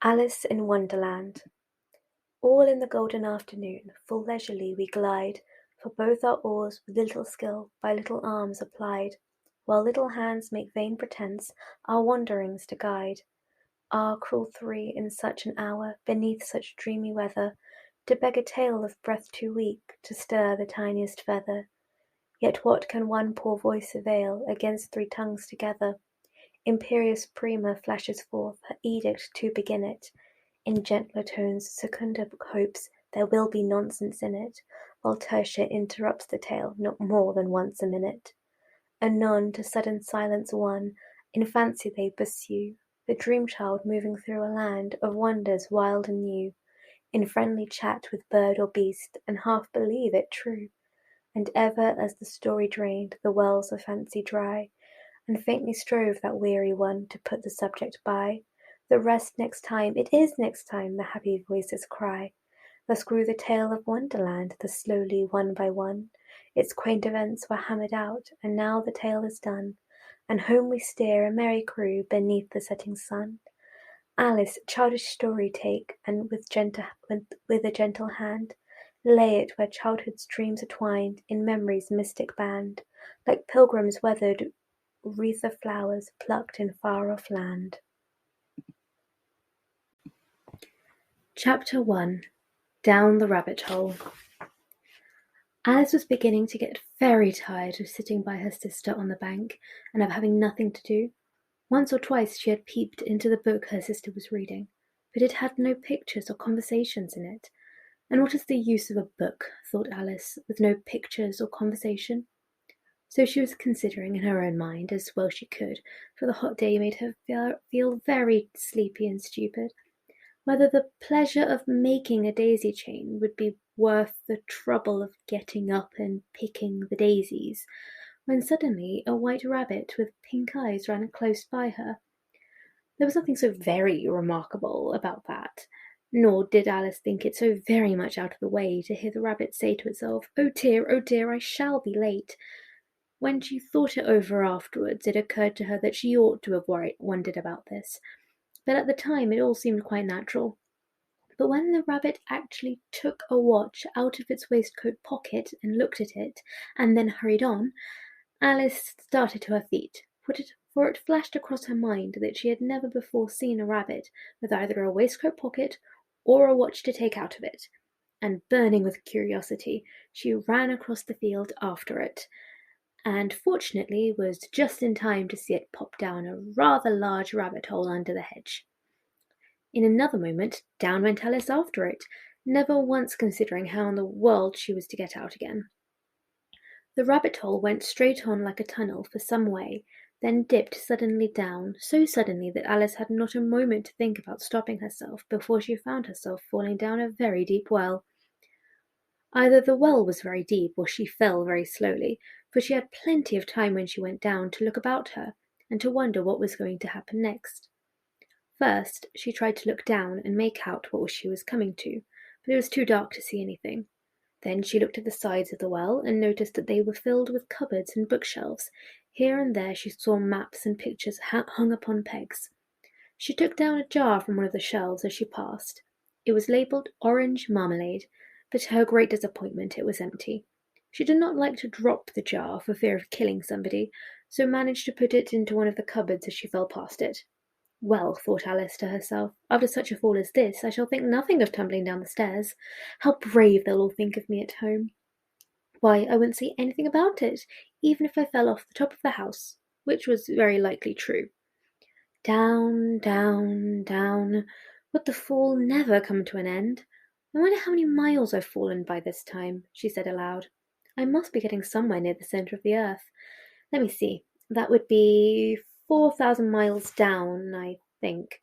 Alice in Wonderland. All in the golden afternoon, full leisurely we glide, for both our oars with little skill by little arms applied, while little hands make vain pretence our wanderings to guide. Ah, cruel three, in such an hour, beneath such dreamy weather, to beg a tale of breath too weak to stir the tiniest feather. Yet what can one poor voice avail against three tongues together? Imperious Prima flashes forth her edict to begin it. In gentler tones Secunda hopes there will be nonsense in it, while Tertia interrupts the tale not more than once a minute. Anon to sudden silence won, in fancy they pursue the dream child moving through a land of wonders wild and new, in friendly chat with bird or beast, and half believe it true. And ever as the story drained the wells of fancy dry, and faintly strove that weary one to put the subject by, the rest next time, it is next time, the happy voices cry. Thus grew the tale of Wonderland, thus slowly, one by one, its quaint events were hammered out, and now the tale is done, and home we steer, a merry crew, beneath the setting sun. Alice, childish story take, and with a gentle hand, lay it where childhood's dreams are twined in memory's mystic band, like pilgrims weathered wreath of flowers plucked in far-off land. Chapter 1. Down the Rabbit Hole. Alice was beginning to get very tired of sitting by her sister on the bank and of having nothing to do. Once or twice she had peeped into the book her sister was reading, but it had no pictures or conversations in it. And what is the use of a book, thought Alice, with no pictures or conversation? So she was considering in her own mind, as well she could, for the hot day made her feel very sleepy and stupid, whether the pleasure of making a daisy chain would be worth the trouble of getting up and picking the daisies, when suddenly a white rabbit with pink eyes ran close by her. There was nothing so very remarkable about that, nor did Alice think it so very much out of the way to hear the rabbit say to itself, oh dear, I shall be late." When she thought it over afterwards, it occurred to her that she ought to have wondered about this, but at the time it all seemed quite natural. But when the rabbit actually took a watch out of its waistcoat pocket and looked at it, and then hurried on, Alice started to her feet, for it flashed across her mind that she had never before seen a rabbit with either a waistcoat pocket or a watch to take out of it, and burning with curiosity, she ran across the field after it, and fortunately was just in time to see it pop down a rather large rabbit hole under the hedge. In another moment down went Alice after it, never once considering how in the world she was to get out again. The rabbit hole went straight on like a tunnel for some way, then dipped suddenly down, so suddenly that Alice had not a moment to think about stopping herself before she found herself falling down a very deep well. Either the well was very deep, or she fell very slowly, for she had plenty of time when she went down to look about her, and to wonder what was going to happen next. First, she tried to look down and make out what she was coming to, but it was too dark to see anything. Then she looked at the sides of the well, and noticed that they were filled with cupboards and bookshelves. Here and there she saw maps and pictures hung upon pegs. She took down a jar from one of the shelves as she passed. It was labelled orange marmalade, but to her great disappointment it was empty. She did not like to drop the jar for fear of killing somebody, so managed to put it into one of the cupboards as she fell past it. Well, thought Alice to herself, after such a fall as this, I shall think nothing of tumbling down the stairs. How brave they'll all think of me at home. Why, I wouldn't say anything about it, even if I fell off the top of the house, which was very likely true. Down, down, down. Would the fall never come to an end? I wonder how many miles I've fallen by this time, she said aloud. I must be getting somewhere near the centre of the earth. Let me see. That would be 4,000 miles down, I think.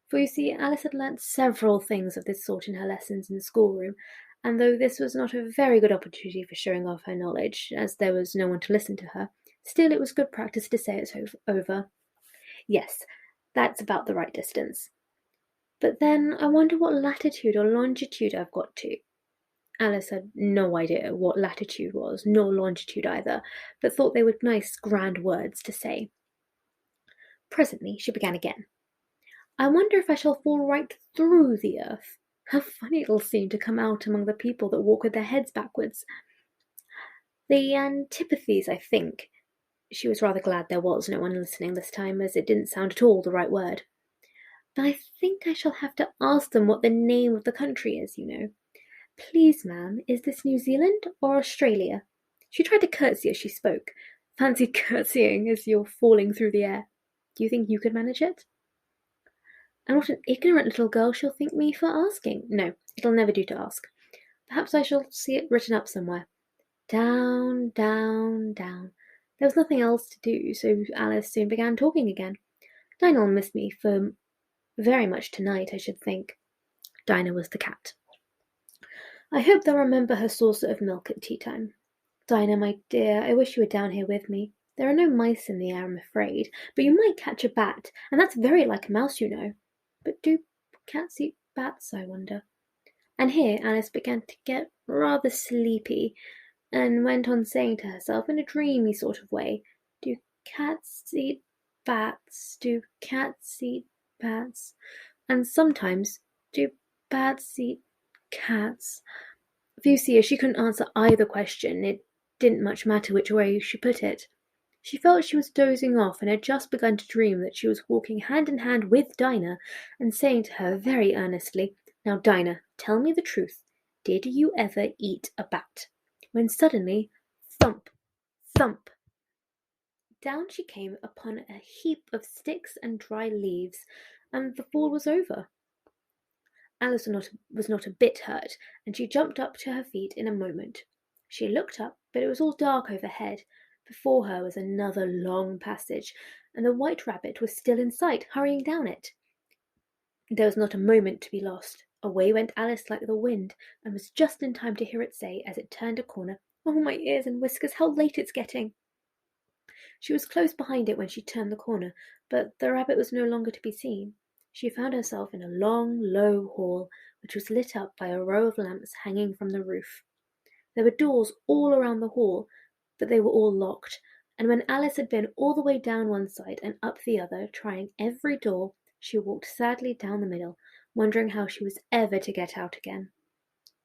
For you see, Alice had learnt several things of this sort in her lessons in the schoolroom, and though this was not a very good opportunity for showing off her knowledge, as there was no one to listen to her, still it was good practice to say it over. Yes, that's about the right distance. But then I wonder what latitude or longitude I've got to. Alice had no idea what latitude was, nor longitude either, but thought they were nice, grand words to say. Presently she began again. I wonder if I shall fall right through the earth. How funny it'll seem to come out among the people that walk with their heads backwards. The antipathies, I think. She was rather glad there was no one listening this time, as it didn't sound at all the right word. But I think I shall have to ask them what the name of the country is, you know. Please, ma'am, is this New Zealand or Australia? She tried to curtsy as she spoke. Fancy curtsying as you're falling through the air. Do you think you could manage it? And what an ignorant little girl she'll think me for asking. No, it'll never do to ask. Perhaps I shall see it written up somewhere. Down, down, down. There was nothing else to do, so Alice soon began talking again. Dinah'll miss me for very much tonight, I should think. Dinah was the cat. I hope they'll remember her saucer of milk at tea time. Dinah, my dear, I wish you were down here with me. There are no mice in the air, I'm afraid, but you might catch a bat, and that's very like a mouse, you know. But do cats eat bats, I wonder? And here Alice began to get rather sleepy, and went on saying to herself in a dreamy sort of way, Do cats eat bats? Do cats eat bats? And sometimes, do bats eat cats? For you see, as she couldn't answer either question, it didn't much matter which way she put it. She felt she was dozing off and had just begun to dream that she was walking hand in hand with Dinah and saying to her very earnestly, Now, Dinah, tell me the truth. Did you ever eat a bat? When suddenly, thump, thump, down she came upon a heap of sticks and dry leaves, and the fall was over. Alice was not a bit hurt, and she jumped up to her feet in a moment. She looked up, but it was all dark overhead. Before her was another long passage, and the White Rabbit was still in sight, hurrying down it. There was not a moment to be lost. Away went Alice like the wind, and was just in time to hear it say, as it turned a corner, Oh, my ears and whiskers, how late it's getting! She was close behind it when she turned the corner, but the rabbit was no longer to be seen. She found herself in a long, low hall, which was lit up by a row of lamps hanging from the roof. There were doors all around the hall, but they were all locked, and when Alice had been all the way down one side and up the other, trying every door, she walked sadly down the middle, wondering how she was ever to get out again.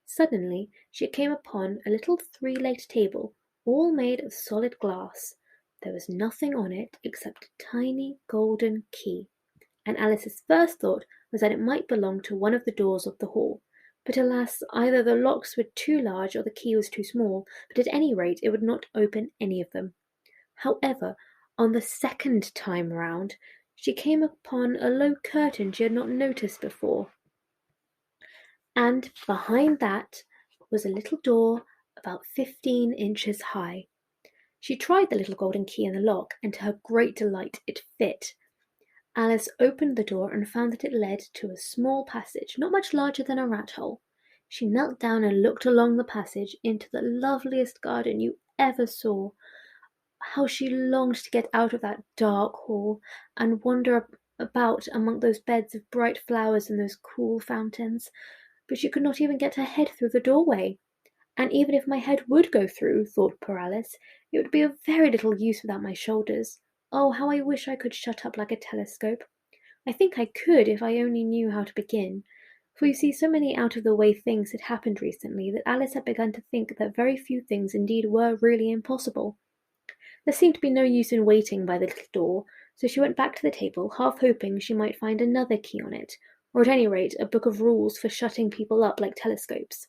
Suddenly she came upon a little three-legged table, all made of solid glass. There was nothing on it except a tiny golden key, and Alice's first thought was that it might belong to one of the doors of the hall. But alas, either the locks were too large or the key was too small, but at any rate it would not open any of them. However, on the second time round, she came upon a low curtain she had not noticed before, and behind that was a little door about 15 inches high. She tried the little golden key in the lock, and to her great delight it fit. Alice opened the door and found that it led to a small passage, not much larger than a rat-hole. She knelt down and looked along the passage into the loveliest garden you ever saw. How she longed to get out of that dark hall and wander about among those beds of bright flowers and those cool fountains. But she could not even get her head through the doorway. And even if my head would go through, thought poor Alice, it would be of very little use without my shoulders. Oh, how I wish I could shut up like a telescope. I think I could if I only knew how to begin. For you see, so many out-of-the-way things had happened recently that Alice had begun to think that very few things indeed were really impossible. There seemed to be no use in waiting by the little door, so she went back to the table, half hoping she might find another key on it, or at any rate a book of rules for shutting people up like telescopes.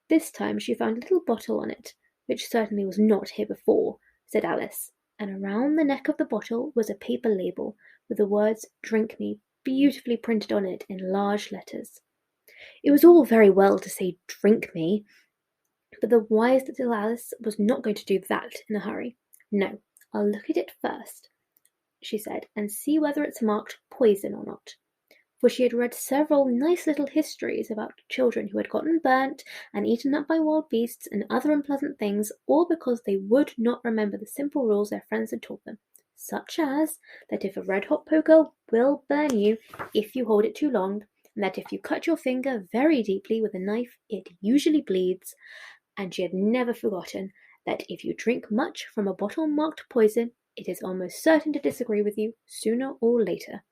This time she found a little bottle on it, which certainly was not here before, said Alice, and around the neck of the bottle was a paper label with the words Drink Me beautifully printed on it in large letters. It was all very well to say Drink Me, but the wise little Alice was not going to do that in a hurry. No, I'll look at it first, she said, and see whether it's marked poison or not. For she had read several nice little histories about children who had gotten burnt and eaten up by wild beasts and other unpleasant things, all because they would not remember the simple rules their friends had taught them, such as that if a red-hot poker will burn you if you hold it too long, and that if you cut your finger very deeply with a knife, it usually bleeds, and she had never forgotten that if you drink much from a bottle marked poison, it is almost certain to disagree with you sooner or later.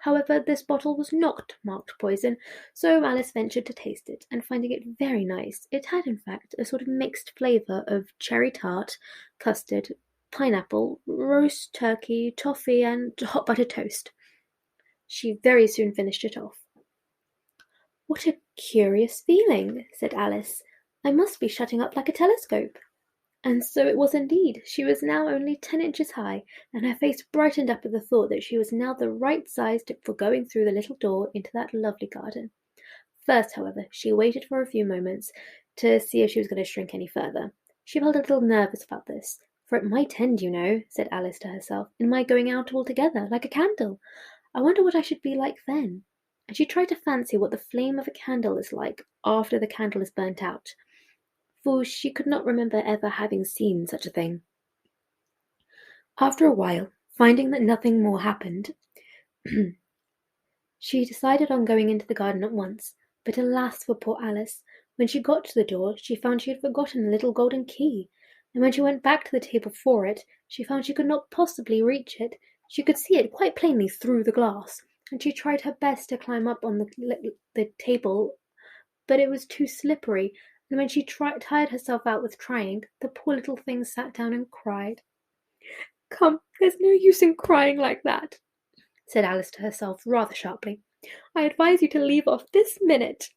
However, this bottle was not marked poison, so Alice ventured to taste it, and finding it very nice, it had in fact a sort of mixed flavour of cherry tart, custard, pineapple, roast turkey, toffee, and hot buttered toast. She very soon finished it off. "What a curious feeling," said Alice. "I must be shutting up like a telescope." And so it was indeed. She was now only 10 inches high, and her face brightened up at the thought that she was now the right size for going through the little door into that lovely garden. First, however, she waited for a few moments to see if she was going to shrink any further. She felt a little nervous about this, for it might end, you know, said Alice to herself, in my going out altogether, like a candle. I wonder what I should be like then. And she tried to fancy what the flame of a candle is like after the candle is burnt out, for she could not remember ever having seen such a thing. After a while, finding that nothing more happened, she decided on going into the garden at once. But alas for poor Alice! When she got to the door, she found she had forgotten the little golden key, and when she went back to the table for it, she found she could not possibly reach it. She could see it quite plainly through the glass, and she tried her best to climb up on the table, but it was too slippery, and when she tired herself out with trying, the poor little thing sat down and cried. "Come, there's no use in crying like that," said Alice to herself rather sharply. "I advise you to leave off this minute."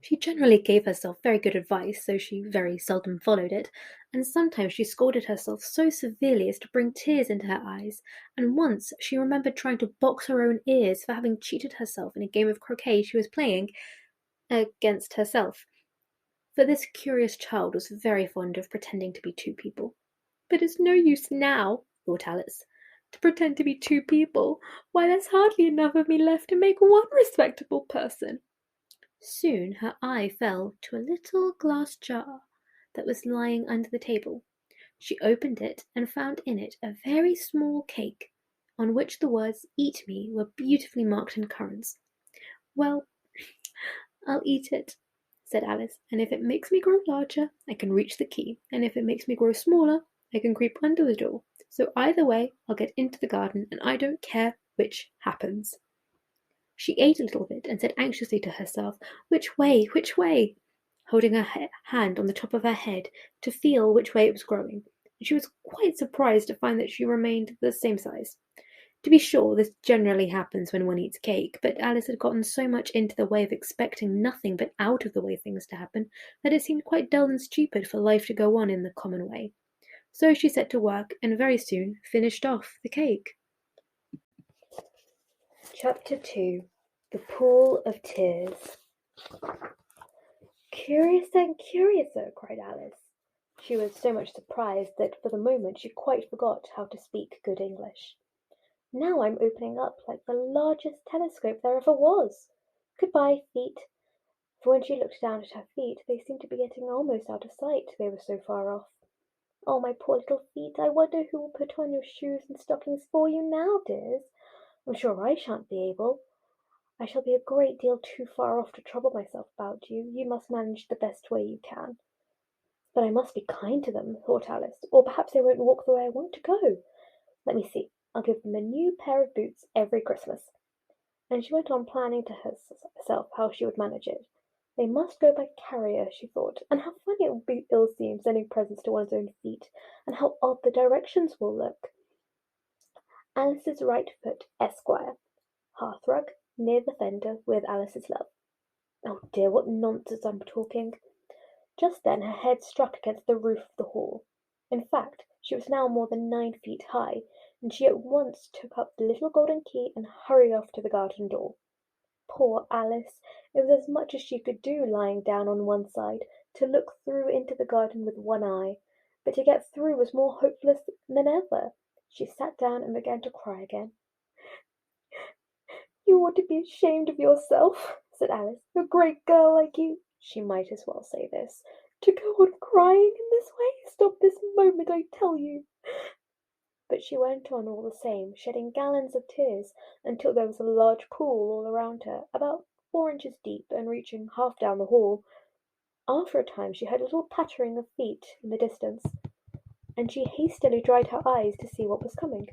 She generally gave herself very good advice, though she very seldom followed it, and sometimes she scolded herself so severely as to bring tears into her eyes, and once she remembered trying to box her own ears for having cheated herself in a game of croquet she was playing against herself. For this curious child was very fond of pretending to be two people. "But it's no use now," thought Alice, "to pretend to be two people. Why, there's hardly enough of me left to make one respectable person." Soon her eye fell to a little glass jar that was lying under the table. She opened it and found in it a very small cake, on which the words "Eat me" were beautifully marked in currants. "Well, I'll eat it," said Alice, "and if it makes me grow larger, I can reach the key, and if it makes me grow smaller, I can creep under the door. So either way, I'll get into the garden, and I don't care which happens." She ate a little bit and said anxiously to herself, "Which way, which way?" holding her hand on the top of her head to feel which way it was growing, and she was quite surprised to find that she remained the same size. To be sure, this generally happens when one eats cake, but Alice had gotten so much into the way of expecting nothing but out of the way things to happen that it seemed quite dull and stupid for life to go on in the common way. So she set to work and very soon finished off the cake. Chapter 2. The Pool of Tears. "Curiouser and curiouser," cried Alice. She was so much surprised that for the moment she quite forgot how to speak good English. "Now I'm opening up like the largest telescope there ever was. Good-bye, feet." For when she looked down at her feet, they seemed to be getting almost out of sight, they were so far off. "Oh, my poor little feet, I wonder who will put on your shoes and stockings for you now, dears? I'm sure I shan't be able. I shall be a great deal too far off to trouble myself about you. You must manage the best way you can." "But I must be kind to them," thought Alice, "or perhaps they won't walk the way I want to go. Let me see, I'll give them a new pair of boots every Christmas." And she went on planning to herself how she would manage it. They must go by carrier, she thought, and how funny it will seem sending presents to one's own feet, and how odd the directions will look. "Alice's right foot, Esquire. Hearthrug, near the fender, with Alice's love." Oh dear, what nonsense I'm talking! Just then her head struck against the roof of the hall. In fact, she was now more than 9 feet high, and she at once took up the little golden key and hurried off to the garden door. Poor Alice! It was as much as she could do, lying down on one side, to look through into the garden with one eye, but to get through was more hopeless than ever. She sat down and began to cry again. "You ought to be ashamed of yourself," said Alice. "A great girl like you," she might as well say this, "to go on crying in this way. Stop this moment, I tell you." But she went on all the same, shedding gallons of tears, until there was a large pool all around her, about 4 inches deep, and reaching half down the hall. After a time she heard a little pattering of feet in the distance, and she hastily dried her eyes to see what was coming.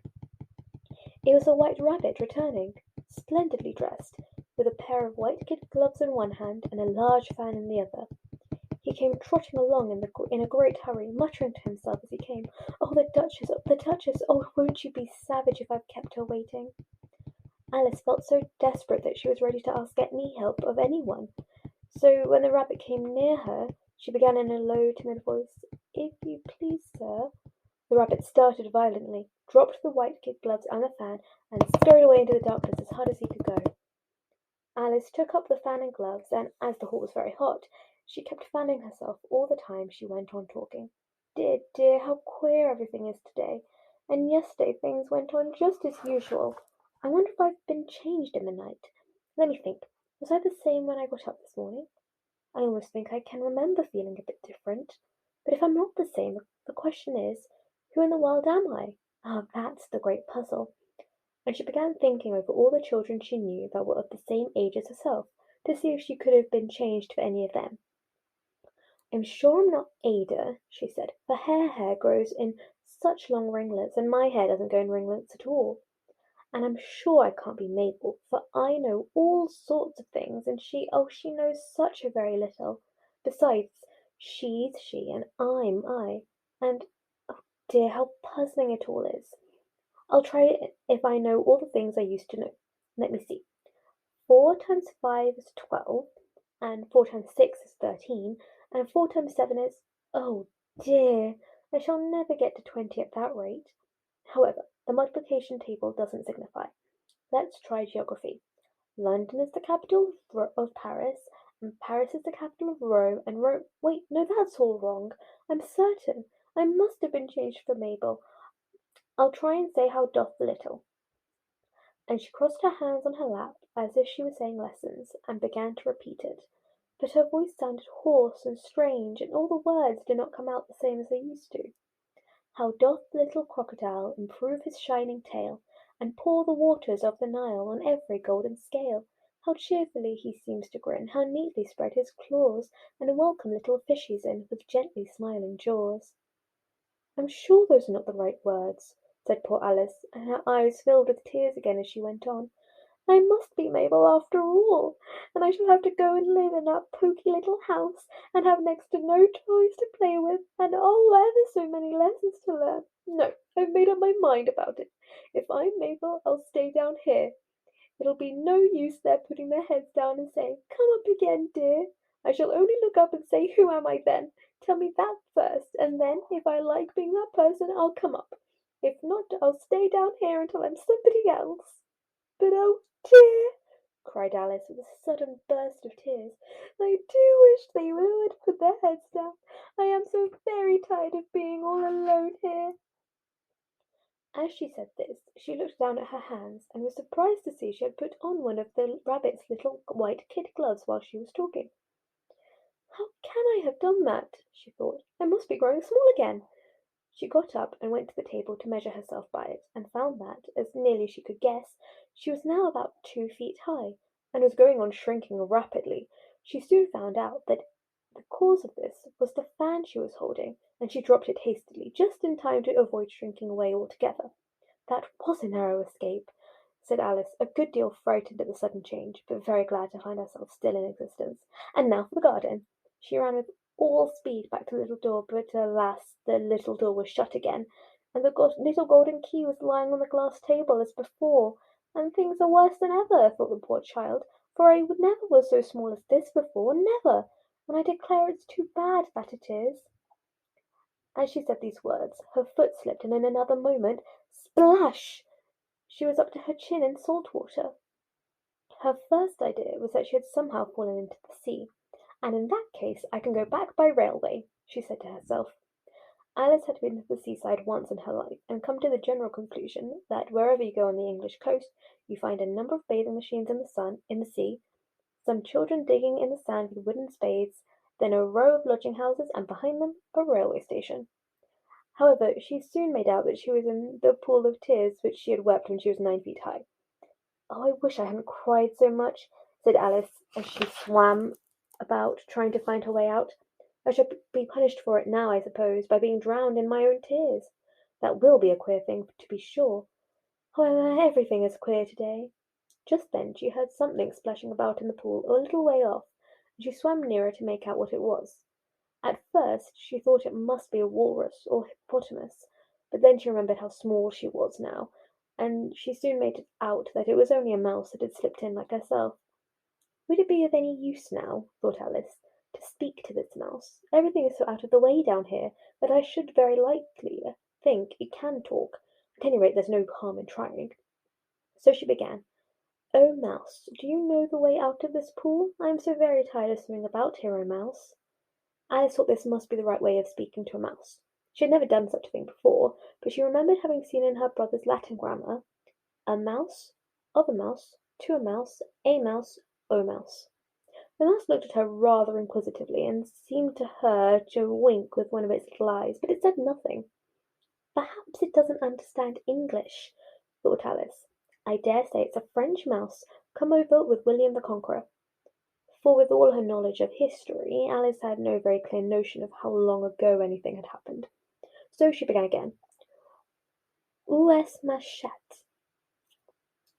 It was a white rabbit returning, splendidly dressed, with a pair of white kid gloves in one hand and a large fan in the other. He came trotting along in a great hurry, muttering to himself as he came, "Oh, the Duchess! Oh, the Duchess! Oh, won't you be savage if I've kept her waiting?" Alice felt so desperate that she was ready to ask any help of anyone. So when the rabbit came near her, she began in a low, timid voice, "If you please, sir." The rabbit started violently, dropped the white kid gloves and the fan, and scurried away into the darkness as hard as he could go. Alice took up the fan and gloves, and as the hall was very hot, she kept fanning herself all the time she went on talking. "Dear, dear, how queer everything is today! And yesterday things went on just as usual. I wonder if I've been changed in the night. Let me think. Was I the same when I got up this morning? I almost think I can remember feeling a bit different. But if I'm not the same, the question is, who in the world am I? Ah, that's the great puzzle." And she began thinking over all the children she knew that were of the same age as herself, to see if she could have been changed for any of them. "I'm sure I'm not Ada," she said, "for her hair grows in such long ringlets, and my hair doesn't go in ringlets at all. And I'm sure I can't be Mabel, for I know all sorts of things, and she knows such a very little. Besides, she's she, and I'm I. And, oh dear, how puzzling it all is. I'll try it if I know all the things I used to know. Let me see. 4 times 5 is 12, and 4 times 6 is 13, and 4 times 7 is... Oh dear, I shall never get to 20 at that rate. However, the multiplication table doesn't signify. Let's try geography. London is the capital of Paris, and Paris is the capital of Rome, and Rome... Wait, no, that's all wrong. I'm certain. I must have been changed for Mabel. I'll try and say how doth the little." And she crossed her hands on her lap, as if she were saying lessons, and began to repeat it. But her voice sounded hoarse and strange, and all the words did not come out the same as they used to. "How doth the little crocodile improve his shining tail, And pour the waters of the Nile On every golden scale! How cheerfully he seems to grin, How neatly spread his claws, And welcome little fishes in With gently smiling jaws!" "I'm sure those are not the right words," said poor Alice, and her eyes filled with tears again as she went on. "I must be Mabel after all, and I shall have to go and live in that poky little house, and have next to no toys to play with, and oh, ever so many lessons to learn. No, I've made up my mind about it. If I'm Mabel, I'll stay down here. It'll be no use their putting their heads down and saying, 'Come up again, dear.' I shall only look up and say, 'Who am I then?' Tell me that first, and then, if I like being that person, I'll come up. If not, I'll stay down here until I'm somebody else. But oh dear!" cried Alice, with a sudden burst of tears, "I do wish they would put their heads down. I am so very tired of being all alone here." As she said this, she looked down at her hands, and was surprised to see she had put on one of the rabbit's little white kid gloves while she was talking. "How can I have done that?" she thought. "I must be growing small again." She got up and went to the table to measure herself by it, and found that, as nearly as she could guess, she was now about 2 feet high, and was going on shrinking rapidly. She soon found out that the cause of this was the fan she was holding, and she dropped it hastily, just in time to avoid shrinking away altogether. "That was a narrow escape," said Alice, a good deal frightened at the sudden change, but very glad to find herself still in existence. "And now for the garden." She ran with all speed back to the little door, but alas, the little door was shut again, and the little golden key was lying on the glass table as before. "And things are worse than ever," thought the poor child, "for I never was so small as this before, never, and I declare it's too bad, that it is." As she said these words, her foot slipped, and in another moment, splash! She was up to her chin in salt water. Her first idea was that she had somehow fallen into the sea, and in that case I can go back by railway, she said to herself. Alice had been to the seaside once in her life, and come to the general conclusion that wherever you go on the English coast, you find a number of bathing machines in the sea, some children digging in the sand with wooden spades, then a row of lodging houses, and behind them a railway station. However, she soon made out that she was in the pool of tears which she had wept when she was 9 feet high. "Oh, I wish I hadn't cried so much," said Alice, as she swam about, trying to find her way out. "I shall be punished for it now, I suppose, by being drowned in my own tears. That will be a queer thing, to be sure. However, everything is queer today. Just then she heard something splashing about in the pool a little way off, and she swam nearer to make out what it was. At first she thought it must be a walrus or hippopotamus, but then she remembered how small she was now, and she soon made it out that it was only a mouse that had slipped in like herself. Would it be of any use now, thought Alice, to speak to this mouse? Everything is so out of the way down here that I should very likely think it can talk. At any rate, there's no harm in trying. So she began. "Oh, Mouse, do you know the way out of this pool? I am so very tired of swimming about here, oh Mouse." Alice thought this must be the right way of speaking to a mouse. She had never done such a thing before, but she remembered having seen in her brother's Latin grammar, "a mouse, of a mouse, to a mouse, a mouse, o mouse." The mouse looked at her rather inquisitively, and seemed to her to wink with one of its little eyes, but it said nothing. "Perhaps it doesn't understand English," thought Alice. "I dare say it's a French mouse come over with William the Conqueror." For with all her knowledge of history, Alice had no very clear notion of how long ago anything had happened. So she began again. "Où est ma chatte?"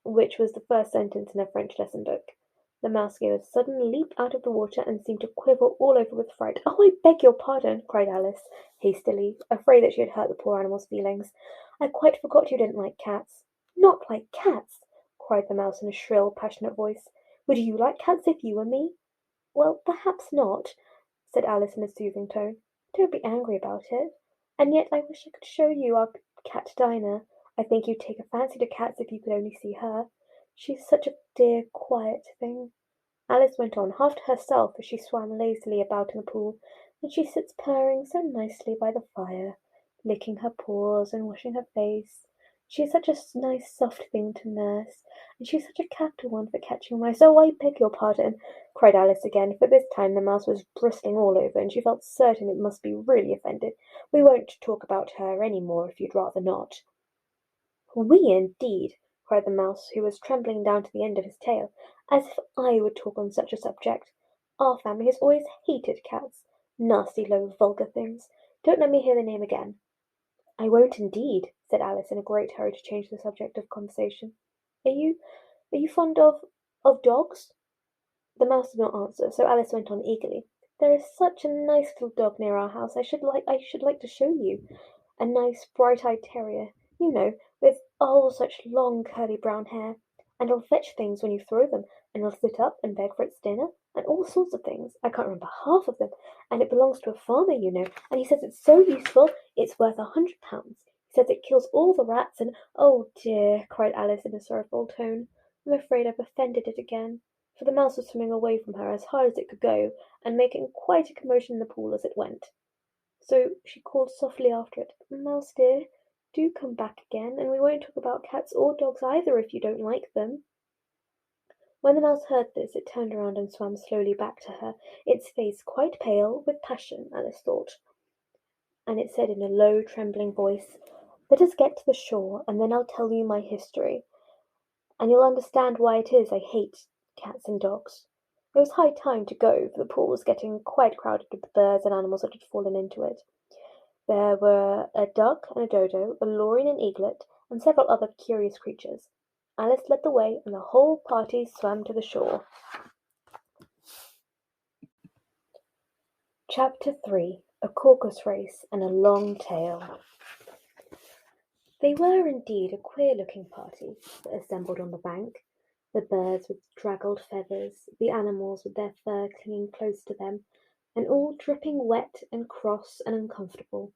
which was the first sentence in her French lesson book. The mouse gave a sudden leap out of the water and seemed to quiver all over with fright. "Oh, I beg your pardon," cried Alice, hastily, afraid that she had hurt the poor animal's feelings. "I quite forgot you didn't like cats." "Not like cats!" cried the mouse in a shrill, passionate voice. "Would you like cats if you were me?" "Well, perhaps not," said Alice in a soothing tone. "Don't be angry about it. And yet I wish I could show you our cat Dinah. I think you'd take a fancy to cats if you could only see her. She's such a dear, quiet thing." Alice went on, half to herself as she swam lazily about in the pool, "and she sits purring so nicely by the fire, licking her paws and washing her face. She is such a nice soft thing to nurse, and she's such a capital one for catching mice." "Oh, I beg your pardon," cried Alice again, for this time the mouse was bristling all over, and she felt certain it must be really offended. "We won't talk about her any more if you'd rather not." "We, indeed!" cried the mouse, who was trembling down to the end of his tail. "As if I would talk on such a subject! Our family has always hated cats. Nasty, low, vulgar things. Don't let me hear the name again." "I won't indeed," said Alice, in a great hurry to change the subject of conversation. Are you fond of dogs?" The mouse did not answer, so Alice went on eagerly. "There is such a nice little dog near our house. I should like to show you. A nice bright-eyed terrier, you know, with such long curly brown hair. And it'll fetch things when you throw them, and it'll sit up and beg for its dinner, and all sorts of things. I can't remember half of them. And it belongs to a farmer, you know, and he says it's so useful it's worth £100. He says it kills all the rats, and—" "Oh dear," cried Alice in a sorrowful tone, "I'm afraid I've offended it again." For the mouse was swimming away from her as hard as it could go, and making quite a commotion in the pool as it went. So she called softly after it, "Mouse dear, do come back again, and we won't talk about cats or dogs either if you don't like them." When the mouse heard this, it turned round and swam slowly back to her, its face quite pale with passion, Alice thought, and it said in a low, trembling voice, "Let us get to the shore, and then I'll tell you my history, and you'll understand why it is I hate cats and dogs." It was high time to go, for the pool was getting quite crowded with the birds and animals that had fallen into it. There were a duck and a dodo, a lory and an eaglet, and several other curious creatures. Alice led the way, and the whole party swam to the shore. Chapter 3. A Caucus Race and a Long Tail. They were indeed a queer-looking party that assembled on the bank, the birds with draggled feathers, the animals with their fur clinging close to them, and all dripping wet and cross and uncomfortable.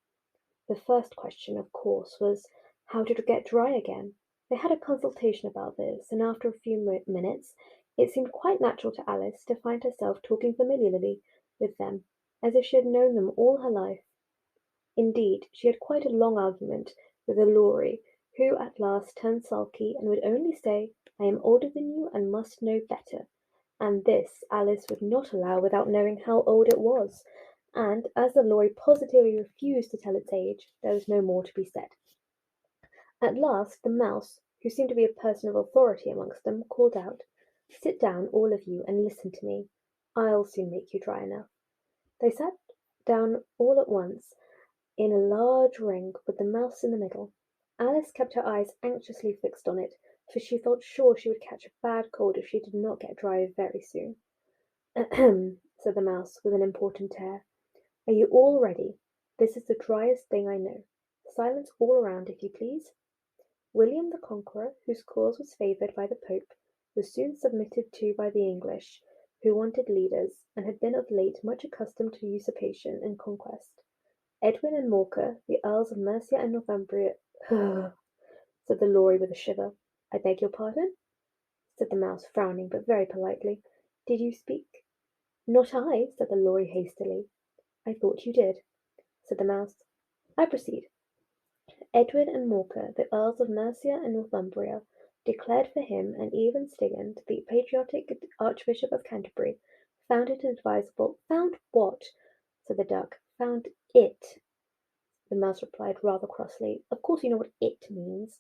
The first question, of course, was how to get dry again. They had a consultation about this, and after a few minutes it seemed quite natural to Alice to find herself talking familiarly with them, as if she had known them all her life. Indeed, she had quite a long argument with the lory, who at last turned sulky, and would only say, "I am older than you, and must know better," and this Alice would not allow without knowing how old it was, and as the lory positively refused to tell its age, there was no more to be said. At last the mouse, who seemed to be a person of authority amongst them, called out, "Sit down, all of you, and listen to me. I'll soon make you dry enough." They sat down all at once in a large ring, with the mouse in the middle. Alice kept her eyes anxiously fixed on it, for she felt sure she would catch a bad cold if she did not get dry very soon. "Ahem," said the Mouse, with an important air. "Are you all ready? This is the driest thing I know. Silence all around, if you please." William the Conqueror, whose cause was favoured by the Pope, was soon submitted to by the English, who wanted leaders, and had been of late much accustomed to usurpation and conquest. Edwin and Morcar, the Earls of Mercia and Northumbria, said the Lory with a shiver. "I beg your pardon?" said the Mouse, frowning, but very politely. "Did you speak?" "Not I," said the Lory hastily. "I thought you did," said the Mouse. "I proceed. Edwin and Morcar, the Earls of Mercia and Northumbria, declared for him, and even Stigand, the patriotic Archbishop of Canterbury, found it advisable— "Found what?" said the Duck. "Found it," the Mouse replied rather crossly. "Of course you know what it means."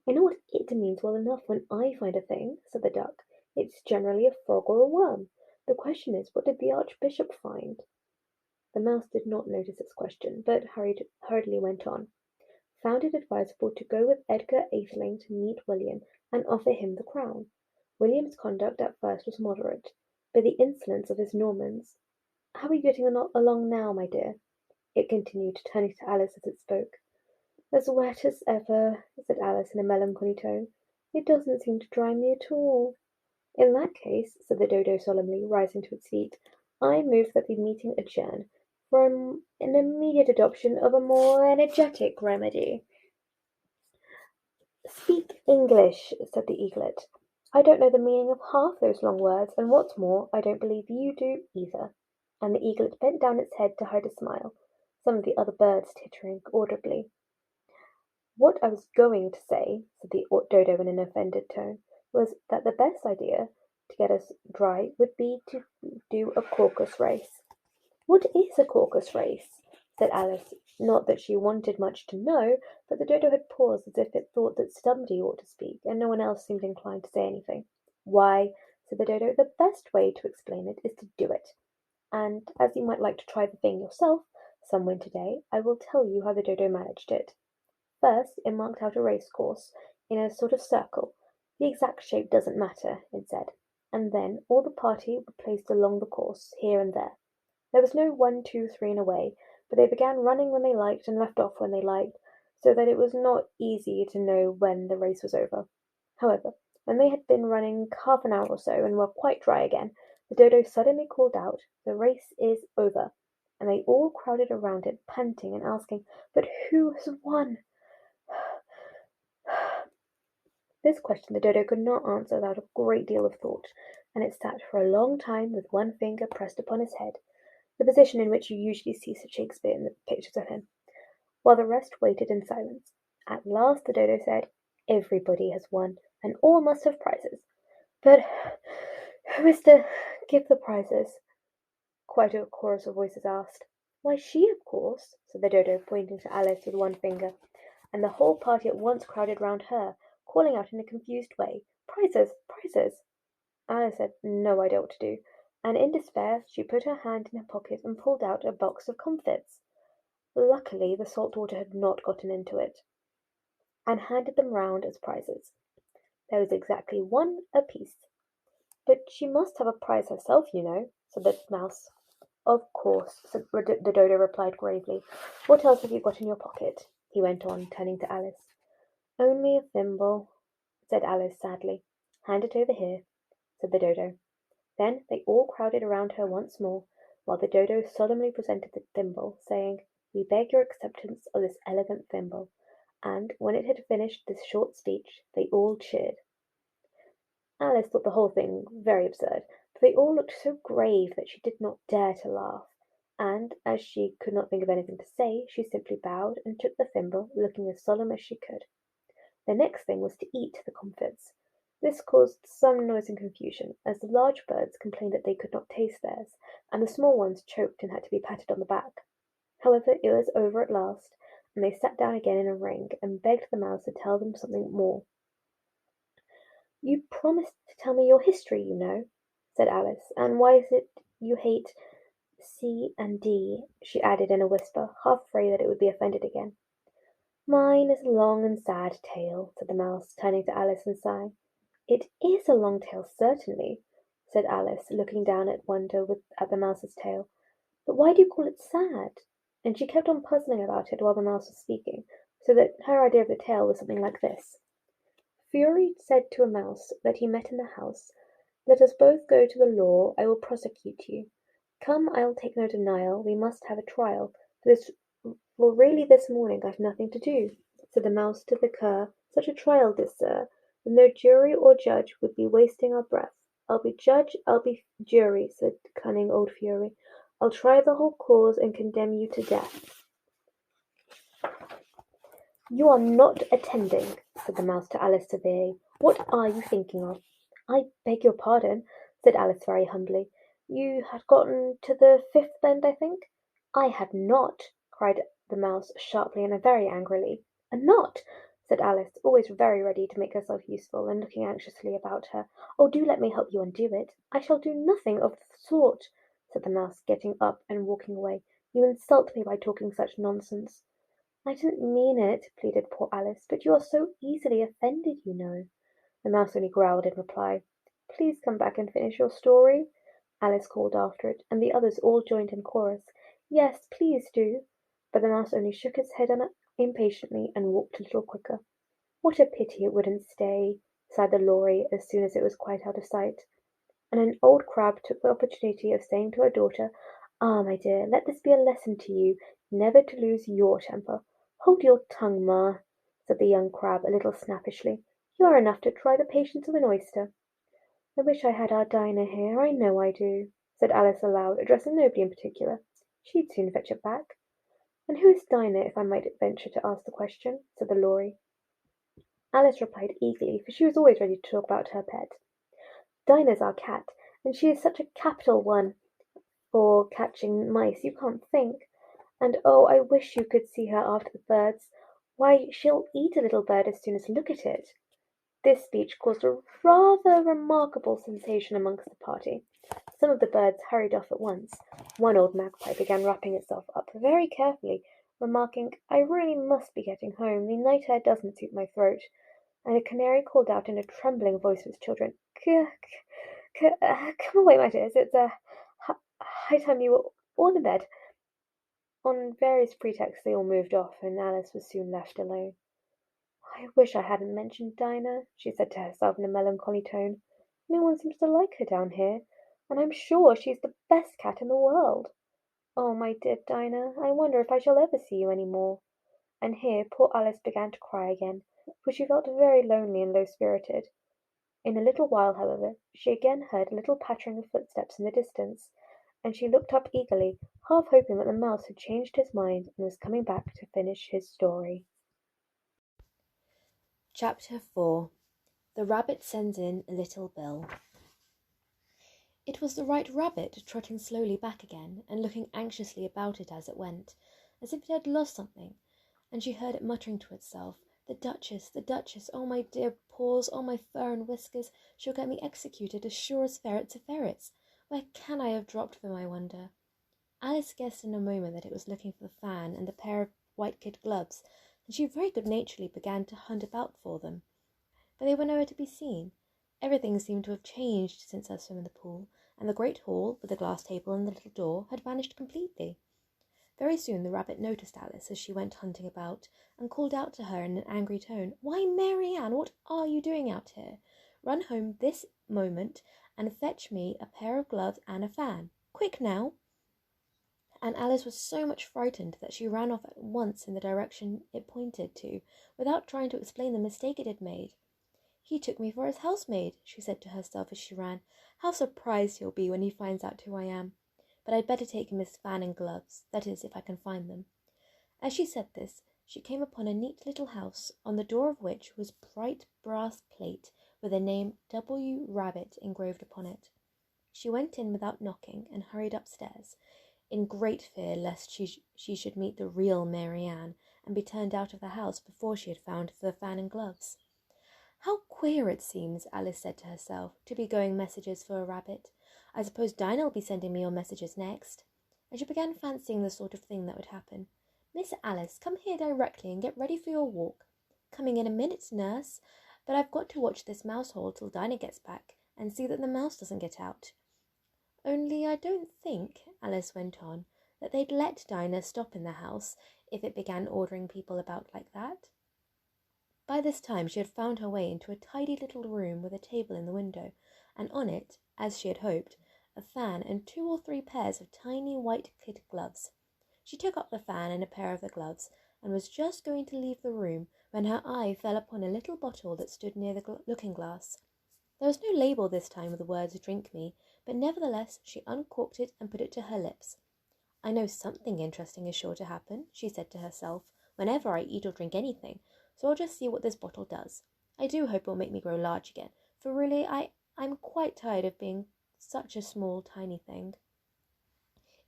"I know what it means well enough when I find a thing," said the Duck. "It's generally a frog or a worm. The question is, what did the Archbishop find?" The Mouse did not notice its question, but hurriedly went on. "Found it advisable to go with Edgar Atheling to meet William, and offer him the crown. William's conduct at first was moderate, but the insolence of his Normans— How are you getting along now, my dear?" it continued, turning to Alice as it spoke. "As wet as ever," said Alice in a melancholy tone. "It doesn't seem to dry me at all." "In that case," said the Dodo solemnly, rising to its feet, "I move that the meeting adjourn, for an immediate adoption of a more energetic remedy." "Speak English," said the Eaglet. "I don't know the meaning of half those long words, and what's more, I don't believe you do either." And the Eaglet bent down its head to hide a smile, some of the other birds tittering audibly. "What I was going to say," said the Dodo in an offended tone, "was that the best idea to get us dry would be to do a caucus race." "What is a caucus race?" said Alice. Not that she wanted much to know, but the Dodo had paused as if it thought that somebody ought to speak, and no one else seemed inclined to say anything. "Why," said the Dodo, "the best way to explain it is to do it. And as you might like to try the thing yourself some winter day, I will tell you how the Dodo managed it. First it marked out a race course in a sort of circle. The exact shape doesn't matter, it said. And then all the party were placed along the course, here and there. There was no 1, 2, 3 and away, but they began running when they liked and left off when they liked, so that it was not easy to know when the race was over. However, when they had been running half an hour or so, and were quite dry again, the Dodo suddenly called out, "The race is over," and they all crowded around it, panting and asking, "But who has won?" This question the Dodo could not answer without a great deal of thought, and it sat for a long time with one finger pressed upon his head, the position in which you usually see Sir Shakespeare in the pictures of him, while the rest waited in silence. At last the Dodo said, "Everybody has won, and all must have prizes. But who is to give the prizes?" Quite a chorus of voices asked. "Why, she, of course," said the Dodo, pointing to Alice with one finger, and the whole party at once crowded round her, calling out in a confused way, "Prizes! Prizes!" Alice said, "No idea what to do," and in despair she put her hand in her pocket and pulled out a box of comfits. Luckily the salt water had not gotten into it, and handed them round as prizes. There was exactly one apiece. "But she must have a prize herself, you know," said the Mouse. "Of course," the Dodo replied gravely. "What else have you got in your pocket?" he went on, turning to Alice. "Only a thimble," said Alice sadly. "Hand it over here," said the Dodo. Then they all crowded around her once more, while the Dodo solemnly presented the thimble, saying, "We beg your acceptance of this elegant thimble," and when it had finished this short speech, they all cheered. Alice thought the whole thing very absurd, but they all looked so grave that she did not dare to laugh, and as she could not think of anything to say, she simply bowed and took the thimble, looking as solemn as she could. The next thing was to eat the comfits. This caused some noise and confusion, as the large birds complained that they could not taste theirs, and the small ones choked and had to be patted on the back. However, it was over at last, and they sat down again in a ring, and begged the Mouse to tell them something more. "You promised to tell me your history, you know," said Alice, "and why is it you hate C and D?" she added in a whisper, half afraid that it would be offended again. "Mine is a long and sad tale," said the Mouse, turning to Alice with a sigh. "It is a long tale, certainly," said Alice, looking down in wonder at the Mouse's tail. "But why do you call it sad?" And she kept on puzzling about it while the Mouse was speaking, so that her idea of the tale was something like this: Fury said to a Mouse that he met in the house, "Let us both go to the law, I will prosecute you. Come, I'll take no denial, we must have a trial, for really this morning I've nothing to do." Said the Mouse to the Cur, "Such a trial, dear sir, with no jury or judge, would be wasting our breath." "I'll be judge, I'll be jury," said cunning old Fury. "I'll try the whole cause and condemn you to death." "You are not attending," said the Mouse to Alice severely. "What are you thinking of?" "I beg your pardon," said Alice very humbly. "You had gotten to the fifth bend, I think?" "I had not," cried the Mouse sharply and very angrily. "Not?" said Alice, always very ready to make herself useful, and looking anxiously about her. "Oh, do let me help you undo it." "I shall do nothing of the sort," said the Mouse, getting up and walking away. "You insult me by talking such nonsense." "I didn't mean it," pleaded poor Alice, "but you are so easily offended, you know." The Mouse only growled in reply. "Please come back and finish your story," Alice called after it, and the others all joined in chorus. "Yes, please do." But the Mouse only shook its head impatiently and walked a little quicker. "What a pity it wouldn't stay," sighed the Lory as soon as it was quite out of sight. And an old Crab took the opportunity of saying to her daughter, "Ah, my dear, let this be a lesson to you, never to lose your temper." "Hold your tongue, Ma," said the young Crab a little snappishly. "You are enough to try the patience of an oyster." "I wish I had our Dinah here, I know I do," said Alice aloud, addressing nobody in particular. "She'd soon fetch it back." "And who is Dinah, if I might venture to ask the question?" said the Lory. Alice replied eagerly, for she was always ready to talk about her pet. "Dinah's our cat, and she is such a capital one for catching mice, you can't think. And oh, I wish you could see her after the birds. Why, she'll eat a little bird as soon as look at it." This speech caused a rather remarkable sensation amongst the party. Some of the birds hurried off at once. One old magpie began wrapping itself up very carefully, remarking, "I really must be getting home. The night air doesn't suit my throat." And a canary called out in a trembling voice to its children, "Come away, my dears. It's high time you were all in bed." On various pretexts they all moved off, and Alice was soon left alone. "I wish I hadn't mentioned Dinah," she said to herself in a melancholy tone. "No one seems to like her down here, and I'm sure she's the best cat in the world. Oh, my dear Dinah, I wonder if I shall ever see you any more." And here poor Alice began to cry again, for she felt very lonely and low-spirited. In a little while, however, she again heard a little pattering of footsteps in the distance, and she looked up eagerly, half hoping that the Mouse had changed his mind and was coming back to finish his story. Chapter 4. The Rabbit Sends in a Little Bill. It was the White Rabbit trotting slowly back again and looking anxiously about it as it went, as if it had lost something, and she heard it muttering to itself, the Duchess, oh my dear paws, oh my fur and whiskers, she'll get me executed as sure as ferrets are ferrets. Where can I have dropped them, I wonder?" Alice guessed in a moment that it was looking for the fan and the pair of white kid gloves, and she very good-naturedly began to hunt about for them. But they were nowhere to be seen. Everything seemed to have changed since her swim in the pool, and the great hall, with the glass table and the little door, had vanished completely. Very soon the rabbit noticed Alice as she went hunting about, and called out to her in an angry tone, "Why, Mary Ann, what are you doing out here? Run home this moment and fetch me a pair of gloves and a fan. Quick now!" And Alice was so much frightened that she ran off at once in the direction it pointed to, without trying to explain the mistake it had made. "He took me for his housemaid," she said to herself as she ran. "How surprised he'll be when he finds out who I am. But I'd better take him his fan and gloves, that is, if I can find them." As she said this, she came upon a neat little house, on the door of which was bright brass plate with the name W. Rabbit engraved upon it. She went in without knocking and hurried upstairs, in great fear lest she should meet the real Mary Ann and be turned out of the house before she had found the fan and gloves. "How queer it seems," Alice said to herself, "to be going messages for a rabbit. I suppose Dinah'll be sending me your messages next." And she began fancying the sort of thing that would happen. "Miss Alice, come here directly and get ready for your walk." "Coming in a minute, nurse. But I've got to watch this mouse hole till Dinah gets back, and see that the mouse doesn't get out." "Only I don't think," Alice went on, "that they'd let Dinah stop in the house if it began ordering people about like that." By this time she had found her way into a tidy little room with a table in the window, and on it, as she had hoped, a fan and 2 or 3 pairs of tiny white kid gloves. She took up the fan and a pair of the gloves, and was just going to leave the room when her eye fell upon a little bottle that stood near the looking-glass. There was no label this time with the words "Drink me," but nevertheless she uncorked it and put it to her lips. "I know something interesting is sure to happen," she said to herself, "whenever I eat or drink anything, so I'll just see what this bottle does. I do hope it will make me grow large again, for really I'm quite tired of being such a small, tiny thing."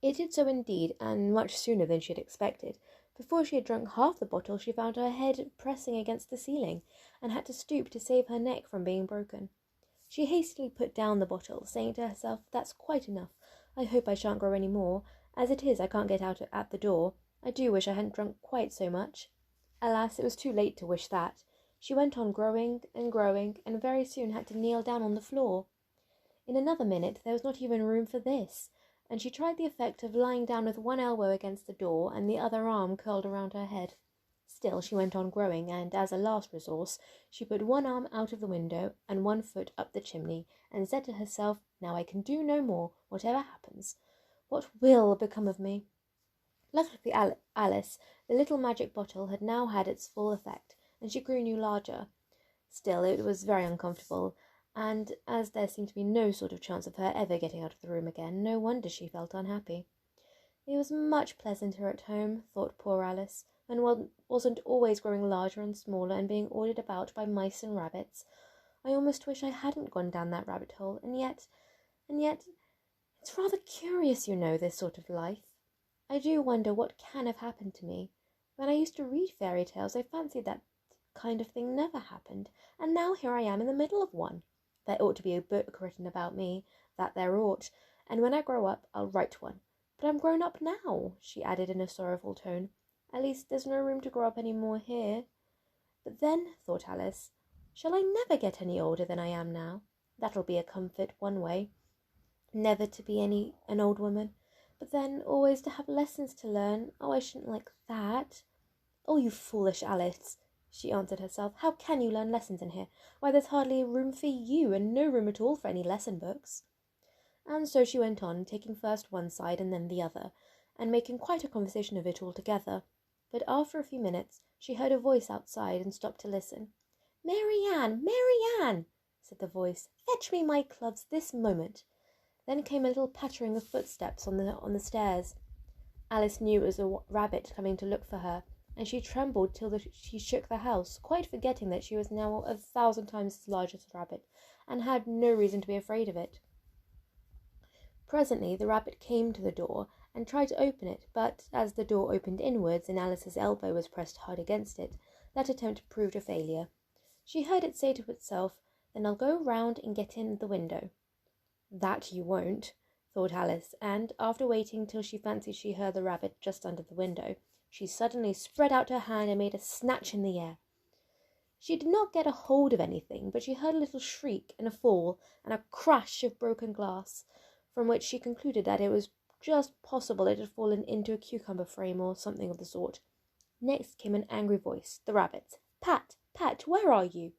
It did so indeed, and much sooner than she had expected. Before she had drunk half the bottle, she found her head pressing against the ceiling, and had to stoop to save her neck from being broken. She hastily put down the bottle, saying to herself, "That's quite enough. I hope I shan't grow any more. As it is, I can't get out at the door. I do wish I hadn't drunk quite so much." Alas, it was too late to wish that. She went on growing, and very soon had to kneel down on the floor. In another minute there was not even room for this, and she tried the effect of lying down with one elbow against the door and the other arm curled around her head. Still she went on growing, and as a last resource she put one arm out of the window and one foot up the chimney, and said to herself, "Now I can do no more, whatever happens. What will become of me?" Luckily Alice, the little magic bottle, had now had its full effect, and she grew no larger. Still, it was very uncomfortable, and as there seemed to be no sort of chance of her ever getting out of the room again, no wonder she felt unhappy. It was much pleasanter at home, thought poor Alice, and one wasn't always growing larger and smaller and being ordered about by mice and rabbits. I almost wish I hadn't gone down that rabbit hole, and yet, it's rather curious, you know, this sort of life. I do wonder what can have happened to me. When I used to read fairy tales, I fancied that kind of thing never happened, and now here I am in the middle of one. There ought to be a book written about me, that there ought, and when I grow up I'll write one. But I'm grown up now," she added in a sorrowful tone. "At least there's no room to grow up any more here. But then," thought Alice, "shall I never get any older than I am now? That'll be a comfort one way, never to be an old woman. But then always to have lessons to learn. Oh, I shouldn't like that." "Oh, you foolish Alice," she answered herself. "How can you learn lessons in here? Why, there's hardly room for you, and no room at all for any lesson books." And so she went on, taking first one side and then the other, and making quite a conversation of it altogether. But after a few minutes she heard a voice outside and stopped to listen. "Mary Ann, Mary Ann," said the voice, "fetch me my gloves this moment." Then came a little pattering of footsteps on the stairs. Alice knew it was a rabbit coming to look for her, and she trembled till she shook the house, quite forgetting that she was now 1,000 times as large as a rabbit, and had no reason to be afraid of it. Presently the rabbit came to the door and tried to open it, but as the door opened inwards and Alice's elbow was pressed hard against it, that attempt proved a failure. She heard it say to itself, "Then I'll go round and get in the window." "That you won't," thought Alice, and, after waiting till she fancied she heard the rabbit just under the window, she suddenly spread out her hand and made a snatch in the air. She did not get a hold of anything, but she heard a little shriek and a fall and a crash of broken glass, from which she concluded that it was just possible it had fallen into a cucumber frame or something of the sort. Next came an angry voice, the rabbit's. "Pat, Pat, where are you?"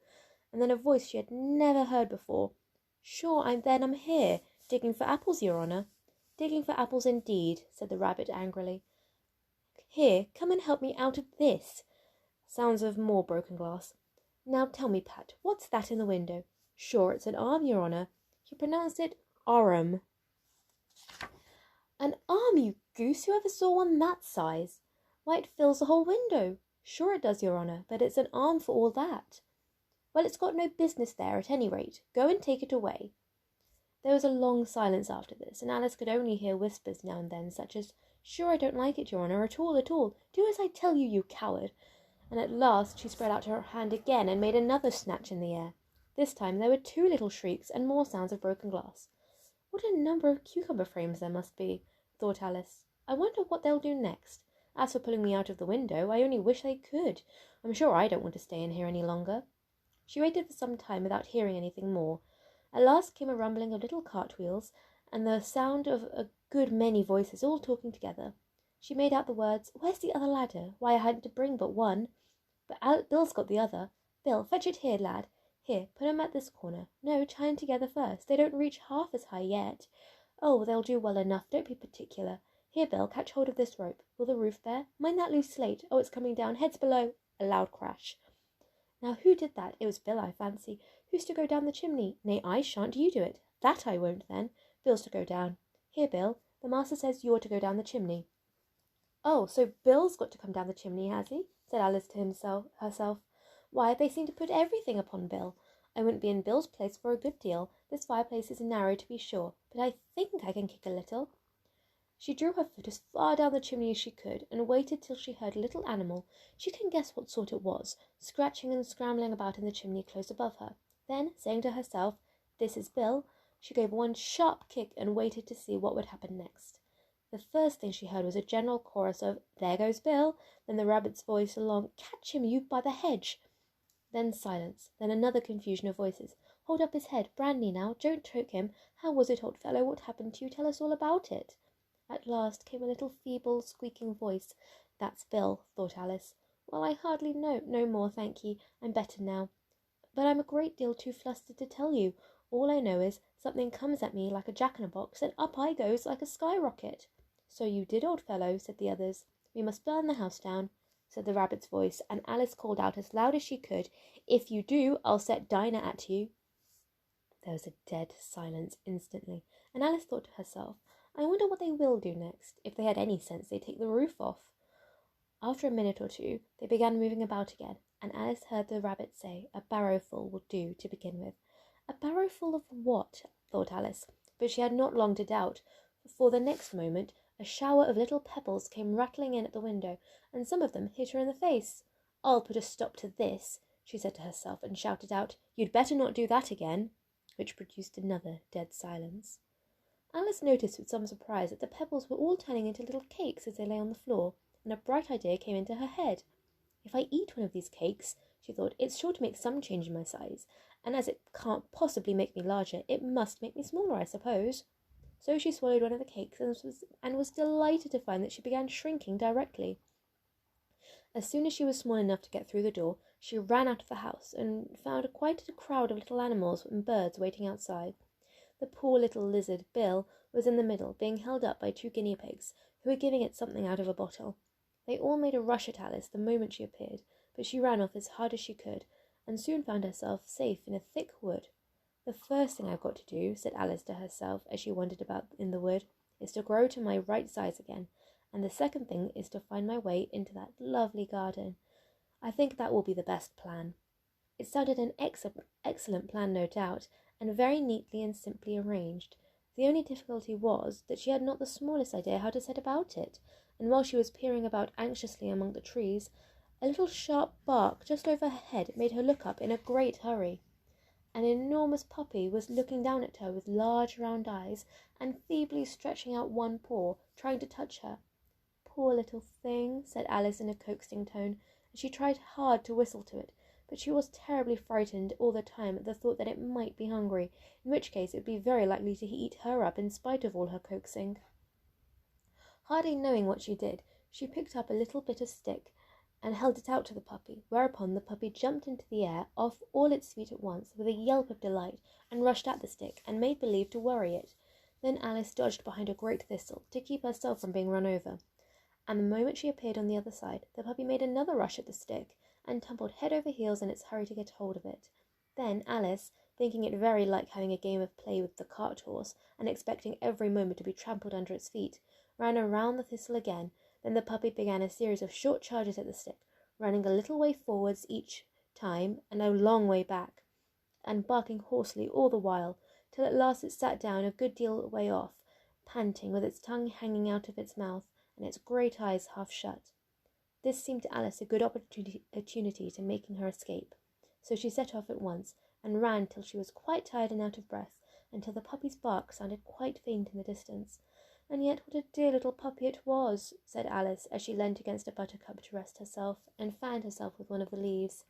And then a voice she had never heard before. "Sure, I'm here, digging for apples, your honour." "Digging for apples indeed," said the rabbit angrily. "Here, come and help me out of this." Sounds of more broken glass. "Now tell me, Pat, what's that in the window?" "Sure, it's an arm, your honour." "You pronounced it arm." "An arm, you goose! Who ever saw one that size?" "Why, it fills the whole window." "Sure it does, your honour, but it's an arm for all that." "Well, it's got no business there, at any rate. Go and take it away." There was a long silence after this, and Alice could only hear whispers now and then, such as, "Sure, I don't like it, your honour, at all, at all. Do as I tell you, you coward." And at last she spread out her hand again and made another snatch in the air. This time there were 2 little shrieks and more sounds of broken glass. "What a number of cucumber frames there must be," thought Alice. "I wonder what they'll do next. As for pulling me out of the window, I only wish they could. I'm sure I don't want to stay in here any longer." She waited for some time without hearing anything more. At last came a rumbling of little cartwheels, and the sound of a good many voices all talking together. She made out the words, "Where's the other ladder? Why, I hadn't to bring but one. But Bill's got the other. Bill, fetch it here, lad. Here, put 'em at this corner. No, tie 'em together first. They don't reach half as high yet. Oh, they'll do well enough. Don't be particular. Here, Bill, catch hold of this rope. Will the roof bear? Mind that loose slate. Oh, it's coming down. Heads below." A loud crash. "Now, who did that? It was Bill, I fancy. Who's to go down the chimney? Nay, I shan't. You do it." "That I won't, then. Bill's to go down. Here, Bill, the master says you're to go down the chimney." "Oh, so Bill's got to come down the chimney, has he?" said Alice to herself. "Why, they seem to put everything upon Bill. I wouldn't be in Bill's place for a good deal. This fireplace is narrow, to be sure, but I think I can kick a little." She drew her foot as far down the chimney as she could, and waited till she heard a little animal, she couldn't guess what sort it was, scratching and scrambling about in the chimney close above her. Then, saying to herself, "This is Bill," she gave one sharp kick and waited to see what would happen next. The first thing she heard was a general chorus of "There goes Bill," then the rabbit's voice along, "Catch him, you by the hedge." Then silence, then another confusion of voices. "Hold up his head, brandy now, don't choke him. How was it, old fellow? What happened to you? Tell us all about it." At last came a little feeble, squeaking voice. "That's Bill," thought Alice. "Well, I hardly know. No more, thank ye. I'm better now. But I'm a great deal too flustered to tell you. All I know is something comes at me like a jack-in-a-box, and up I goes like a skyrocket." "So you did, old fellow," said the others. "We must burn the house down," said the rabbit's voice, and Alice called out as loud as she could, "If you do, I'll set Dinah at you." There was a dead silence instantly, and Alice thought to herself, "I wonder what they will do next. If they had any sense, they'd take the roof off." After a minute or two, they began moving about again, and Alice heard the rabbit say, "A barrowful will do to begin with." A barrowful of what? thought Alice, but she had not long to doubt, for the next moment a shower of little pebbles came rattling in at the window, and some of them hit her in the face. "I'll put a stop to this," she said to herself, and shouted out, "You'd better not do that again," which produced another dead silence. Alice noticed with some surprise that the pebbles were all turning into little cakes as they lay on the floor, and a bright idea came into her head. "If I eat one of these cakes," she thought, "it's sure to make some change in my size, and as it can't possibly make me larger, it must make me smaller, I suppose." So she swallowed one of the cakes and was delighted to find that she began shrinking directly. As soon as she was small enough to get through the door, she ran out of the house and found quite a crowd of little animals and birds waiting outside. The poor little lizard, Bill, was in the middle, being held up by 2 guinea pigs, who were giving it something out of a bottle. They all made a rush at Alice the moment she appeared, but she ran off as hard as she could, and soon found herself safe in a thick wood. "The first thing I've got to do," said Alice to herself as she wandered about in the wood, "is to grow to my right size again, and the second thing is to find my way into that lovely garden. I think that will be the best plan." It sounded an excellent plan, no doubt, and very neatly and simply arranged. The only difficulty was that she had not the smallest idea how to set about it, and while she was peering about anxiously among the trees, a little sharp bark just over her head made her look up in a great hurry. An enormous puppy was looking down at her with large round eyes, and feebly stretching out one paw, trying to touch her. "Poor little thing," said Alice in a coaxing tone, and she tried hard to whistle to it, but she was terribly frightened all the time at the thought that it might be hungry, in which case it would be very likely to eat her up in spite of all her coaxing. Hardly knowing what she did, she picked up a little bit of stick and held it out to the puppy, whereupon the puppy jumped into the air off all its feet at once with a yelp of delight, and rushed at the stick and made believe to worry it. Then Alice dodged behind a great thistle to keep herself from being run over, and the moment she appeared on the other side, the puppy made another rush at the stick, and tumbled head over heels in its hurry to get hold of it. Then Alice, thinking it very like having a game of play with the cart horse, and expecting every moment to be trampled under its feet, ran around the thistle again. Then the puppy began a series of short charges at the stick, running a little way forwards each time and a long way back, and barking hoarsely all the while, till at last it sat down a good deal way off, panting, with its tongue hanging out of its mouth and its great eyes half shut. This seemed to Alice a good opportunity to making her escape, so she set off at once, and ran till she was quite tired and out of breath, until the puppy's bark sounded quite faint in the distance, And yet what a dear little puppy it was, said Alice, as she leant against a buttercup to rest herself, and fanned herself with one of the leaves.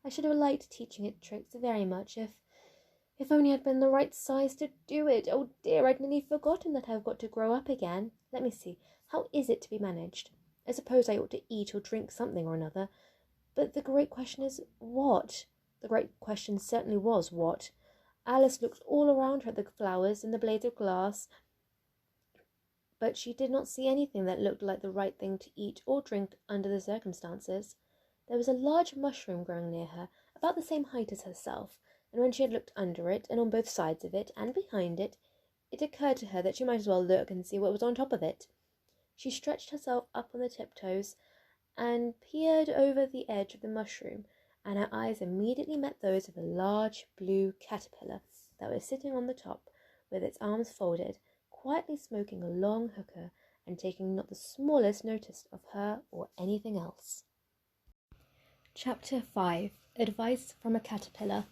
I should have liked teaching it tricks very much, if only I'd been the right size to do it. Oh dear, I'd nearly forgotten that I've got to grow up again. Let me see, how is it to be managed? I suppose I ought to eat or drink something or another. But the great question is, what? The great question certainly was, what? Alice looked all around her at the flowers and the blades of glass, but she did not see anything that looked like the right thing to eat or drink under the circumstances. There was a large mushroom growing near her, about the same height as herself, and when she had looked under it, and on both sides of it, and behind it, it occurred to her that she might as well look and see what was on top of it. She stretched herself up on the tiptoes, and peered over the edge of the mushroom, and her eyes immediately met those of a large blue caterpillar that was sitting on the top, with its arms folded, quietly smoking a long hookah, and taking not the smallest notice of her or anything else. Chapter 5. Advice from a Caterpillar.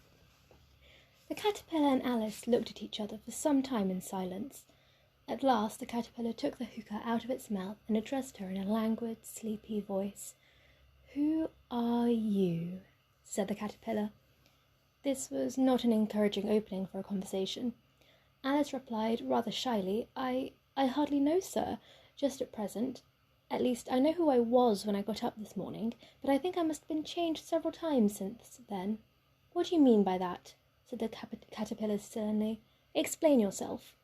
The caterpillar and Alice looked at each other for some time in silence. At last the caterpillar took the hookah out of its mouth and addressed her in a languid, sleepy voice. "Who are you?" said the caterpillar. This was not an encouraging opening for a conversation. Alice replied rather shyly, I hardly know, sir, just at present. At least I know who I was when I got up this morning, but I think I must have been changed several times since then." "What do you mean by that?" said the caterpillar sternly. "Explain yourself."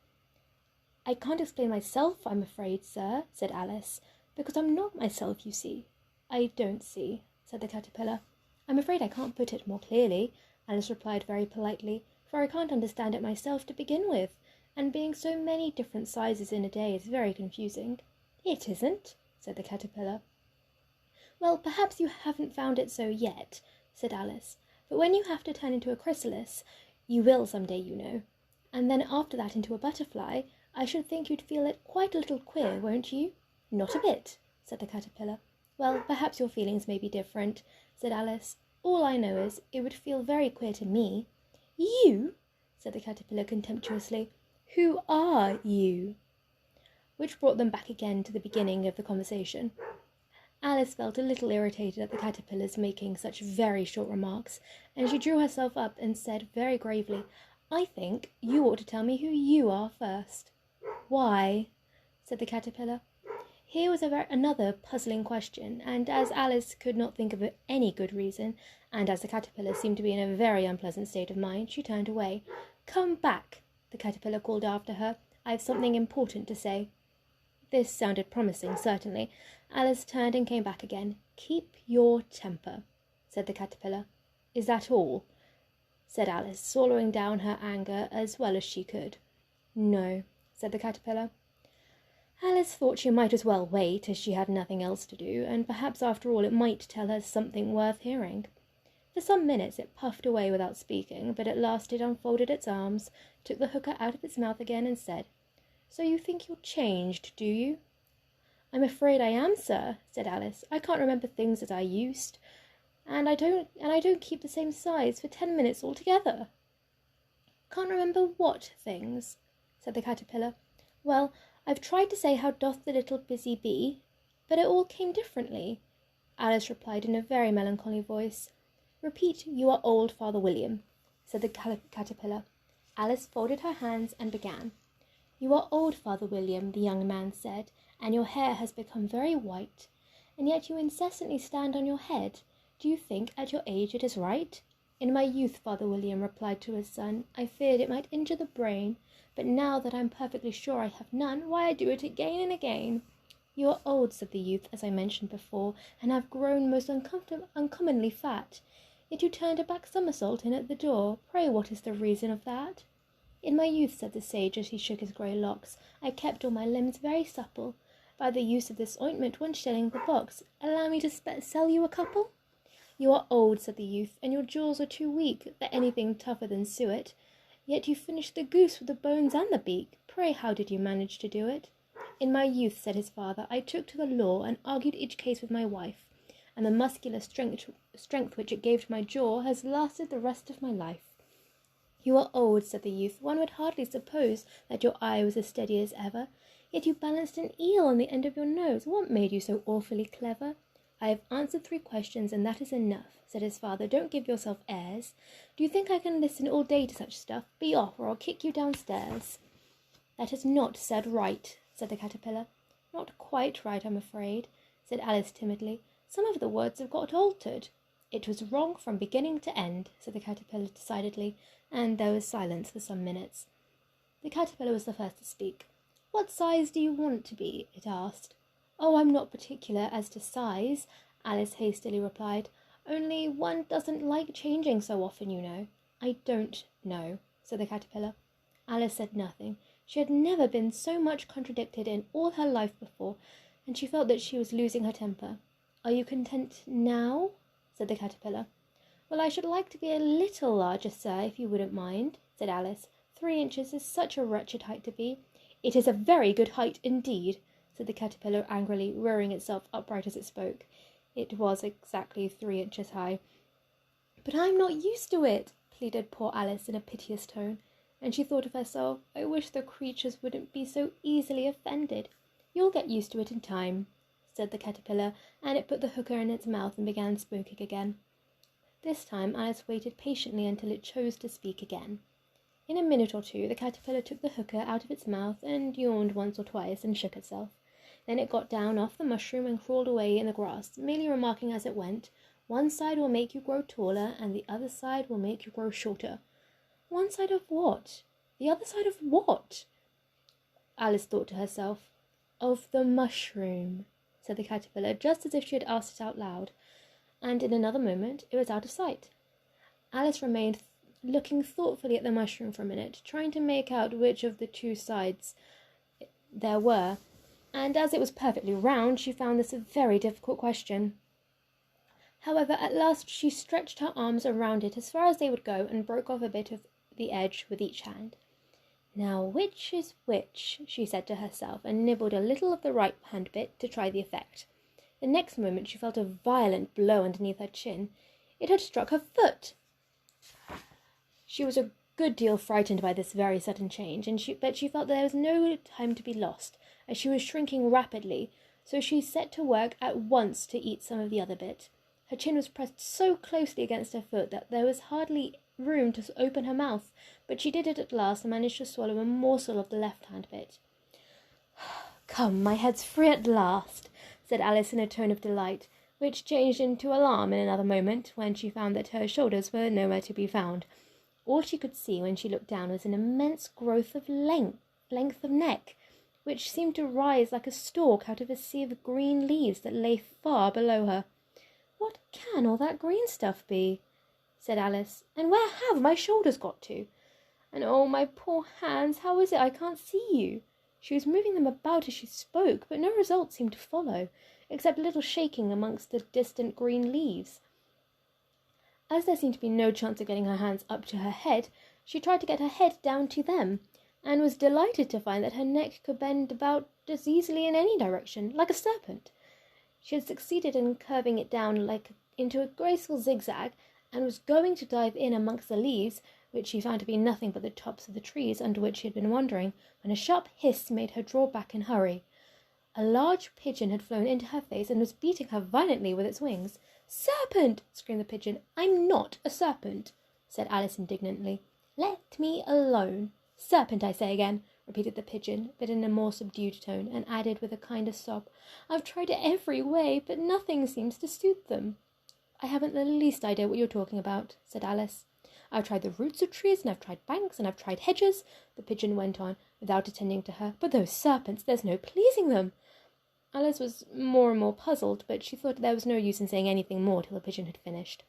"I can't explain myself, I'm afraid, sir," said Alice, "because I'm not myself, you see." "I don't see," said the caterpillar. "I'm afraid I can't put it more clearly," Alice replied very politely, "for I can't understand it myself to begin with, and being so many different sizes in a day is very confusing." "It isn't," said the caterpillar. "Well, perhaps you haven't found it so yet," said Alice, "but when you have to turn into a chrysalis, you will some day, you know, and then after that into a butterfly, I should think you'd feel it quite a little queer, won't you?" "Not a bit," said the caterpillar. "Well, perhaps your feelings may be different," said Alice. "All I know is it would feel very queer to me." "You?" said the caterpillar contemptuously. "Who are you?" Which brought them back again to the beginning of the conversation. Alice felt a little irritated at the caterpillar's making such very short remarks, and she drew herself up and said very gravely, "I think you ought to tell me who you are first." "Why?" said the caterpillar. Here was another puzzling question, and as Alice could not think of any good reason, and as the caterpillar seemed to be in a very unpleasant state of mind, she turned away. "Come back," the caterpillar called after her. "I have something important to say." This sounded promising, certainly. Alice turned and came back again. "Keep your temper," said the caterpillar. "Is that all?" said Alice, swallowing down her anger as well as she could. "No," said the caterpillar. Alice thought she might as well wait, as she had nothing else to do, and perhaps after all it might tell her something worth hearing. For some minutes it puffed away without speaking, but at last it unfolded its arms, took the hookah out of its mouth again, and said, "So you think you're changed, do you?" "I'm afraid I am, sir," said Alice. "I can't remember things as I used, and I don't keep the same size for 10 minutes altogether." "Can't remember what things?" said the caterpillar. "Well, I've tried to say, how doth the little busy bee, but it all came differently." Alice replied in a very melancholy voice. "Repeat, you are old, Father William," said the caterpillar. Alice folded her hands and began. "You are old, Father William," the young man said, "and your hair has become very white, and yet you incessantly stand on your head. Do you think at your age it is right?" "In my youth," Father William replied to his son, "I feared it might injure the brain, but now that I am perfectly sure I have none, why, I do it again and again." "You are old," said the youth, "as I mentioned before, and have grown most uncommonly fat. Yet you turned a back somersault in at the door. Pray, what is the reason of that?" "In my youth," said the sage, as he shook his grey locks, "I kept all my limbs very supple. By the use of this ointment, 1 shilling the box. Allow me to sell you a couple?" "You are old," said the youth, "and your jaws are too weak for anything tougher than suet. Yet you finished the goose with the bones and the beak. Pray, how did you manage to do it?" "In my youth," said his father, "I took to the law and argued each case with my wife, and the muscular strength which it gave to my jaw has lasted the rest of my life." "You are old," said the youth. "One would hardly suppose that your eye was as steady as ever. Yet you balanced an eel on the end of your nose. What made you so awfully clever?" "I have answered 3 questions, and that is enough," said his father. "Don't give yourself airs. Do you think I can listen all day to such stuff? Be off, or I'll kick you downstairs." "That is not said right," said the caterpillar. "Not quite right, I'm afraid," said Alice timidly. "Some of the words have got altered." "It was wrong from beginning to end," said the caterpillar decidedly, and there was silence for some minutes. The caterpillar was the first to speak. "What size do you want to be?" it asked. "Oh, I'm not particular as to size," Alice hastily replied. "Only one doesn't like changing so often, you know." "I don't know," said the caterpillar. Alice said nothing. She had never been so much contradicted in all her life before, and she felt that she was losing her temper. "Are you content now?" said the caterpillar. "Well, I should like to be a little larger, sir, if you wouldn't mind," said Alice. 3 inches is such a wretched height to be." "It is a very good height indeed," said the caterpillar angrily, rearing itself upright as it spoke. It was exactly 3 inches high. "But I'm not used to it," pleaded poor Alice in a piteous tone, and she thought of herself, "I wish the creatures wouldn't be so easily offended." "You'll get used to it in time," said the caterpillar, and it put the hooker in its mouth and began smoking again. This time Alice waited patiently until it chose to speak again. In a minute or 2 the caterpillar took the hooker out of its mouth and yawned once or twice and shook itself. Then it got down off the mushroom and crawled away in the grass, merely remarking as it went, "One side will make you grow taller, and the other side will make you grow shorter." "One side of what? The other side of what?" Alice thought to herself. "Of the mushroom," said the caterpillar, just as if she had asked it out loud, and in another moment it was out of sight. Alice remained looking thoughtfully at the mushroom for a minute, trying to make out which of the 2 sides there were, and as it was perfectly round, she found this a very difficult question. However, at last she stretched her arms around it as far as they would go and broke off a bit of the edge with each hand. "Now, which is which?" she said to herself, and nibbled a little of the right hand bit to try the effect. The next moment she felt a violent blow underneath her chin. It had struck her foot. She was a good deal frightened by this very sudden change, but she felt there was no time to be lost, as she was shrinking rapidly, so she set to work at once to eat some of the other bit. Her chin was pressed so closely against her foot that there was hardly room to open her mouth, but she did it at last and managed to swallow a morsel of the left-hand bit. "Come, my head's free at last," said Alice in a tone of delight, which changed into alarm in another moment when she found that her shoulders were nowhere to be found. All she could see when she looked down was an immense growth of length of neck, which seemed to rise like a stalk out of a sea of green leaves that lay far below her. "What can all that green stuff be?" said Alice. "And where have my shoulders got to? And oh, my poor hands, how is it I can't see you?" She was moving them about as she spoke, but no result seemed to follow, except a little shaking amongst the distant green leaves. As there seemed to be no chance of getting her hands up to her head, she tried to get her head down to them, and was delighted to find that her neck could bend about as easily in any direction, like a serpent. She had succeeded in curving it down into a graceful zigzag, and was going to dive in amongst the leaves, which she found to be nothing but the tops of the trees under which she had been wandering, when a sharp hiss made her draw back and hurry. A large pigeon had flown into her face and was beating her violently with its wings. "Serpent!" screamed the pigeon. "I'm not a serpent," said Alice indignantly. "Let me alone. Serpent, I say again," repeated the pigeon, but in a more subdued tone, and added with a kind of sob, "I've tried it every way, but nothing seems to suit them." "I haven't the least idea what you're talking about," said Alice. "I've tried the roots of trees, and I've tried banks, and I've tried hedges," the pigeon went on, without attending to her, "but those serpents, there's no pleasing them." Alice was more and more puzzled, but she thought there was no use in saying anything more till the pigeon had finished.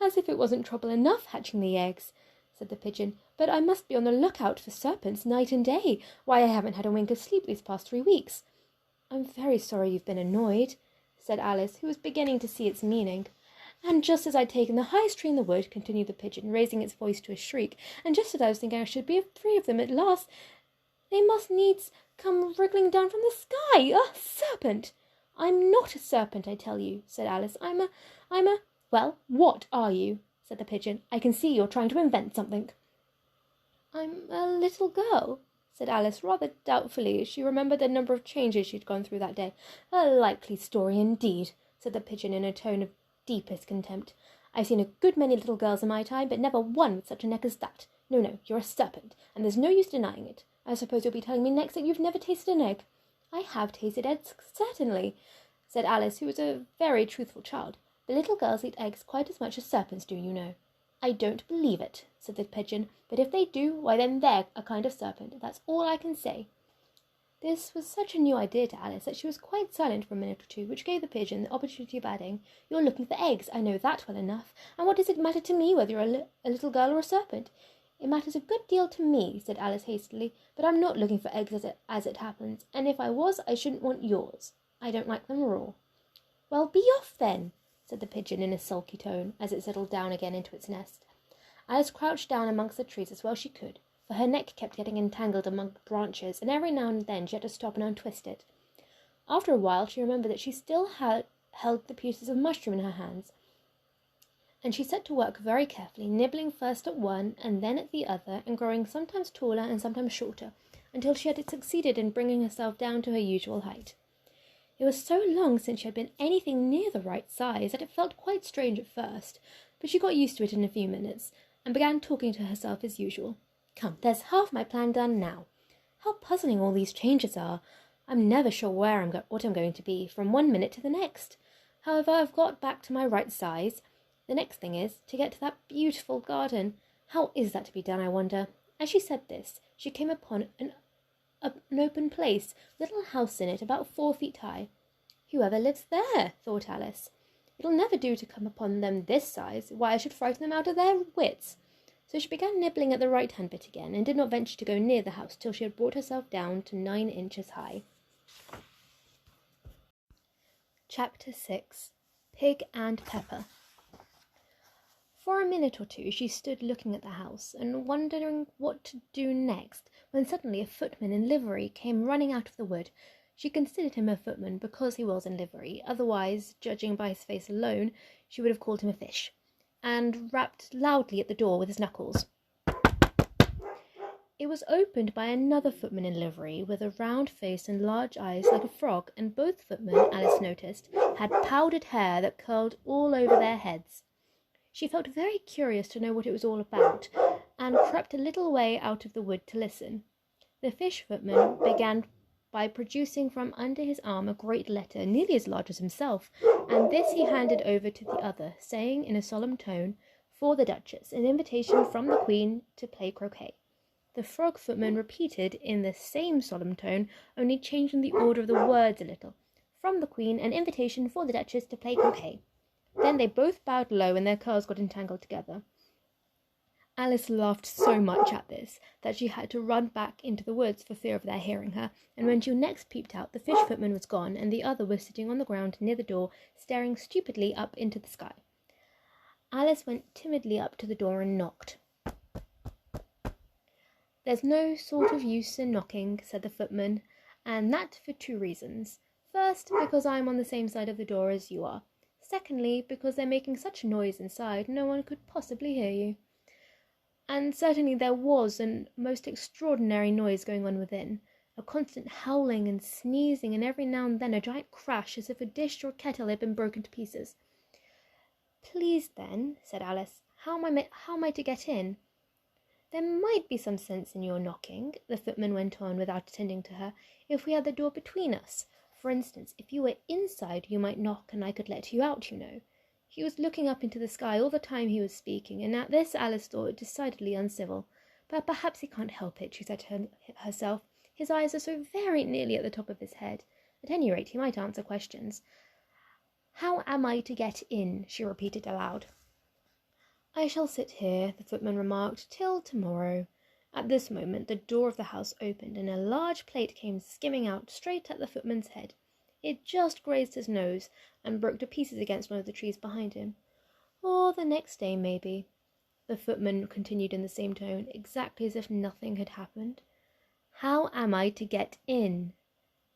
"As if it wasn't trouble enough hatching the eggs," said the pigeon, "but I must be on the lookout for serpents night and day. Why, I haven't had a wink of sleep these past 3 weeks." "I'm very sorry you've been annoyed," said Alice, who was beginning to see its meaning. "And just as I'd taken the highest tree in the wood," continued the pigeon, raising its voice to a shriek, "and just as I was thinking I should be free of them at last, they must needs come wriggling down from the sky. A serpent!" "I'm not a serpent, I tell you," said Alice. I'm a... "Well, what are you?" said the pigeon. "I can see you're trying to invent something." "I'm a little girl," said Alice, rather doubtfully. She remembered the number of changes she'd gone through that day. A likely story indeed, said the pigeon in a tone of deepest contempt. I've seen a good many little girls in my time, but never one with such a neck as that. No, you're a serpent, and there's no use denying it. I suppose you'll be telling me next that you've never tasted an egg. I have tasted eggs, certainly, said Alice, who was a very truthful child. But little girls eat eggs quite as much as serpents do, you know. I don't believe it, said the pigeon, but if they do, why then they're a kind of serpent. That's all I can say. This was such a new idea to Alice that she was quite silent for a minute or two, which gave the pigeon the opportunity of adding, You're looking for eggs, I know that well enough, and what does it matter to me whether you're a little girl or a serpent? It matters a good deal to me, said Alice hastily, but I'm not looking for eggs as it happens, and if I was, I shouldn't want yours. I don't like them raw. Well, be off then, said the pigeon in a sulky tone, as it settled down again into its nest. Alice crouched down amongst the trees as well she could, for her neck kept getting entangled among the branches, and every now and then she had to stop and untwist it. After a while she remembered that she still held the pieces of mushroom in her hands, and she set to work very carefully, nibbling first at one and then at the other, and growing sometimes taller and sometimes shorter, until she had succeeded in bringing herself down to her usual height. It was so long since she had been anything near the right size that it felt quite strange at first, but she got used to it in a few minutes, and began talking to herself as usual. Come, there's half my plan done now. How puzzling all these changes are! I'm never sure what I'm going to be, from one minute to the next. However, I've got back to my right size. The next thing is to get to that beautiful garden. How is that to be done, I wonder? As she said this, she came upon an open place, a little house in it, about 4 feet high. Whoever lives there, thought Alice. It'll never do to come upon them this size. Why, I should frighten them out of their wits. So she began nibbling at the right-hand bit again, and did not venture to go near the house till she had brought herself down to 9 inches high. Chapter 6. Pig and Pepper. For a minute or two she stood looking at the house, and wondering what to do next, when suddenly a footman in livery came running out of the wood. She considered him a footman because he was in livery, otherwise, judging by his face alone, she would have called him a fish, and rapped loudly at the door with his knuckles. It was opened by another footman in livery, with a round face and large eyes like a frog, and both footmen, Alice noticed, had powdered hair that curled all over their heads. She felt very curious to know what it was all about, and crept a little way out of the wood to listen. The fish footman began by producing from under his arm a great letter, nearly as large as himself, and this he handed over to the other, saying in a solemn tone, For the Duchess, an invitation from the Queen to play croquet. The frog footman repeated in the same solemn tone, only changing the order of the words a little, From the Queen, an invitation for the Duchess to play croquet. Then they both bowed low, and their curls got entangled together. Alice laughed so much at this that she had to run back into the woods for fear of their hearing her, and when she next peeped out, the fish footman was gone, and the other was sitting on the ground near the door, staring stupidly up into the sky. Alice went timidly up to the door and knocked. There's no sort of use in knocking, said the footman, and that for 2 reasons. First, because I am on the same side of the door as you are. Secondly, because they're making such a noise inside, no one could possibly hear you. And certainly there was a most extraordinary noise going on within, a constant howling and sneezing, and every now and then a giant crash, as if a dish or kettle had been broken to pieces. Please then, said Alice, how am I to get in? There might be some sense in your knocking, the footman went on without attending to her, if we had the door between us. For instance, if you were inside, you might knock and I could let you out, you know. He was looking up into the sky all the time he was speaking, and at this Alice thought decidedly uncivil. But perhaps he can't help it, she said to herself. His eyes are so very nearly at the top of his head. At any rate, he might answer questions. How am I to get in? She repeated aloud. I shall sit here, the footman remarked, till tomorrow. At this moment the door of the house opened, and a large plate came skimming out straight at the footman's head. It just grazed his nose, and broke to pieces against one of the trees behind him. Or the next day, maybe. The footman continued in the same tone, exactly as if nothing had happened. How am I to get in?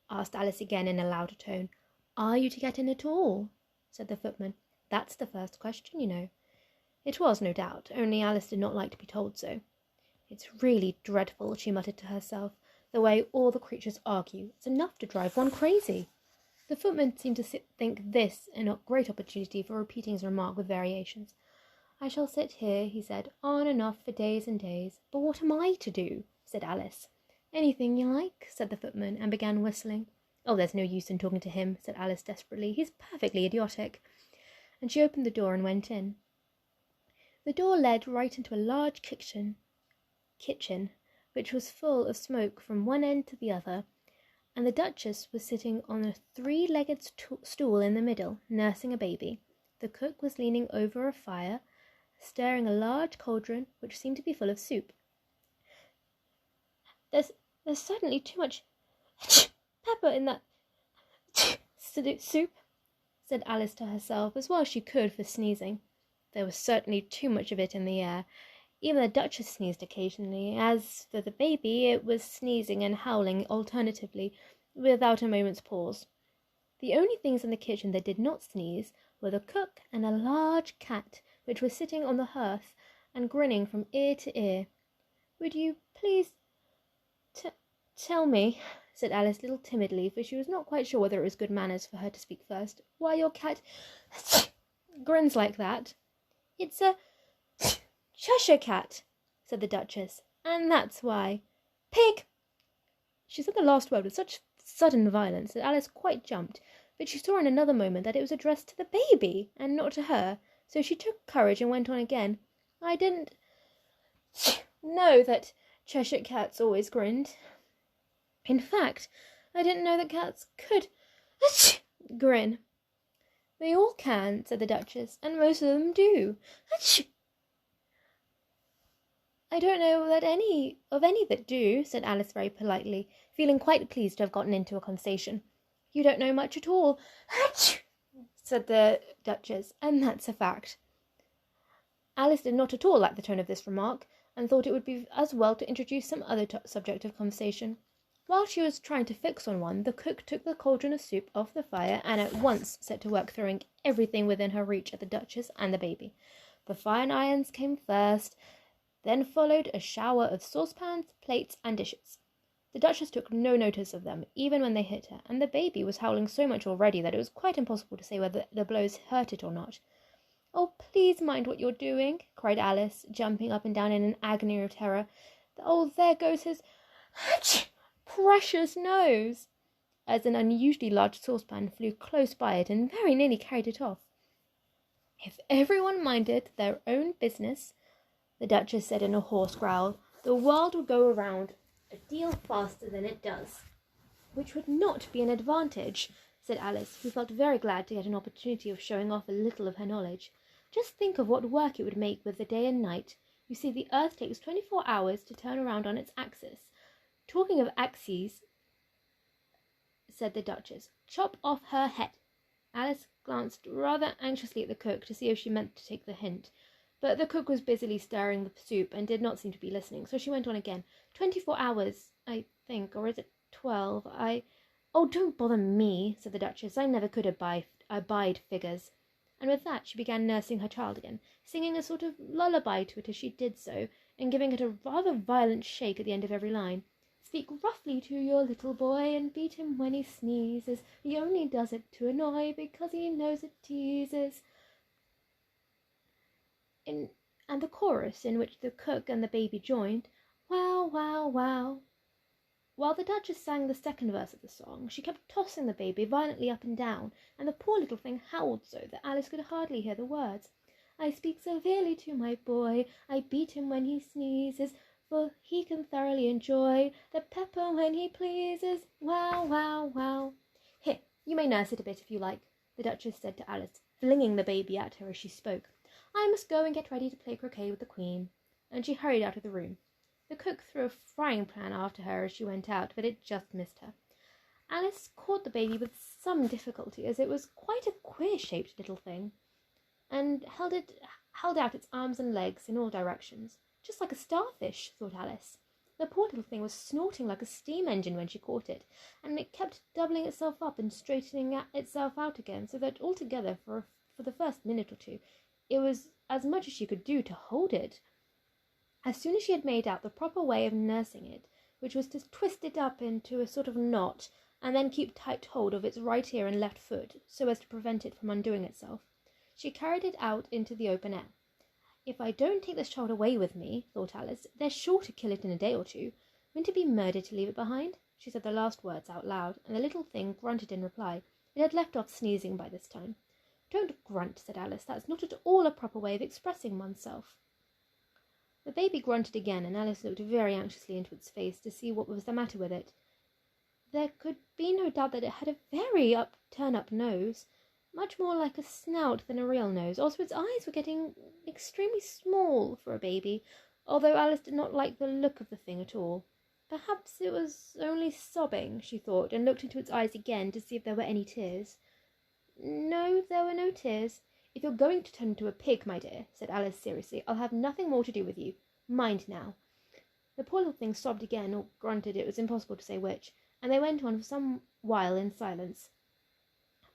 Asked Alice again in a louder tone. Are you to get in at all? Said the footman. That's the first question, you know. It was, no doubt, only Alice did not like to be told so. It's really dreadful, she muttered to herself. The way all the creatures argue is enough to drive one crazy." The footman seemed to think this a great opportunity for repeating his remark with variations. "I shall sit here," he said, "on and off for days and days. But what am I to do?" said Alice. "Anything you like," said the footman, and began whistling. "Oh, there's no use in talking to him," said Alice desperately. "He's perfectly idiotic." And she opened the door and went in. The door led right into a large kitchen, which was full of smoke from one end to the other, and the Duchess was sitting on a three-legged stool in the middle, nursing a baby. The cook was leaning over a fire, stirring a large cauldron which seemed to be full of soup. There's certainly too much pepper in that soup," said Alice to herself, as well as she could for sneezing. There was certainly too much of it in the air. Even the Duchess sneezed occasionally. As for the baby, it was sneezing and howling alternatively, without a moment's pause. The only things in the kitchen that did not sneeze were the cook and a large cat, which was sitting on the hearth and grinning from ear to ear. "Would you please tell me," said Alice a little timidly, for she was not quite sure whether it was good manners for her to speak first, "why your cat grins like that?" "It's a Cheshire cat," said the Duchess, "and that's why." "Pig!" She said the last word with such sudden violence that Alice quite jumped, but she saw in another moment that it was addressed to the baby and not to her, so she took courage and went on again. "I didn't know that Cheshire cats always grinned. In fact, I didn't know that cats could grin." "They all can," said the Duchess, "and most of them do." "I don't know that any that do," said Alice very politely, feeling quite pleased to have gotten into a conversation. "You don't know much at all," said the Duchess, "and that's a fact." Alice did not at all like the tone of this remark, and thought it would be as well to introduce some other subject of conversation. While she was trying to fix on one, the cook took the cauldron of soup off the fire and at once set to work throwing everything within her reach at the Duchess and the baby. The fire irons came first, then followed a shower of saucepans, plates, and dishes. The Duchess took no notice of them, even when they hit her, and the baby was howling so much already that it was quite impossible to say whether the blows hurt it or not. "Oh, please mind what you're doing," cried Alice, jumping up and down in an agony of terror. "Oh, there goes his precious nose," as an unusually large saucepan flew close by it and very nearly carried it off. "If everyone minded their own business," the Duchess said in a hoarse growl, "the world would go around a deal faster than it does." "Which would not be an advantage," said Alice, who felt very glad to get an opportunity of showing off a little of her knowledge. "Just think of what work it would make with the day and night. You see, the earth takes 24 hours to turn around on its axis." "Talking of axes," said the Duchess, "chop off her head." Alice glanced rather anxiously at the cook to see if she meant to take the hint, but the cook was busily stirring the soup and did not seem to be listening, so she went on again. 24 hours, I think, or is it 12? "Oh, don't bother me," said the Duchess. "I never could abide figures." And with that she began nursing her child again, singing a sort of lullaby to it as she did so, and giving it a rather violent shake at the end of every line. "Speak roughly to your little boy, and beat him when he sneezes. He only does it to annoy, because he knows it teases." And the chorus, in which the cook and the baby joined, "Wow, wow, wow." While the Duchess sang the second verse of the song, she kept tossing the baby violently up and down, and the poor little thing howled so that Alice could hardly hear the words. "I speak severely to my boy, I beat him when he sneezes, for he can thoroughly enjoy the pepper when he pleases. Wow, wow, wow." "Here, you may nurse it a bit if you like," the Duchess said to Alice, flinging the baby at her as she spoke. "I must go and get ready to play croquet with the Queen." And she hurried out of the room. The cook threw a frying pan after her as she went out, but it just missed her. Alice caught the baby with some difficulty, as it was quite a queer-shaped little thing, and held out its arms and legs in all directions. "Just like a starfish," thought Alice. The poor little thing was snorting like a steam engine when she caught it, and it kept doubling itself up and straightening itself out again, so that altogether for the first minute or two it was as much as she could do to hold it. As soon as she had made out the proper way of nursing it, which was to twist it up into a sort of knot and then keep tight hold of its right ear and left foot so as to prevent it from undoing itself. She carried it out into the open air. "If I don't take this child away with me," thought Alice, "they're sure to kill it in a day or two. Wouldn't it be murder to leave it behind?" She said the last words out loud, and the little thing grunted in reply. It had left off sneezing by this time. "Don't grunt," said Alice. "That's not at all a proper way of expressing oneself." The baby grunted again, and Alice looked very anxiously into its face to see what was the matter with it. There could be no doubt that it had a very turn-up nose, much more like a snout than a real nose. Also, its eyes were getting extremely small for a baby, although Alice did not like the look of the thing at all. Perhaps it was only sobbing, she thought, and looked into its eyes again to see if there were any tears. No, there were no tears. "If you're going to turn into a pig, my dear," said Alice seriously, "I'll have nothing more to do with you. Mind now." The poor little thing sobbed again, or grunted, it was impossible to say which, and they went on for some while in silence.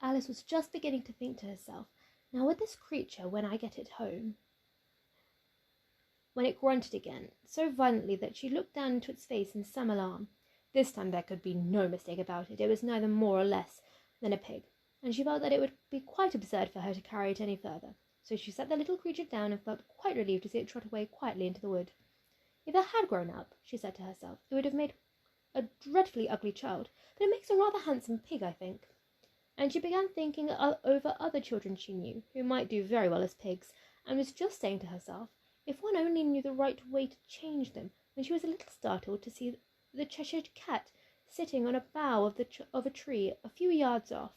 Alice was just beginning to think to herself, "Now with this creature, when I get it home," when it grunted again, so violently that she looked down into its face in some alarm. This time there could be no mistake about it. It was neither more or less than a pig, and she felt that it would be quite absurd for her to carry it any further. So she set the little creature down and felt quite relieved to see it trot away quietly into the wood. "If it had grown up," she said to herself, "it would have made a dreadfully ugly child, but it makes a rather handsome pig, I think." And she began thinking over other children she knew, who might do very well as pigs, and was just saying to herself, if one only knew the right way to change them, when she was a little startled to see the Cheshire Cat sitting on a bough of a tree a few yards off.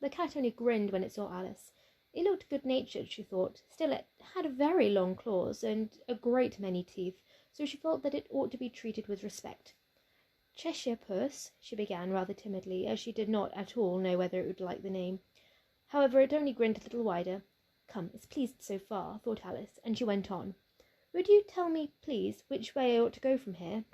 The cat only grinned when it saw Alice. It looked good-natured, she thought. Still, it had very long claws and a great many teeth, so she felt that it ought to be treated with respect. "Cheshire Puss," she began rather timidly, as she did not at all know whether it would like the name. However, it only grinned a little wider. "Come, it's pleased so far," thought Alice, and she went on. "Would you tell me, please, which way I ought to go from here?"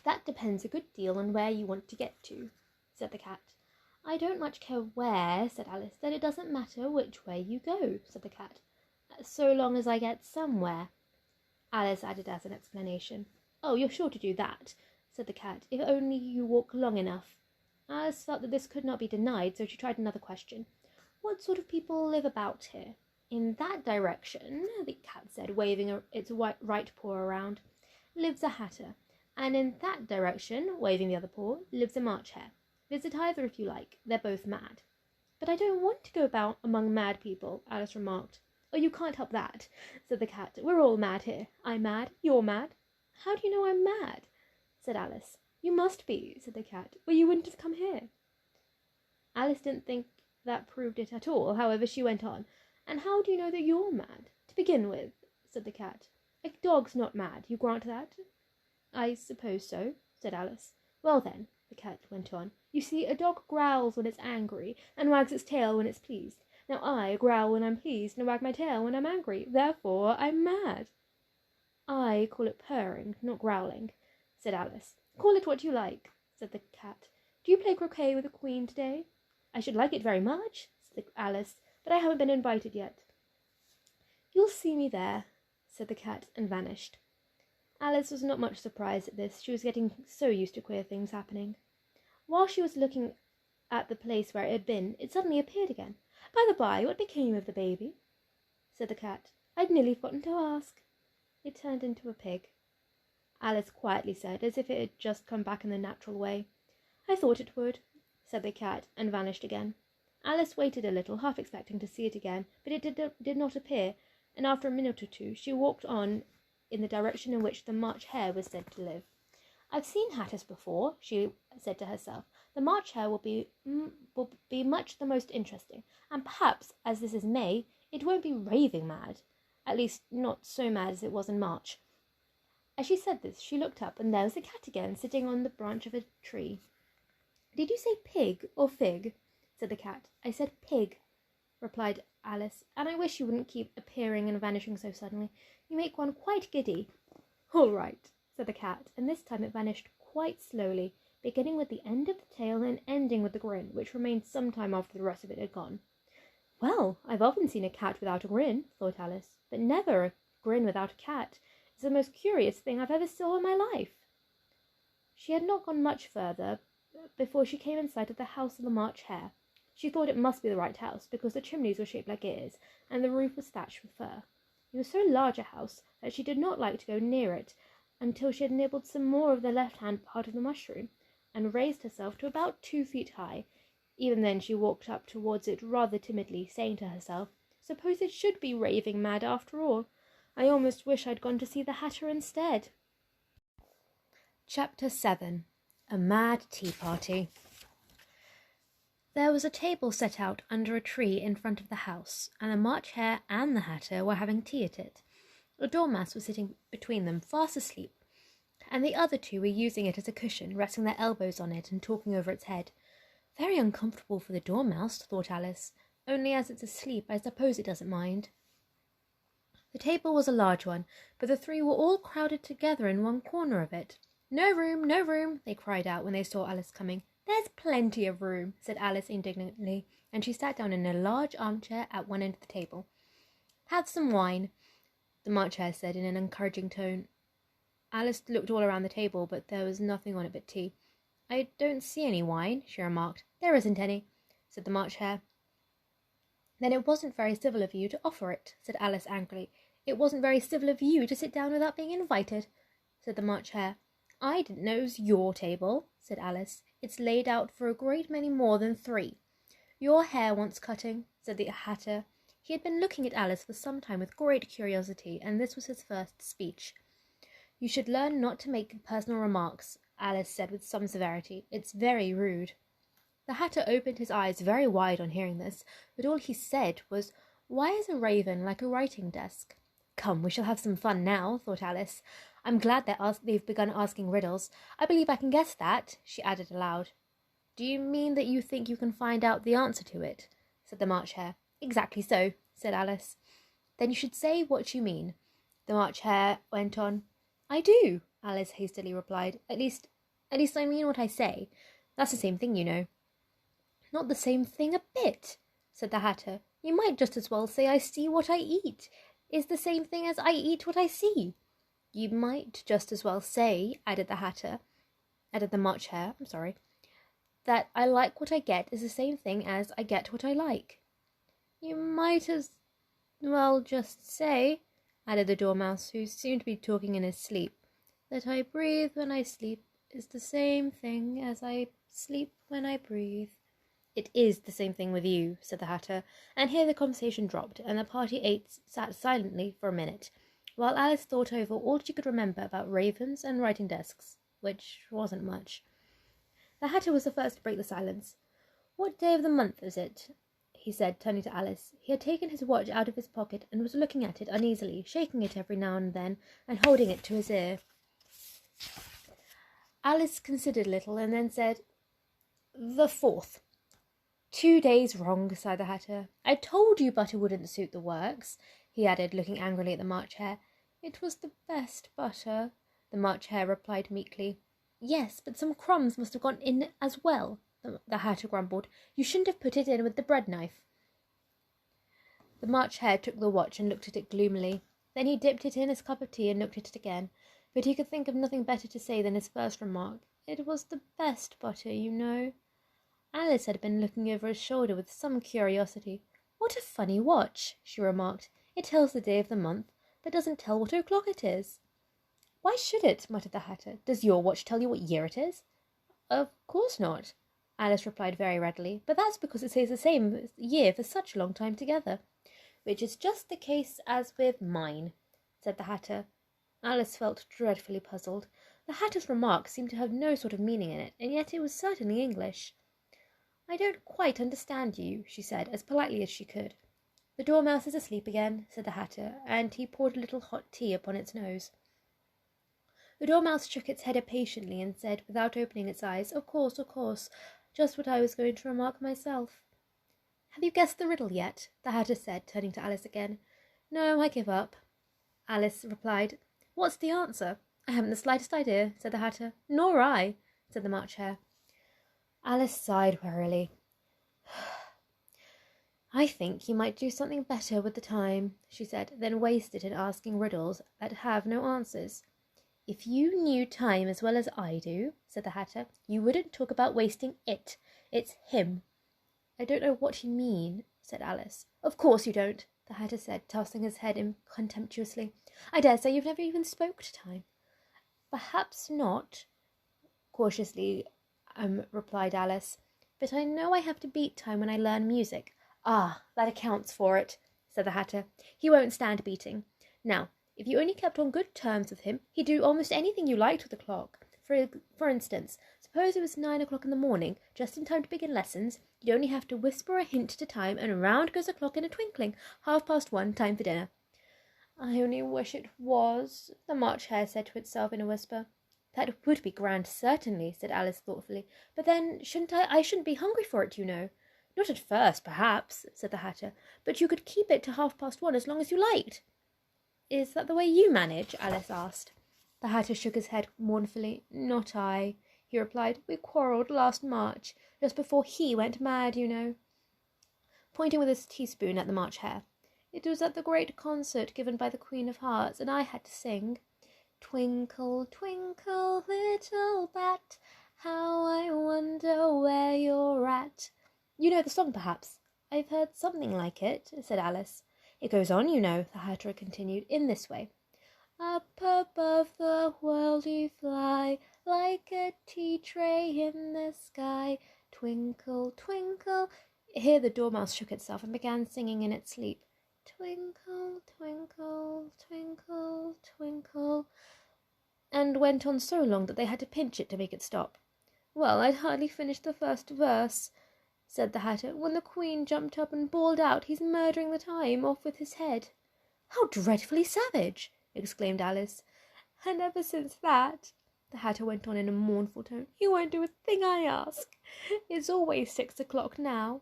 "That depends a good deal on where you want to get to," said the cat. "I don't much care where," said Alice. "Then it doesn't matter which way you go," said the cat. "So long as I get somewhere," Alice added as an explanation. "Oh, you're sure to do that," said the cat, "if only you walk long enough." Alice felt that this could not be denied, so she tried another question. "What sort of people live about here?" "In that direction," the cat said, waving its right paw around, "lives a hatter, and in that direction," waving the other paw, "lives a March hare. Visit either if you like. They're both mad." "But I don't want to go about among mad people," Alice remarked. "Oh, you can't help that," said the cat. "We're all mad here. I'm mad. You're mad." "How do you know I'm mad?" said Alice. "You must be," said the cat, "or you wouldn't have come here." Alice didn't think that proved it at all. However, she went on. "And how do you know that you're mad?" "To begin with," said the cat, "a dog's not mad. You grant that?" "I suppose so," said Alice. "Well then," the cat went on, "you see, a dog growls when it's angry and wags its tail when it's pleased. Now I growl when I'm pleased and wag my tail when I'm angry. Therefore I'm mad." "I call it purring, not growling," said Alice. "Call it what you like," said the cat. "Do you play croquet with the Queen today?" "I should like it very much," said Alice, "but I haven't been invited yet." "You'll see me there," said the cat, and vanished. Alice was not much surprised at this. She was getting so used to queer things happening. While she was looking at the place where it had been, it suddenly appeared again. "By the by, what became of the baby?" said the cat. "I'd nearly forgotten to ask." "It turned into a pig," Alice quietly said, as if it had just come back in the natural way. "I thought it would," said the cat, and vanished again. Alice waited a little, half expecting to see it again, but it did not appear, and after a minute or two she walked on in the direction in which the March hare was said to live. "I've seen hatters before," she said to herself. "The March hare will be much the most interesting, and perhaps, as this is May, it won't be raving mad, at least not so mad as it was in March." As she said this, she looked up, and there was the cat again, sitting on the branch of a tree. "Did you say pig or fig?" said the cat. "I said pig," replied Alice, "and I wish you wouldn't keep appearing and vanishing so suddenly. You make one quite giddy." "All right," said the cat, and this time it vanished quite slowly, beginning with the end of the tail and ending with the grin, which remained some time after the rest of it had gone. "Well, I've often seen a cat without a grin," thought Alice, "but never a grin without a cat. It's the most curious thing I've ever saw in my life." She had not gone much further before she came in sight of the house of the March Hare. She thought it must be the right house, because the chimneys were shaped like ears, and the roof was thatched with fur. It was so large a house that she did not like to go near it until she had nibbled some more of the left-hand part of the mushroom, and raised herself to about 2 feet high. Even then she walked up towards it rather timidly, saying to herself, "Suppose it should be raving mad after all. I almost wish I'd gone to see the Hatter instead." Chapter 7. A Mad Tea Party. There was a table set out under a tree in front of the house, and the March Hare and the Hatter were having tea at it. A dormouse was sitting between them, fast asleep, and the other two were using it as a cushion, resting their elbows on it and talking over its head. Very uncomfortable for the dormouse, thought Alice, only as it's asleep I suppose it doesn't mind. The table was a large one, but the three were all crowded together in one corner of it. "No room, no room," they cried out when they saw Alice coming. "There's plenty of room," said Alice indignantly, and she sat down in a large armchair at one end of the table. "Have some wine," the March Hare said in an encouraging tone. Alice looked all around the table, but there was nothing on it but tea. "I don't see any wine," she remarked. "There isn't any," said the March Hare. "Then it wasn't very civil of you to offer it," said Alice angrily. "It wasn't very civil of you to sit down without being invited," said the March Hare. "I didn't know it was your table," said Alice. "It's laid out for a great many more than 3. "Your hair wants cutting," said the Hatter. He had been looking at Alice for some time with great curiosity, and this was his first speech. "You should learn not to make personal remarks," Alice said with some severity. "It's very rude." The Hatter opened his eyes very wide on hearing this, but all he said was, "Why is a raven like a writing desk?" "Come, we shall have some fun now," thought Alice. "I'm glad they've begun asking riddles. I believe I can guess that," she added aloud. "Do you mean that you think you can find out the answer to it?" said the March Hare. "Exactly so," said Alice. "Then you should say what you mean," the March Hare went on. "I do," Alice hastily replied. At least I mean what I say. That's the same thing, you know." "Not the same thing a bit," said the Hatter. "You might just as well say I see what I eat is the same thing as I eat what I see." "You might just as well say," added the March Hare, "that I like what I get is the same thing as I get what I like." "You might as well just say," added the Dormouse, who seemed to be talking in his sleep, "that I breathe when I sleep is the same thing as I sleep when I breathe." "It is the same thing with you," said the Hatter, and here the conversation dropped, and the party sat silently for a minute, while Alice thought over all she could remember about ravens and writing desks, which wasn't much. The Hatter was the first to break the silence. "What day of the month is it?" he said, turning to Alice. He had taken his watch out of his pocket and was looking at it uneasily, shaking it every now and then, and holding it to his ear. Alice considered a little, and then said, "The 4th. "2 days wrong," sighed the Hatter. "I told you butter wouldn't suit the works," he added, looking angrily at the March Hare. "It was the best butter," the March Hare replied meekly. "Yes, but some crumbs must have gone in as well," the Hatter grumbled. "You shouldn't have put it in with the bread knife." The March Hare took the watch and looked at it gloomily. Then he dipped it in his cup of tea and looked at it again, but he could think of nothing better to say than his first remark. "It was the best butter, you know." Alice had been looking over his shoulder with some curiosity. "What a funny watch," she remarked. "It tells the day of the month, but doesn't tell what o'clock it is." "Why should it?" muttered the Hatter. "Does your watch tell you what year it is?" "Of course not," Alice replied very readily, "but that's because it stays the same year for such a long time together." "Which is just the case as with mine," said the Hatter. Alice felt dreadfully puzzled. The Hatter's remark seemed to have no sort of meaning in it, and yet it was certainly English. "I don't quite understand you," she said, as politely as she could. "The Dormouse is asleep again," said the Hatter, and he poured a little hot tea upon its nose. The Dormouse shook its head impatiently and said, without opening its eyes, of course, just what I was going to remark myself." "Have you guessed the riddle yet?" the Hatter said, turning to Alice again. "No, I give up," Alice replied. "What's the answer?" "I haven't the slightest idea," said the Hatter. "Nor I," said the March Hare. Alice sighed wearily. "I think you might do something better with the time," she said, "than waste it in asking riddles that have no answers." "If you knew time as well as I do," said the Hatter, "you wouldn't talk about wasting it. It's him." "I don't know what you mean," said Alice. "Of course you don't," the Hatter said, tossing his head contemptuously. "I dare say you've never even spoke to time." "Perhaps not," cautiously replied Alice, "but I know I have to beat time when I learn music." "Ah, that accounts for it," said the Hatter. "He won't stand beating. Now, if you only kept on good terms with him, he'd do almost anything you liked with the clock. For instance, suppose it was 9 o'clock in the morning, just in time to begin lessons. You'd only have to whisper a hint to time, and round goes the clock in a twinkling. 1:30, time for dinner." "I only wish it was," the March Hare said to itself in a whisper. "That would be grand, certainly," said Alice thoughtfully. "But then, I shouldn't be hungry for it, you know." "Not at first, perhaps," said the Hatter, "but you could keep it to 1:30 as long as you liked." "Is that the way you manage?" Alice asked. The Hatter shook his head mournfully. "Not I," he replied. "We quarrelled last March, just before he went mad, you know," pointing with his teaspoon at the March Hare. "It was at the great concert given by the Queen of Hearts, and I had to sing, 'Twinkle, twinkle, little bat, how I wonder where you're at.' You know the song, perhaps?" "I've heard something like it," said Alice. "It goes on, you know," the Hatter continued, "in this way. Up above the world you fly, like a tea tray in the sky. Twinkle, twinkle." Here the Dormouse shook itself and began singing in its sleep. "Twinkle, twinkle, twinkle, twinkle," and went on so long that they had to pinch it to make it stop. "Well, I'd hardly finished the first verse," said the Hatter, "when the Queen jumped up and bawled out, 'He's murdering the time off with his head.'" "How dreadfully savage!" exclaimed Alice. "And ever since that," the Hatter went on in a mournful tone, "he won't do a thing I ask. It's always 6 o'clock now."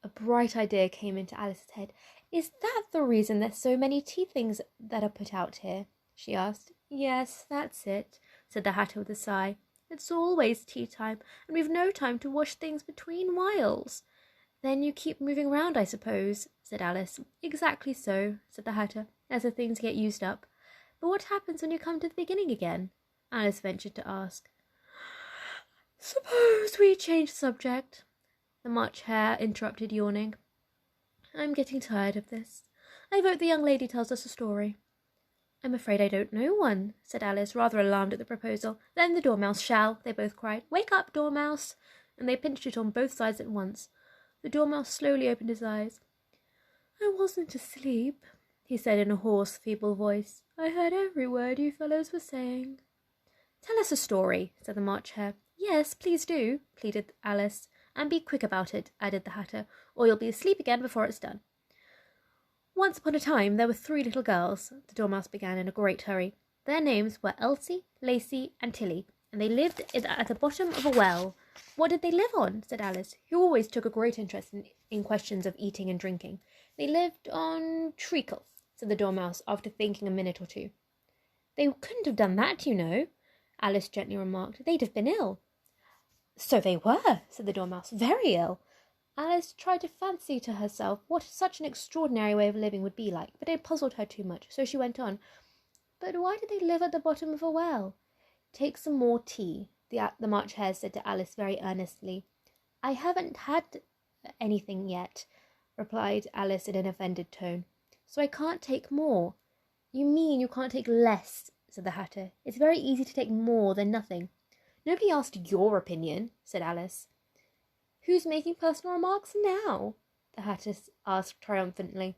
A bright idea came into Alice's head. "Is that the reason there's so many tea things that are put out here?" she asked. "Yes, that's it," said the Hatter with a sigh. "It's always tea time, and we've no time to wash things between whiles." "Then you keep moving round, I suppose," said Alice. "Exactly so," said the Hatter, "as the things get used up." "But what happens when you come to the beginning again?" Alice ventured to ask. "Suppose we change the subject," the March Hare interrupted, yawning. "I'm getting tired of this. I vote the young lady tells us a story." "I'm afraid I don't know one," said Alice, rather alarmed at the proposal. "Then the Dormouse shall," they both cried. "Wake up, Dormouse!" And they pinched it on both sides at once. The Dormouse slowly opened his eyes. "I wasn't asleep," he said in a hoarse, feeble voice. "I heard every word you fellows were saying." "Tell us a story," said the March Hare. "Yes, please do," pleaded Alice. "And be quick about it," added the Hatter, "or you'll be asleep again before it's done." "Once upon a time there were 3 little girls," the Dormouse began in a great hurry. "Their names were Elsie, Lacie, and Tilly, and they lived at the bottom of a well." "What did they live on?" said Alice, who always took a great interest in questions of eating and drinking. "They lived on treacle," said the Dormouse, after thinking a minute or two. "They couldn't have done that, you know," Alice gently remarked. "They'd have been ill." "So they were," said the Dormouse, "very ill." Alice tried to fancy to herself what such an extraordinary way of living would be like, but it puzzled her too much, so she went on. "But why did they live at the bottom of a well?" "Take some more tea," the March Hare said to Alice very earnestly. "I haven't had anything yet," replied Alice in an offended tone, "so I can't take more." "You mean you can't take less," said the Hatter. "It's very easy to take more than nothing." "Nobody asked your opinion," said Alice. "Who's making personal remarks now?" the Hatter asked triumphantly.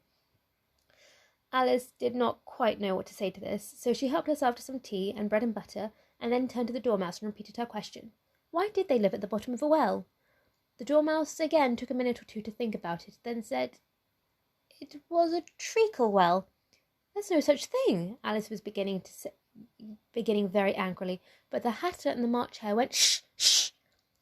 Alice did not quite know what to say to this, so she helped herself to some tea and bread and butter, and then turned to the Dormouse and repeated her question. "Why did they live at the bottom of a well?" The Dormouse again took a minute or two to think about it, then said, "It was a treacle well." "There's no such thing," Alice was beginning very angrily, but the Hatter and the March Hare went, "Shh, shh,"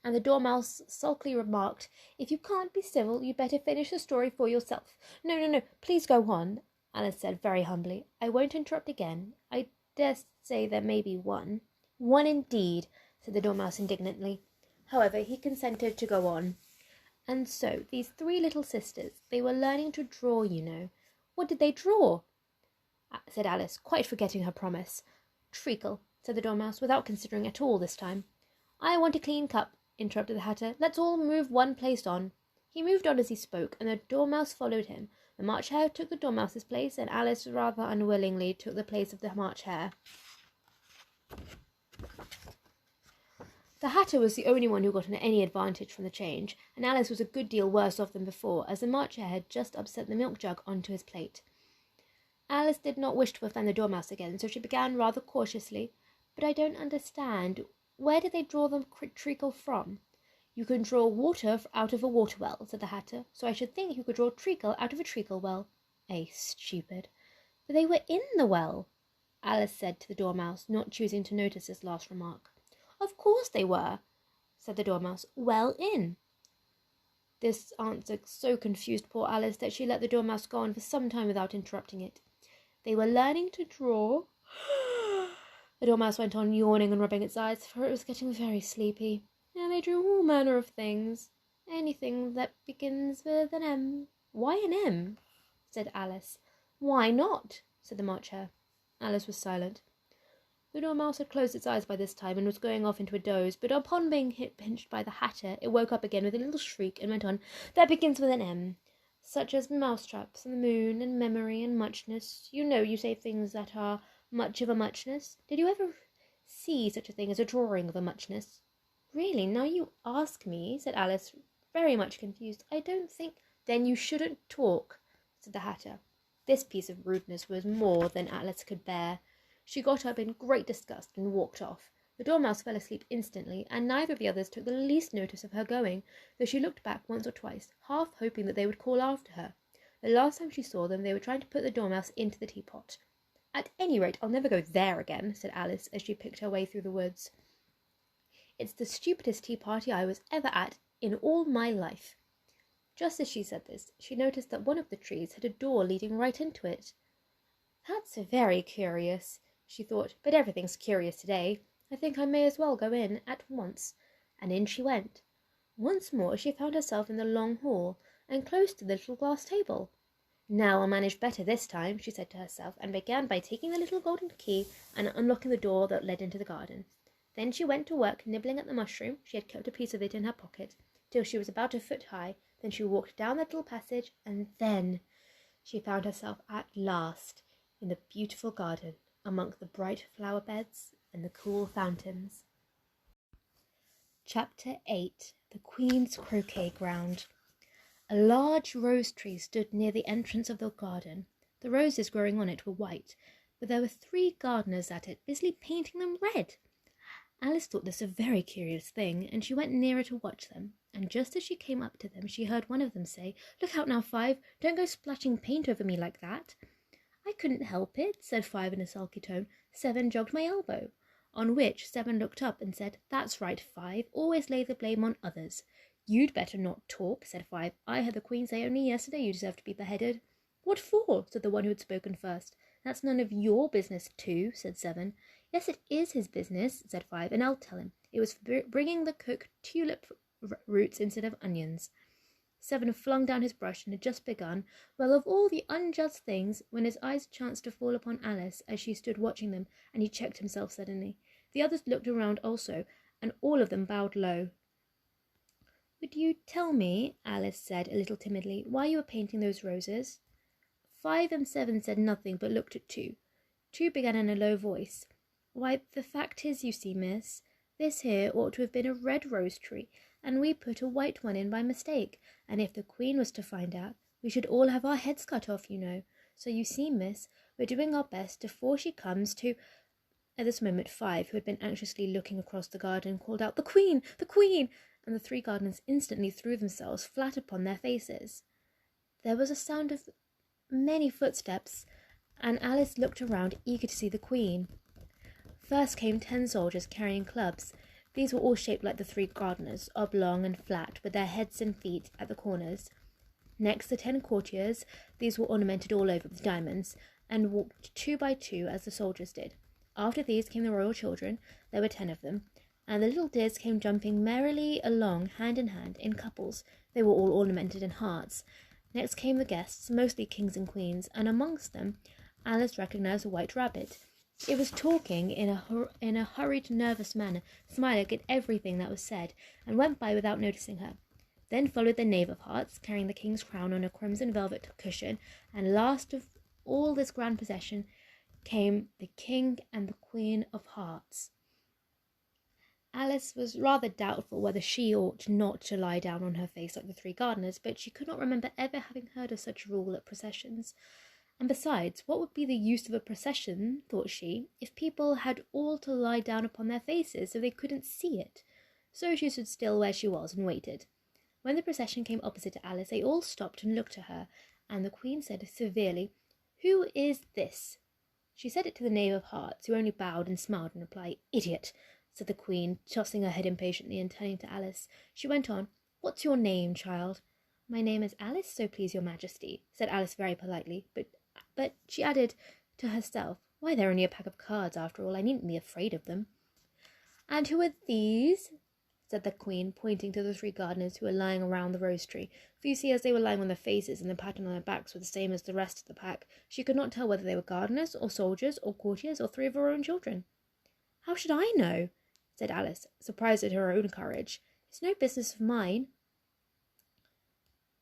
and the Dormouse sulkily remarked, "If you can't be civil, you'd better finish the story for yourself." No, please go on," Alice said very humbly. "I won't interrupt again. I dare say there may be one." "One indeed," said the Dormouse indignantly. However, he consented to go on. "And so these 3 little sisters, they were learning to draw, you know." "What did they draw?" said Alice, quite forgetting her promise. "Treacle," said the Dormouse, without considering at all this time. I want a clean cup, interrupted the Hatter. Let's all move one place on. He moved on as he spoke, and the Dormouse followed him. The March Hare took the Dormouse's place, and Alice rather unwillingly took the place of the March Hare. The Hatter was the only one who got any advantage from the change, and Alice was a good deal worse off than before, as the March Hare had just upset the milk jug onto his plate. Alice did not wish to offend the Dormouse again, so she began rather cautiously. But I don't understand. Where did they draw the treacle from? You can draw water out of a water well, said the Hatter, so I should think you could draw treacle out of a treacle well. Stupid. But they were in the well, Alice said to the Dormouse, not choosing to notice this last remark. Of course they were, said the Dormouse. Well in. This answer so confused poor Alice that she let the Dormouse go on for some time without interrupting it. They were learning to draw. The Dormouse went on, yawning and rubbing its eyes, for it was getting very sleepy. And they drew all manner of things. Anything that begins with an M. Why an M? Said Alice. Why not? Said the March Hare. Alice was silent. The Dormouse had closed its eyes by this time and was going off into a doze, but upon being pinched by the Hatter, it woke up again with a little shriek and went on, That begins with an M. Such as mousetraps and the moon and memory and muchness. You know you say things that are much of a muchness. Did you ever see such a thing as a drawing of a muchness? Really, now you ask me, said Alice, very much confused. I don't think. Then you shouldn't talk, said the Hatter. This piece of rudeness was more than Alice could bear. She got up in great disgust and walked off. The Dormouse fell asleep instantly, and neither of the others took the least notice of her going, though she looked back once or twice, half hoping that they would call after her. The last time she saw them, they were trying to put the Dormouse into the teapot. At any rate, I'll never go there again, said Alice, as she picked her way through the woods. It's the stupidest tea party I was ever at in all my life. Just as she said this, she noticed that one of the trees had a door leading right into it. That's very curious, she thought, but everything's curious today. I think I may as well go in at once. And in she went. Once more she found herself in the long hall, and close to the little glass table. Now I'll manage better this time, she said to herself, and began by taking the little golden key and unlocking the door that led into the garden. Then she went to work nibbling at the mushroom. She had kept a piece of it in her pocket, till she was about a foot high. Then she walked down the little passage, and then she found herself at last in the beautiful garden, among the bright flower beds and the cool fountains. Chapter 8. The Queen's Croquet Ground. A large rose tree stood near the entrance of the garden. The roses growing on it were white, but there were 3 gardeners at it, busily painting them red. Alice thought this a very curious thing, and she went nearer to watch them. And just as she came up to them, she heard one of them say, Look out now, 5, don't go splashing paint over me like that. I couldn't help it, said 5 in a sulky tone. 7 jogged my elbow. On which 7 looked up and said, That's right, 5, always lay the blame on others. You'd better not talk, said 5. I heard the Queen say only yesterday you deserve to be beheaded. What for? Said the one who had spoken first. That's none of your business too, said 7. Yes, it is his business, said 5, and I'll tell him. It was for bringing the cook tulip roots instead of onions. 7 flung down his brush and had just begun, well, of all the unjust things, when his eyes chanced to fall upon Alice as she stood watching them, and he checked himself suddenly. The others looked around also, and all of them bowed low. Would you tell me, Alice said a little timidly, why you were painting those roses? 5 and 7 said nothing, but looked at 2. 2 began in a low voice. Why, the fact is, you see, miss, this here ought to have been a red rose tree, and we put a white one in by mistake, and if the Queen was to find out, we should all have our heads cut off, you know. So you see, miss, we're doing our best before she comes to—" At this moment 5, who had been anxiously looking across the garden, called out, The Queen! The Queen! And the 3 gardeners instantly threw themselves flat upon their faces. There was a sound of many footsteps, and Alice looked around, eager to see the Queen. First came 10 soldiers carrying clubs. These were all shaped like the 3 gardeners, oblong and flat, with their heads and feet at the corners. Next the 10 courtiers. These were ornamented all over with diamonds, and walked 2 by 2 as the soldiers did. After these came the royal children. There were 10 of them, and the little dears came jumping merrily along, hand in hand, in couples. They were all ornamented in hearts. Next came the guests, mostly kings and queens, and amongst them Alice recognised a white rabbit. It was talking in a hurried, nervous manner, smiling at everything that was said, and went by without noticing her. Then followed the Knave of Hearts, carrying the king's crown on a crimson velvet cushion, and last of all this grand procession came the King and the Queen of Hearts. Alice was rather doubtful whether she ought not to lie down on her face like the three gardeners, but she could not remember ever having heard of such a rule at processions. And besides, what would be the use of a procession, thought she, if people had all to lie down upon their faces so they couldn't see it? So she stood still where she was and waited. When the procession came opposite to Alice, they all stopped and looked at her, and the Queen said severely, "Who is this?" She said it to the Knave of Hearts, who only bowed and smiled in reply. "Idiot," said the Queen, tossing her head impatiently, and turning to Alice. She went on, "What's your name, child?" "My name is Alice, so please your Majesty," said Alice very politely, but she added to herself, "Why, they're only a pack of cards, after all. I needn't be afraid of them." "And who are these?" said the Queen, pointing to the three gardeners who were lying around the rose tree. For you see, as they were lying on their faces and the pattern on their backs were the same as the rest of the pack, she could not tell whether they were gardeners or soldiers or courtiers or three of her own children. "How should I know?" said Alice, surprised at her own courage. "It's no business of mine."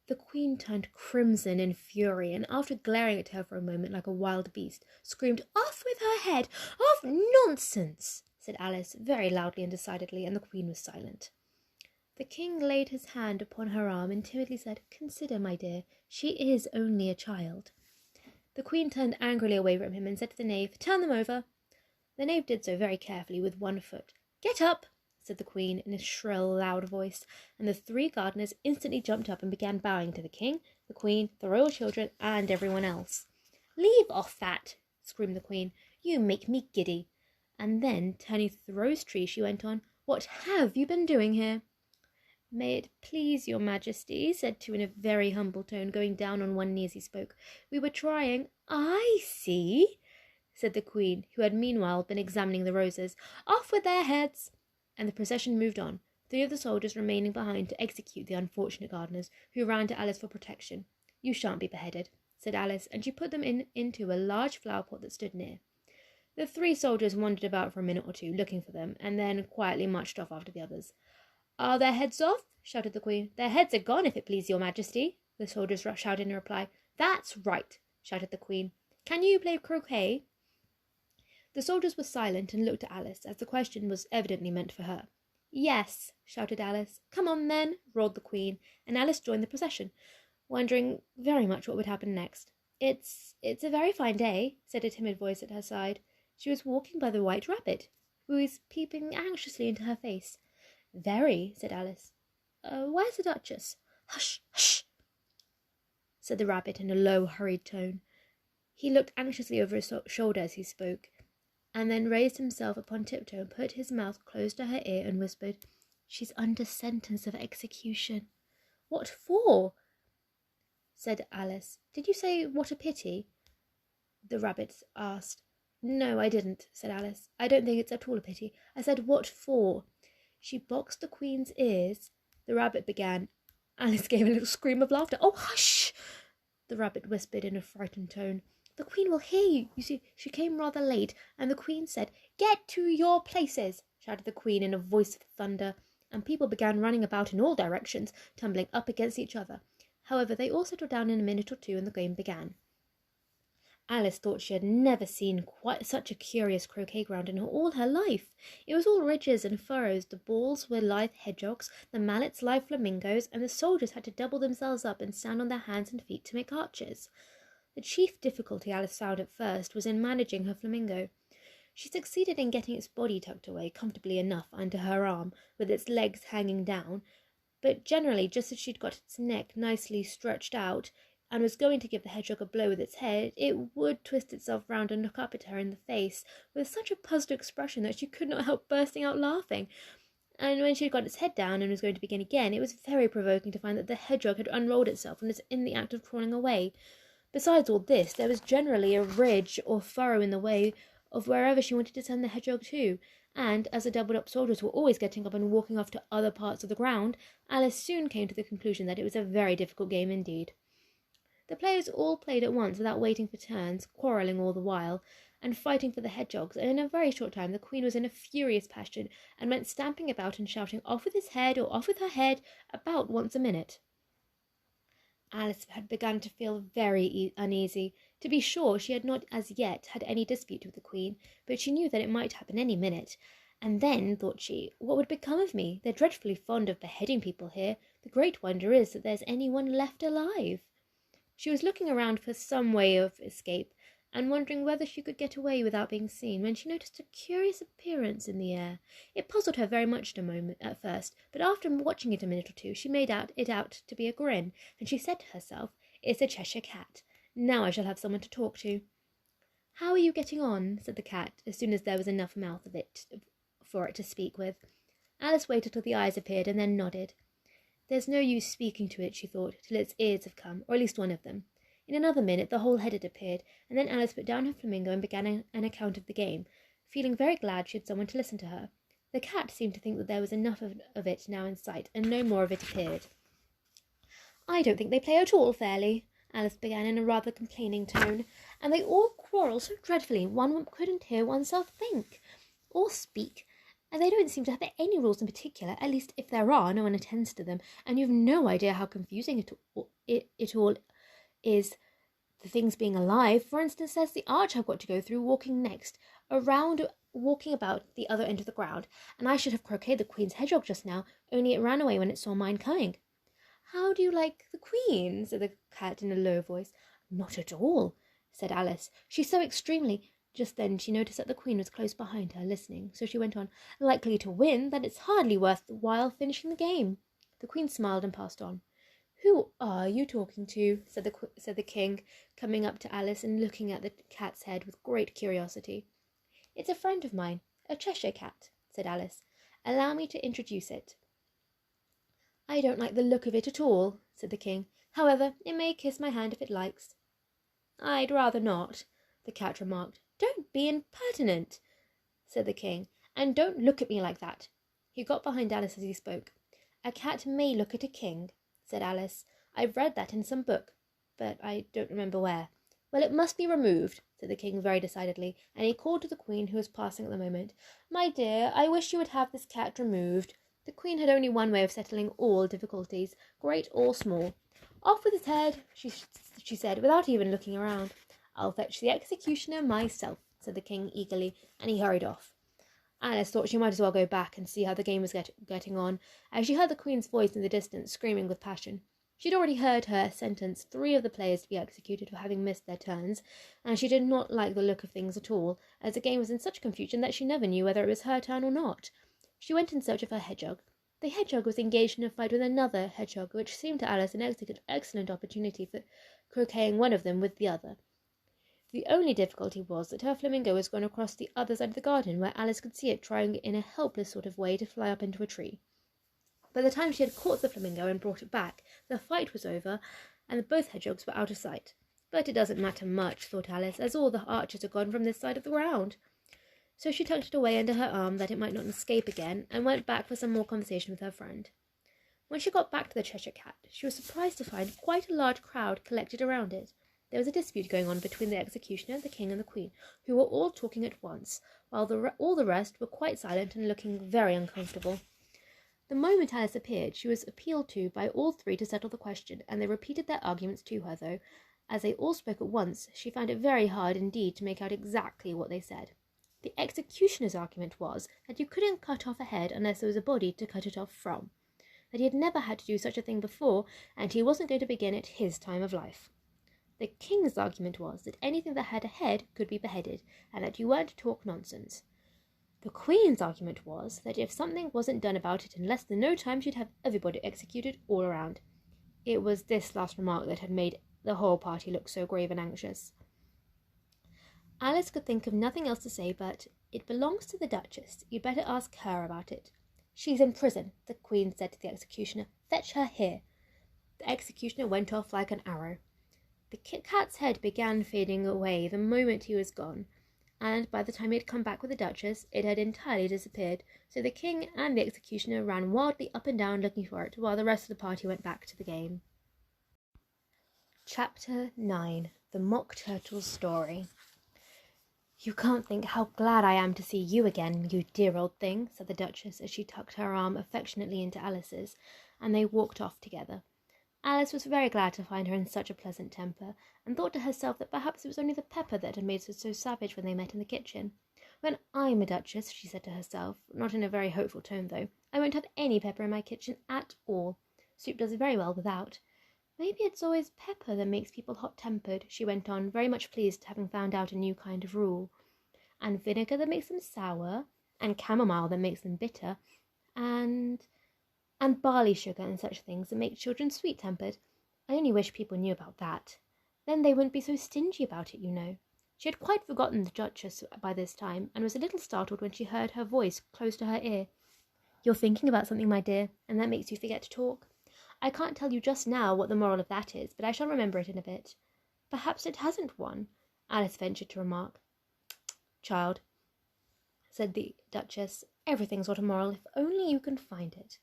The Queen turned crimson in fury, and after glaring at her for a moment like a wild beast, screamed, "Off with her head! Off! Nonsense!" said Alice, very loudly and decidedly, and the Queen was silent. The King laid his hand upon her arm and timidly said, "Consider, my dear, she is only a child." The Queen turned angrily away from him and said to the Knave, "Turn them over." The Knave did so very carefully with one foot. "Get up!" said the Queen in a shrill, loud voice, and the three gardeners instantly jumped up and began bowing to the King, the Queen, the royal children, and everyone else. "Leave off that!" screamed the Queen. "You make me giddy." And then, turning to the rose tree, she went on, "What have you been doing here?" "May it please your Majesty," said Two in a very humble tone, going down on one knee as he spoke, "we were trying—" "I see," said the Queen, who had meanwhile been examining the roses. "Off with their heads!" And the procession moved on, three of the soldiers remaining behind to execute the unfortunate gardeners, who ran to Alice for protection. "You shan't be beheaded," said Alice, and she put them into a large flower pot that stood near. The three soldiers wandered about for a minute or two, looking for them, and then quietly marched off after the others. "Are their heads off?" shouted the Queen. "Their heads are gone, if it please your Majesty," the soldiers shouted in reply. "That's right," shouted the Queen. "Can you play croquet?" The soldiers were silent and looked at Alice, as the question was evidently meant for her. "Yes," shouted Alice. "Come on, then," roared the Queen, and Alice joined the procession, wondering very much what would happen next. It's a very fine day," said a timid voice at her side. She was walking by the White Rabbit, who was peeping anxiously into her face. "Very," said Alice. "Where's the Duchess?" "Hush, hush," said the Rabbit in a low, hurried tone. He looked anxiously over his shoulder as he spoke, and then raised himself upon tiptoe and put his mouth close to her ear and whispered, "She's under sentence of execution." "What for?" said Alice. "Did you say what a pity?" the Rabbit asked. "No, I didn't," said Alice. "I don't think it's at all a pity. I said, what for?" "She boxed the Queen's ears," the Rabbit began. Alice gave a little scream of laughter. "Oh, hush!" the Rabbit whispered in a frightened tone. "The Queen will hear you. You see, she came rather late, and the Queen said—" "Get to your places!" shouted the Queen in a voice of thunder, and people began running about in all directions, tumbling up against each other. However, they all settled down in a minute or two, and the game began. Alice thought she had never seen quite such a curious croquet ground in all her life. It was all ridges and furrows, the balls were lithe hedgehogs, the mallets live flamingos, and the soldiers had to double themselves up and stand on their hands and feet to make arches. The chief difficulty Alice found at first was in managing her flamingo. She succeeded in getting its body tucked away comfortably enough under her arm, with its legs hanging down, but generally, just as she'd got its neck nicely stretched out, and was going to give the hedgehog a blow with its head, it would twist itself round and look up at her in the face with such a puzzled expression that she could not help bursting out laughing. And when she had got its head down and was going to begin again, it was very provoking to find that the hedgehog had unrolled itself and was in the act of crawling away. Besides all this, there was generally a ridge or furrow in the way of wherever she wanted to send the hedgehog to, and as the doubled-up soldiers were always getting up and walking off to other parts of the ground, Alice soon came to the conclusion that it was a very difficult game indeed. The players all played at once without waiting for turns, quarrelling all the while, and fighting for the hedgehogs, and in a very short time the queen was in a furious passion, and went stamping about and shouting "Off with his head," or "Off with her head," about once a minute. Alice had begun to feel very uneasy. To be sure, she had not as yet had any dispute with the queen, but she knew that it might happen any minute. And then, thought she, what would become of me? They're dreadfully fond of beheading people here. The great wonder is that there's any one left alive. She was looking around for some way of escape, and wondering whether she could get away without being seen, when she noticed a curious appearance in the air. It puzzled her very much at first, but after watching it a minute or two, she made it out to be a grin, and she said to herself, "It's a Cheshire cat. Now I shall have someone to talk to." "How are you getting on?" said the cat, as soon as there was enough mouth of it for it to speak with. Alice waited till the eyes appeared, and then nodded. "There's no use speaking to it," she thought, "till its ears have come, or at least one of them." In another minute the whole head had appeared, and then Alice put down her flamingo and began an account of the game, feeling very glad she had someone to listen to her. The cat seemed to think that there was enough of it now in sight, and no more of it appeared. "I don't think they play at all fairly," Alice began in a rather complaining tone, "and they all quarrel so dreadfully one couldn't hear oneself think or speak, and they don't seem to have any rules in particular. At least, if there are, no one attends to them, and you've no idea how confusing it all is, the things being alive. For instance, there's the arch I've got to go through, walking about the other end of the ground, and I should have croqueted the queen's hedgehog just now, only it ran away when it saw mine coming." "How do you like the queen?" said the cat in a low voice. "Not at all," said Alice. "She's so extremely—" Just then she noticed that the queen was close behind her, listening, so she went on, "likely to win, that it's hardly worth while finishing the game." The queen smiled and passed on. "Who are you talking to?" said the king, coming up to Alice and looking at the cat's head with great curiosity. "It's a friend of mine, a Cheshire cat," said Alice. "Allow me to introduce it." "I don't like the look of it at all," said the king. "However, it may kiss my hand if it likes." "I'd rather not," the cat remarked. "Don't be impertinent," said the king, "and don't look at me like that." He got behind Alice as he spoke. "A cat may look at a king," said Alice. "I've read that in some book, but I don't remember where." "Well, it must be removed," said the king very decidedly, and he called to the queen, who was passing at the moment. "My dear, I wish you would have this cat removed." The queen had only one way of settling all difficulties, great or small. "Off with his head," she said, without even looking around. "I'll fetch the executioner myself," said the king eagerly, and he hurried off. Alice thought she might as well go back and see how the game was getting on, as she heard the queen's voice in the distance, screaming with passion. She had already heard her sentence 3 of the players to be executed for having missed their turns, and she did not like the look of things at all, as the game was in such confusion that she never knew whether it was her turn or not. She went in search of her hedgehog. The hedgehog was engaged in a fight with another hedgehog, which seemed to Alice an excellent opportunity for croqueting one of them with the other. The only difficulty was that her flamingo was gone across the other side of the garden, where Alice could see it trying in a helpless sort of way to fly up into a tree. By the time she had caught the flamingo and brought it back, the fight was over, and both hedgehogs were out of sight. But it doesn't matter much, thought Alice, as all the archers are gone from this side of the ground. So she tucked it away under her arm that it might not escape again, and went back for some more conversation with her friend. When she got back to the Cheshire Cat, she was surprised to find quite a large crowd collected around it. There was a dispute going on between the executioner, the king, and the queen, who were all talking at once, while all the rest were quite silent and looking very uncomfortable. The moment Alice appeared, she was appealed to by all 3 to settle the question, and they repeated their arguments to her, though, as they all spoke at once, she found it very hard indeed to make out exactly what they said. The executioner's argument was that you couldn't cut off a head unless there was a body to cut it off from, that he had never had to do such a thing before, and he wasn't going to begin at his time of life. The king's argument was that anything that had a head could be beheaded, and that you weren't to talk nonsense. The queen's argument was that if something wasn't done about it in less than no time, she'd have everybody executed all around. It was this last remark that had made the whole party look so grave and anxious. Alice could think of nothing else to say but, "It belongs to the Duchess. You'd better ask her about it." "She's in prison," the queen said to the executioner. "Fetch her here." The executioner went off like an arrow. The cat's head began fading away the moment he was gone, and by the time he had come back with the Duchess, it had entirely disappeared, so the king and the executioner ran wildly up and down looking for it, while the rest of the party went back to the game. Chapter 9. The Mock Turtle's Story. "You can't think how glad I am to see you again, you dear old thing," said the Duchess as she tucked her arm affectionately into Alice's, and they walked off together. Alice was very glad to find her in such a pleasant temper, and thought to herself that perhaps it was only the pepper that had made her so savage when they met in the kitchen. "When I'm a duchess," she said to herself, not in a very hopeful tone though, "I won't have any pepper in my kitchen at all. Soup does very well without. Maybe it's always pepper that makes people hot-tempered," she went on, very much pleased at having found out a new kind of rule. "And vinegar that makes them sour, and chamomile that makes them bitter, and barley sugar and such things that make children sweet-tempered. I only wish people knew about that. Then they wouldn't be so stingy about it, you know." She had quite forgotten the Duchess by this time, and was a little startled when she heard her voice close to her ear. "You're thinking about something, my dear, and that makes you forget to talk. I can't tell you just now what the moral of that is, but I shall remember it in a bit." "Perhaps it hasn't one," Alice ventured to remark. "Child," said the Duchess, "everything's got a moral, if only you can find it."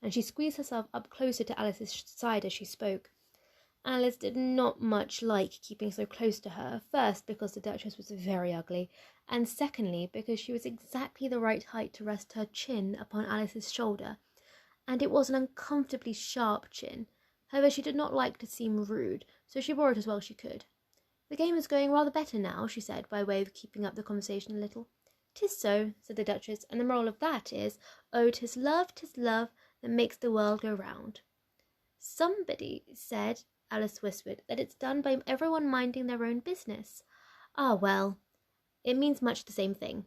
And she squeezed herself up closer to Alice's side as she spoke. Alice did not much like keeping so close to her, first because the Duchess was very ugly, and secondly because she was exactly the right height to rest her chin upon Alice's shoulder, and it was an uncomfortably sharp chin. However, she did not like to seem rude, so she bore it as well as she could. "The game is going rather better now," she said, by way of keeping up the conversation a little. "'Tis so," said the Duchess, "and the moral of that is, 'Oh, 'tis love that makes the world go round.'" "Somebody said," Alice whispered, "that it's done by everyone minding their own business." "Ah, well, it means much the same thing,"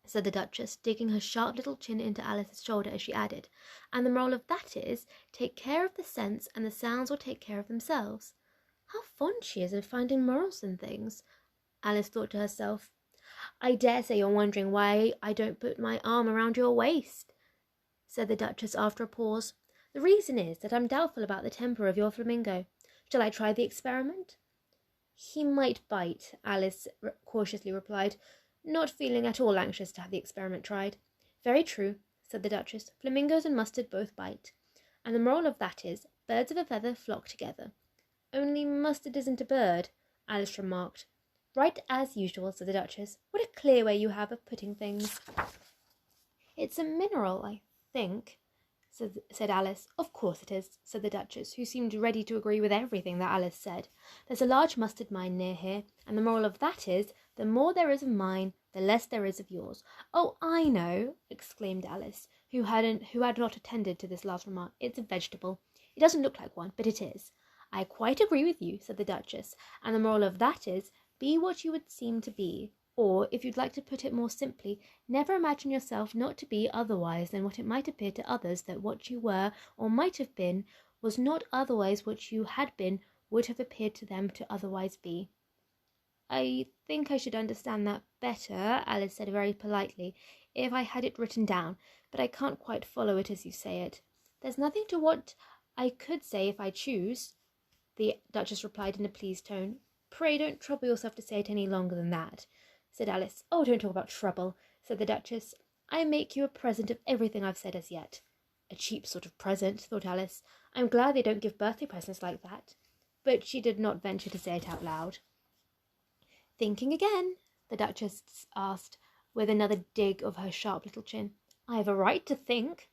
said the Duchess, digging her sharp little chin into Alice's shoulder as she added, "and the moral of that is, take care of the scents, and the sounds will take care of themselves." How fond she is of finding morals in things, Alice thought to herself. "I dare say you're wondering why I don't put my arm around your waist," said the Duchess after a pause. "The reason is that I'm doubtful about the temper of your flamingo. Shall I try the experiment?" "He might bite," Alice cautiously replied, not feeling at all anxious to have the experiment tried. "Very true," said the Duchess. "Flamingos and mustard both bite. And the moral of that is, birds of a feather flock together." "Only mustard isn't a bird," Alice remarked. "Right as usual," said the Duchess. "What a clear way you have of putting things." "It's a mineral, I think," said Alice. "Of course it is," said the Duchess, who seemed ready to agree with everything that Alice said. "There's a large mustard mine near here, and the moral of that is, the more there is of mine, the less there is of yours." "Oh, I know," exclaimed Alice, who had not attended to this last remark. "It's a vegetable. It doesn't look like one, but it is." "I quite agree with you," said the Duchess, "and the moral of that is, be what you would seem to be. Or, if you'd like to put it more simply, never imagine yourself not to be otherwise than what it might appear to others that what you were, or might have been, was not otherwise what you had been would have appeared to them to otherwise be." "I think I should understand that better," Alice said very politely, "if I had it written down, but I can't quite follow it as you say it." "There's nothing to what I could say if I choose," the Duchess replied in a pleased tone. "Pray don't trouble yourself to say it any longer than that," said Alice. "Oh, don't talk about trouble," said the Duchess. "I make you a present of everything I've said as yet." A cheap sort of present, thought Alice. I'm glad they don't give birthday presents like that. But she did not venture to say it out loud. "Thinking again?" the Duchess asked, with another dig of her sharp little chin. "I have a right to think,"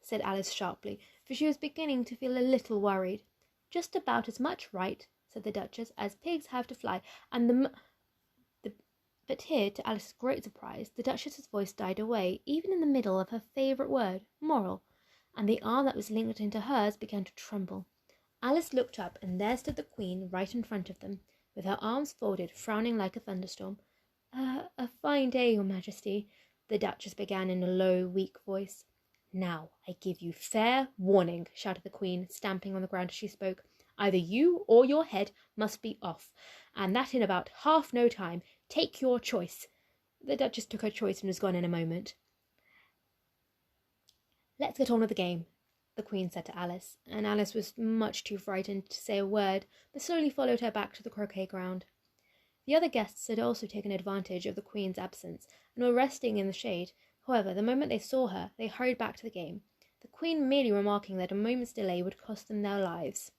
said Alice sharply, for she was beginning to feel a little worried. "Just about as much right," said the Duchess, "as pigs have to fly, and But here, to Alice's great surprise, the Duchess's voice died away, even in the middle of her favourite word, moral, and the arm that was linked into hers began to tremble. Alice looked up, and there stood the Queen right in front of them, with her arms folded, frowning like a thunderstorm. A fine day, Your Majesty," the Duchess began in a low, weak voice. "Now, I give you fair warning," shouted the Queen, stamping on the ground as she spoke. "Either you or your head must be off, and that in about half no time. Take your choice." The Duchess took her choice and was gone in a moment. "Let's get on with the game," the Queen said to Alice, and Alice was much too frightened to say a word, but slowly followed her back to the croquet ground. The other guests had also taken advantage of the Queen's absence, and were resting in the shade. However, the moment they saw her, they hurried back to the game, the Queen merely remarking that a moment's delay would cost them their lives.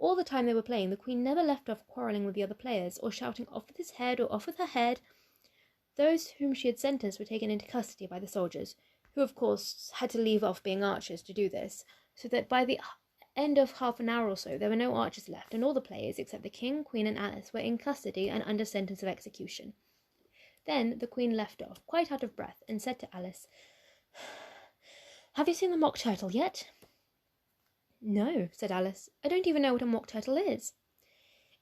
All the time they were playing, the queen never left off quarrelling with the other players, or shouting off with his head or off with her head. Those whom she had sentenced were taken into custody by the soldiers, who of course had to leave off being archers to do this, so that by the end of half an hour or so there were no archers left, and all the players, except the king, queen, and Alice, were in custody and under sentence of execution. Then the queen left off, quite out of breath, and said to Alice, "Have you seen the Mock Turtle yet?" "No," said Alice. "I don't even know what a mock turtle is."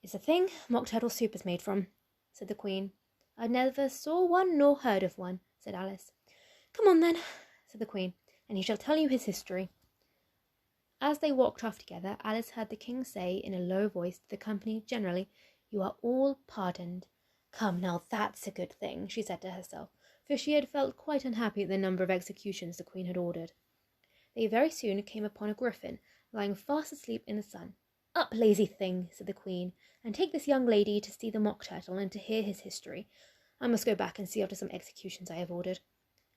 "It's a thing mock turtle soup is made from," said the queen. "I never saw one nor heard of one," said Alice. "Come on then," said the queen, "and he shall tell you his history." As they walked off together, Alice heard the king say in a low voice to the company generally, "You are all pardoned." "Come, now that's a good thing," she said to herself, for she had felt quite unhappy at the number of executions the queen had ordered. They very soon came upon a griffin, lying fast asleep in the sun. "Up, lazy thing," said the queen, "and take this young lady to see the Mock Turtle and to hear his history. I must go back and see after some executions I have ordered."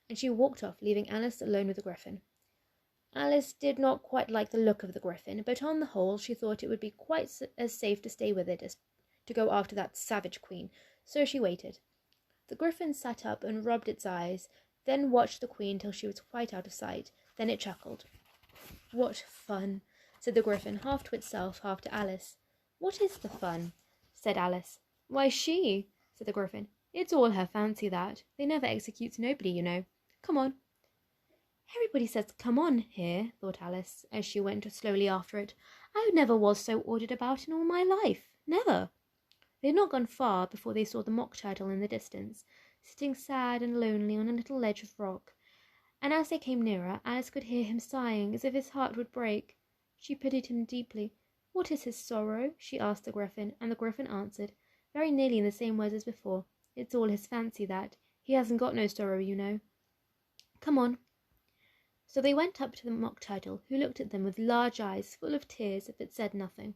And she walked off, leaving Alice alone with the griffin. Alice did not quite like the look of the griffin, but on the whole she thought it would be quite as safe to stay with it as to go after that savage queen, so she waited. The griffin sat up and rubbed its eyes, then watched the queen till she was quite out of sight. Then it chuckled. "What fun!" said the griffin, half to itself, half to Alice. "What is the fun?" said Alice. "Why, she," said the griffin. "It's all her fancy, that. They never executes nobody, you know. Come on." "Everybody says 'come on' here," thought Alice, as she went slowly after it. "I never was so ordered about in all my life. Never." They had not gone far before they saw the Mock Turtle in the distance, sitting sad and lonely on a little ledge of rock. And as they came nearer, Alice could hear him sighing as if his heart would break. She pitied him deeply. "What is his sorrow?" she asked the griffin, and the griffin answered, very nearly in the same words as before, "It's all his fancy, that. He hasn't got no sorrow, you know. Come on." So they went up to the Mock Turtle, who looked at them with large eyes full of tears, but said nothing.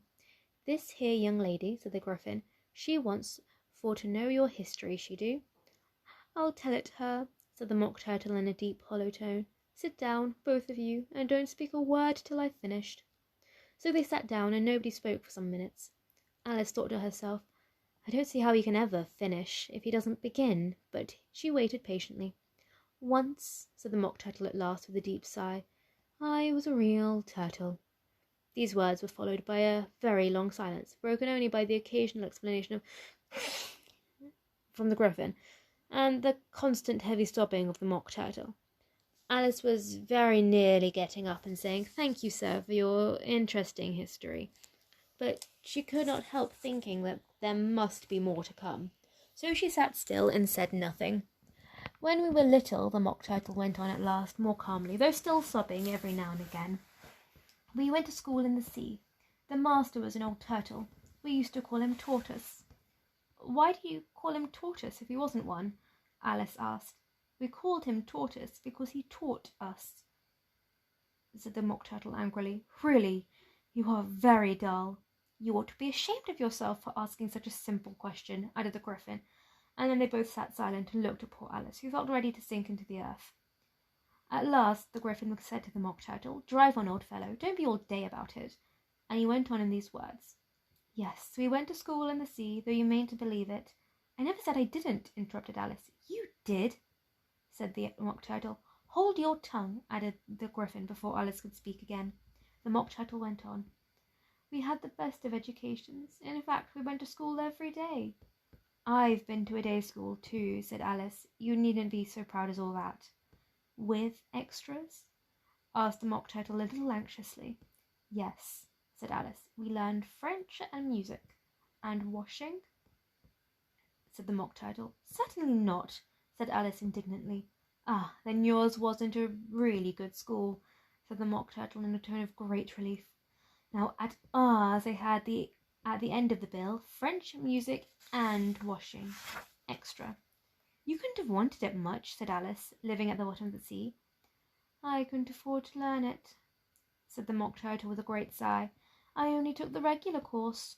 "This here young lady," said the griffin, "she wants for to know your history, she do." "I'll tell it her," said the Mock Turtle in a deep, hollow tone. "Sit down, both of you, and don't speak a word till I've finished." So they sat down, and nobody spoke for some minutes. Alice thought to herself, "I don't see how he can ever finish if he doesn't begin," but she waited patiently. "Once," said the Mock Turtle at last with a deep sigh, "I was a real turtle." These words were followed by a very long silence, broken only by the occasional exclamation of from the griffin, and the constant heavy sobbing of the Mock Turtle. Alice was very nearly getting up and saying, "Thank you, sir, for your interesting history," but she could not help thinking that there must be more to come. So she sat still and said nothing. "When we were little," the Mock Turtle went on at last, more calmly, though still sobbing every now and again, "we went to school in the sea. The master was an old turtle. We used to call him Tortoise." "Why do you call him Tortoise if he wasn't one?" Alice asked. "We called him Tortoise because he taught us," said the Mock Turtle angrily. "Really, you are very dull." "You ought to be ashamed of yourself for asking such a simple question," added the griffin, and then they both sat silent and looked at poor Alice, who felt ready to sink into the earth. At last the griffin said to the Mock Turtle, "Drive on, old fellow, don't be all day about it." And he went on in these words. "Yes, we went to school in the sea, though you mayn't to believe it." "I never said I didn't," interrupted Alice. "You did," said the Mock Turtle. "Hold your tongue," added the griffin before Alice could speak again. The Mock Turtle went on. "We had the best of educations. In fact, we went to school every day." "I've been to a day school too," said Alice. "You needn't be so proud as all that." "With extras?" asked the Mock Turtle a little anxiously. "Yes," said Alice. "We learned French and music." "And washing?" said the Mock Turtle. "Certainly not," said Alice indignantly. "Ah, then yours wasn't a really good school," said the Mock Turtle in a tone of great relief. Now at ours they had at the end of the bill, French, music, and washing. Extra. "You couldn't have wanted it much," said Alice, living at the bottom of the sea. "I couldn't afford to learn it," said the Mock Turtle with a great sigh. "I only took the regular course."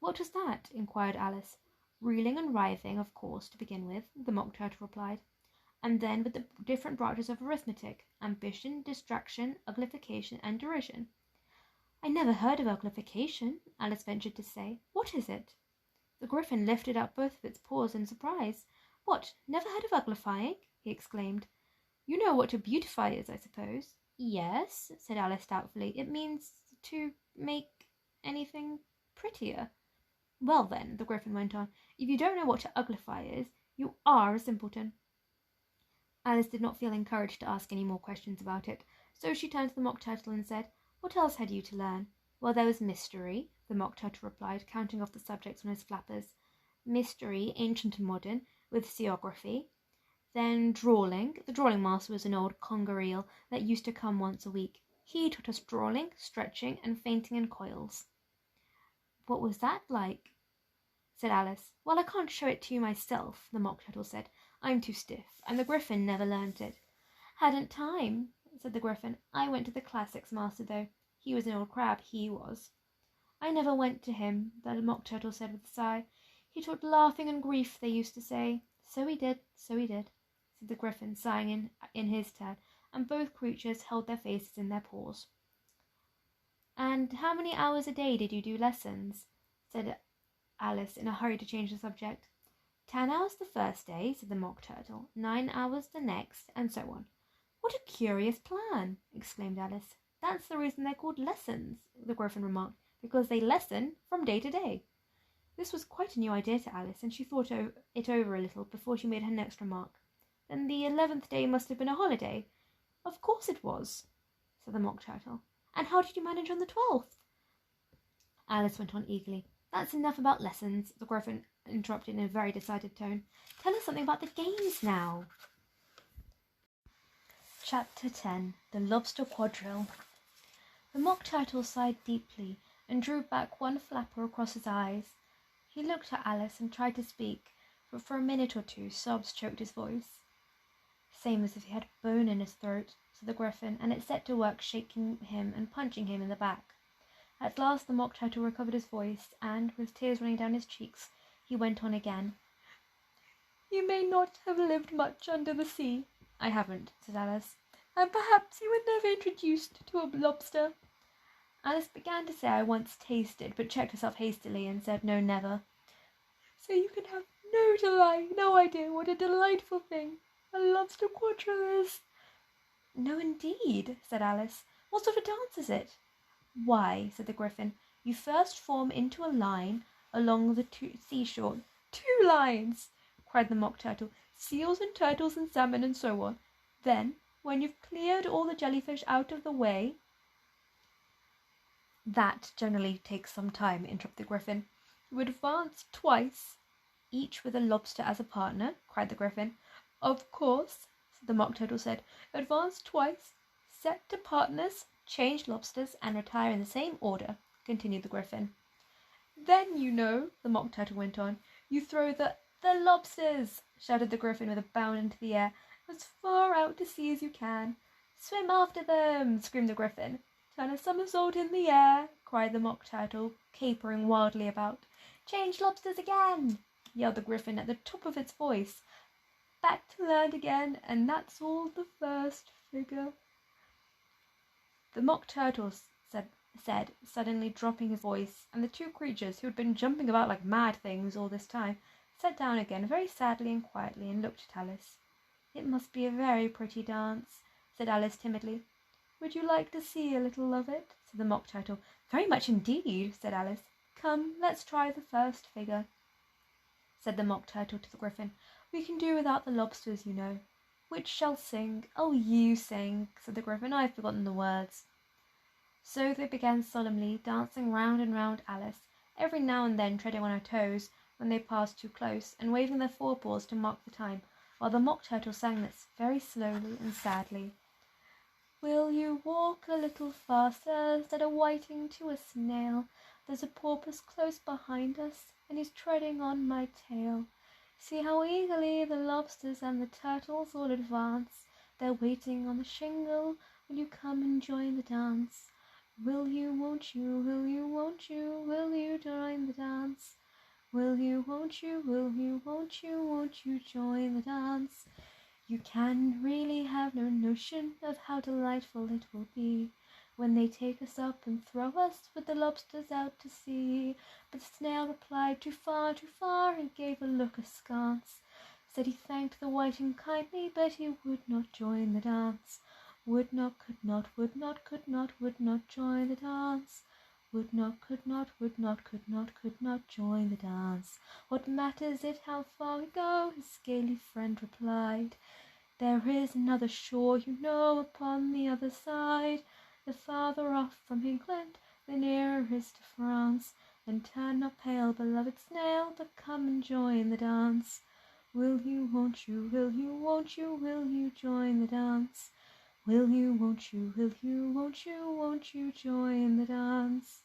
"What was that?" inquired Alice. "Reeling and writhing, of course, to begin with," the Mock Turtle replied. "And then with the different branches of arithmetic, ambition, distraction, uglification, and derision." I never heard of uglification, Alice ventured to say. What is it? The Gryphon lifted up both of its paws in surprise. What, never heard of uglifying? He exclaimed. You know what to beautify is, I suppose. Yes, said Alice doubtfully. It means to make anything prettier. Well then, the Gryphon went on, if you don't know what to uglify is, you are a simpleton. Alice did not feel encouraged to ask any more questions about it, so she turned to the Mock Turtle and said, What else had you to learn? Well, there was mystery, the Mock Turtle replied, counting off the subjects on his flappers. Mystery, ancient and modern, with seography. Then drawling. The drawling master was an old conger eel that used to come once a week. He taught us drawling, stretching, and fainting in coils. What was that like? Said Alice. Well, I can't show it to you myself, the Mock Turtle said. I'm too stiff, and the Gryphon never learnt it. Hadn't time, said the Gryphon. I went to the classics master, though. He was an old crab, he was. I never went to him, the Mock Turtle said with a sigh. He taught laughing and grief, they used to say. So he did, said the Gryphon, sighing in his turn, and both creatures held their faces in their paws. And how many hours a day did you do lessons? Said Alice, in a hurry to change the subject. 10 hours the first day, said the Mock Turtle, 9 hours the next, and so on. What a curious plan, exclaimed Alice. That's the reason they're called lessons, the Gryphon remarked, because they lessen from day to day. This was quite a new idea to Alice, and she thought it over a little before she made her next remark. Then the 11th day must have been a holiday. Of course it was, said the Mock Turtle. And how did you manage on the 12th? Alice went on eagerly. That's enough about lessons, the Gryphon interrupted in a very decided tone. Tell us something about the games now. Chapter 10. The Lobster Quadrille. The Mock Turtle sighed deeply and drew back one flapper across his eyes. He looked at Alice and tried to speak, but for a minute or two sobs choked his voice. Same as if he had a bone in his throat, said the Gryphon, and it set to work shaking him and punching him in the back. At last the Mock Turtle recovered his voice, and, with tears running down his cheeks, he went on again. You may not have lived much under the sea. I haven't, said Alice. And perhaps you were never introduced to a lobster. Alice began to say I once tasted, but checked herself hastily and said no, never. So you can have no idea what a delightful thing a lobster quadrille is. No, indeed, said Alice. What sort of dance is it? Why, said the Gryphon, you first form into a line along the seashore. 2 lines, cried the Mock Turtle. Seals and turtles and salmon and so on. Then, when you've cleared all the jellyfish out of the way... That generally takes some time, interrupted the Gryphon. You advance twice, each with a lobster as a partner, cried the Gryphon. Of course, the Mock Turtle said. Advance twice, set to partners, change lobsters, and retire in the same order, continued the Gryphon. Then, you know, the Mock Turtle went on, you throw the lobsters, shouted the Gryphon with a bound into the air, as far out to sea as you can. Swim after them, screamed the Gryphon. Turn a somersault in the air, cried the Mock Turtle, capering wildly about. Change lobsters again, yelled the Gryphon at the top of its voice. Back to land again, and that's all the first figure. The Mock Turtle said, suddenly dropping his voice, and the 2 creatures, who had been jumping about like mad things all this time, sat down again very sadly and quietly and looked at Alice. It must be a very pretty dance, said Alice timidly. Would you like to see a little of it? Said the Mock Turtle. Very much indeed, said Alice. Come, let's try the first figure, said the Mock Turtle to the Gryphon. We can do without the lobsters, you know. Which shall sing? Oh, you sing, said the Gryphon. I've forgotten the words. So they began solemnly, dancing round and round Alice, every now and then treading on her toes when they passed too close, and waving their forepaws to mark the time, while the Mock Turtle sang this very slowly and sadly. Will you walk a little faster, said a whiting to a snail. There's a porpoise close behind us, and he's treading on my tail. See how eagerly the lobsters and the turtles all advance. They're waiting on the shingle. Will you come and join the dance? Will you, won't you, will you, won't you join the dance? Will you, won't you, won't you join the dance? You can really have no notion of how delightful it will be when they take us up and throw us with the lobsters out to sea. But the snail replied, too far, he gave a look askance. Said he thanked the whiting kindly, but he would not join the dance. Would not, could not, would not, could not, would not join the dance. Would not, could not, would not, could not join the dance. What matters it how far we go? His scaly friend replied. There is another shore, you know, upon the other side. The farther off from England, the nearer is to France. And turn not pale, beloved snail, but come and join the dance. Will you, won't you, will you, won't you, will you join the dance? Will you, won't you, will you, won't you join the dance?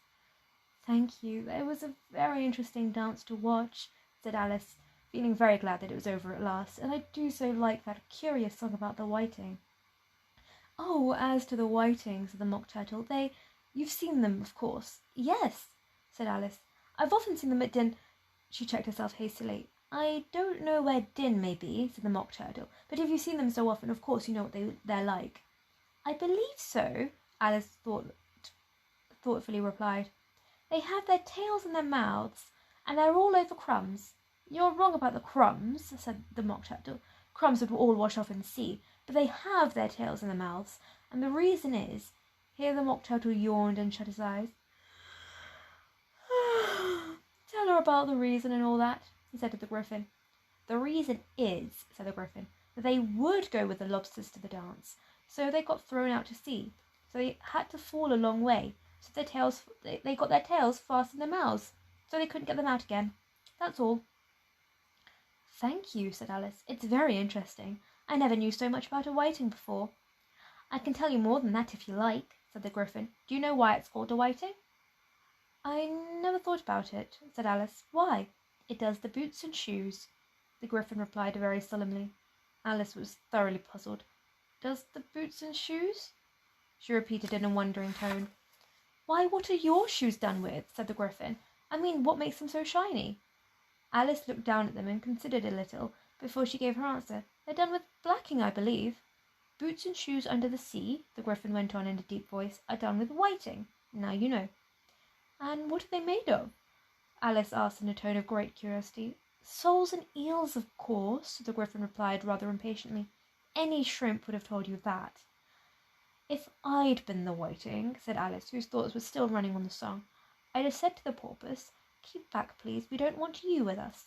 Thank you. It was a very interesting dance to watch, said Alice, feeling very glad that it was over at last. And I do so like that curious song about the whiting. Oh, as to the whiting, said the Mock Turtle, you've seen them, of course. Yes, said Alice. I've often seen them at Din. She checked herself hastily. I don't know where Din may be, said the Mock Turtle, but if you've seen them so often, of course you know what they're like. I believe so, Alice thoughtfully replied. They have their tails in their mouths, and they're all over crumbs. You're wrong about the crumbs, said the Mock Turtle. Crumbs would all wash off in the sea, but they have their tails in their mouths, and the reason is... Here the Mock Turtle yawned and shut his eyes. Tell her about the reason and all that, he said to the Gryphon. The reason is, said the Gryphon, that they would go with the lobsters to the dance, so they got thrown out to sea. So they had to fall a long way, so they got their tails fast in their mouths, so they couldn't get them out again. That's all. Thank you, said Alice. It's very interesting. I never knew so much about a whiting before. I can tell you more than that if you like, said the Gryphon. Do you know why it's called a whiting? I never thought about it, said Alice. Why? It does the boots and shoes, the Gryphon replied very solemnly. Alice was thoroughly puzzled. Does the boots and shoes? She repeated in a wondering tone. Why, what are your shoes done with? Said the Gryphon. I mean, what makes them so shiny? Alice looked down at them and considered a little before she gave her answer. They're done with blacking, I believe. Boots and shoes under the sea, the Gryphon went on in a deep voice, are done with whiting. Now you know. And what are they made of? Alice asked in a tone of great curiosity. Soles and eels, of course, the Gryphon replied rather impatiently. Any shrimp would have told you that. If I'd been the whiting, said Alice, whose thoughts were still running on the song, I'd have said to the porpoise, keep back, please, we don't want you with us.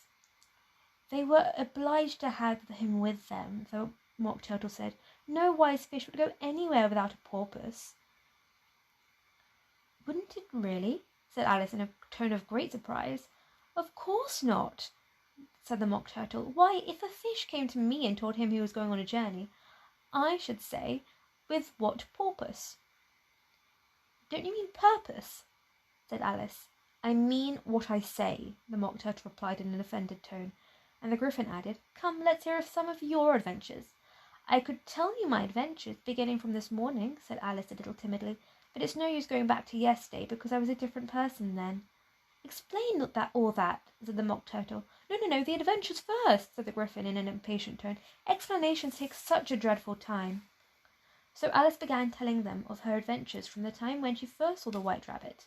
They were obliged to have him with them, the Mock Turtle said. No wise fish would go anywhere without a porpoise. Wouldn't it really? Said Alice in a tone of great surprise. Of course not, said the Mock Turtle. Why, if a fish came to me and told him he was going on a journey, I should say, with what purpose? Don't you mean purpose? Said Alice. I mean what I say, the Mock Turtle replied in an offended tone, and the Gryphon added, Come, let's hear of some of your adventures. I could tell you my adventures, beginning from this morning, said Alice a little timidly, but it's no use going back to yesterday, because I was a different person then. Explain all that, said the Mock Turtle. No, the adventures first, said the Gryphon in an impatient tone. Explanations take such a dreadful time. So Alice began telling them of her adventures from the time when she first saw the White Rabbit.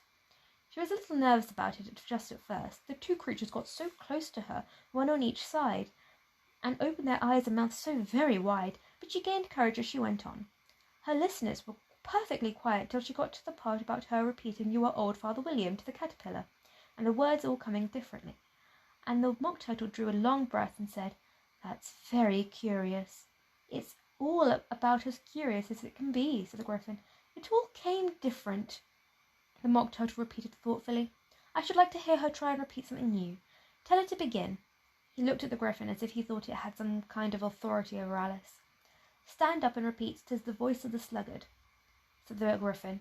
She was a little nervous about it just at first. The two creatures got so close to her, one on each side, and opened their eyes and mouths so very wide, but she gained courage as she went on. Her listeners were perfectly quiet till she got to the part about her repeating "You are old, Father William" to the caterpillar, and the words all coming differently. And the Mock Turtle drew a long breath and said, That's very curious. It's all about as curious as it can be, said the Gryphon. It all came different, the Mock Turtle repeated thoughtfully. I should like to hear her try and repeat something new. Tell her to begin. He looked at the Gryphon as if he thought it had some kind of authority over Alice. Stand up and repeat, "'Tis the voice of the sluggard," said the Gryphon.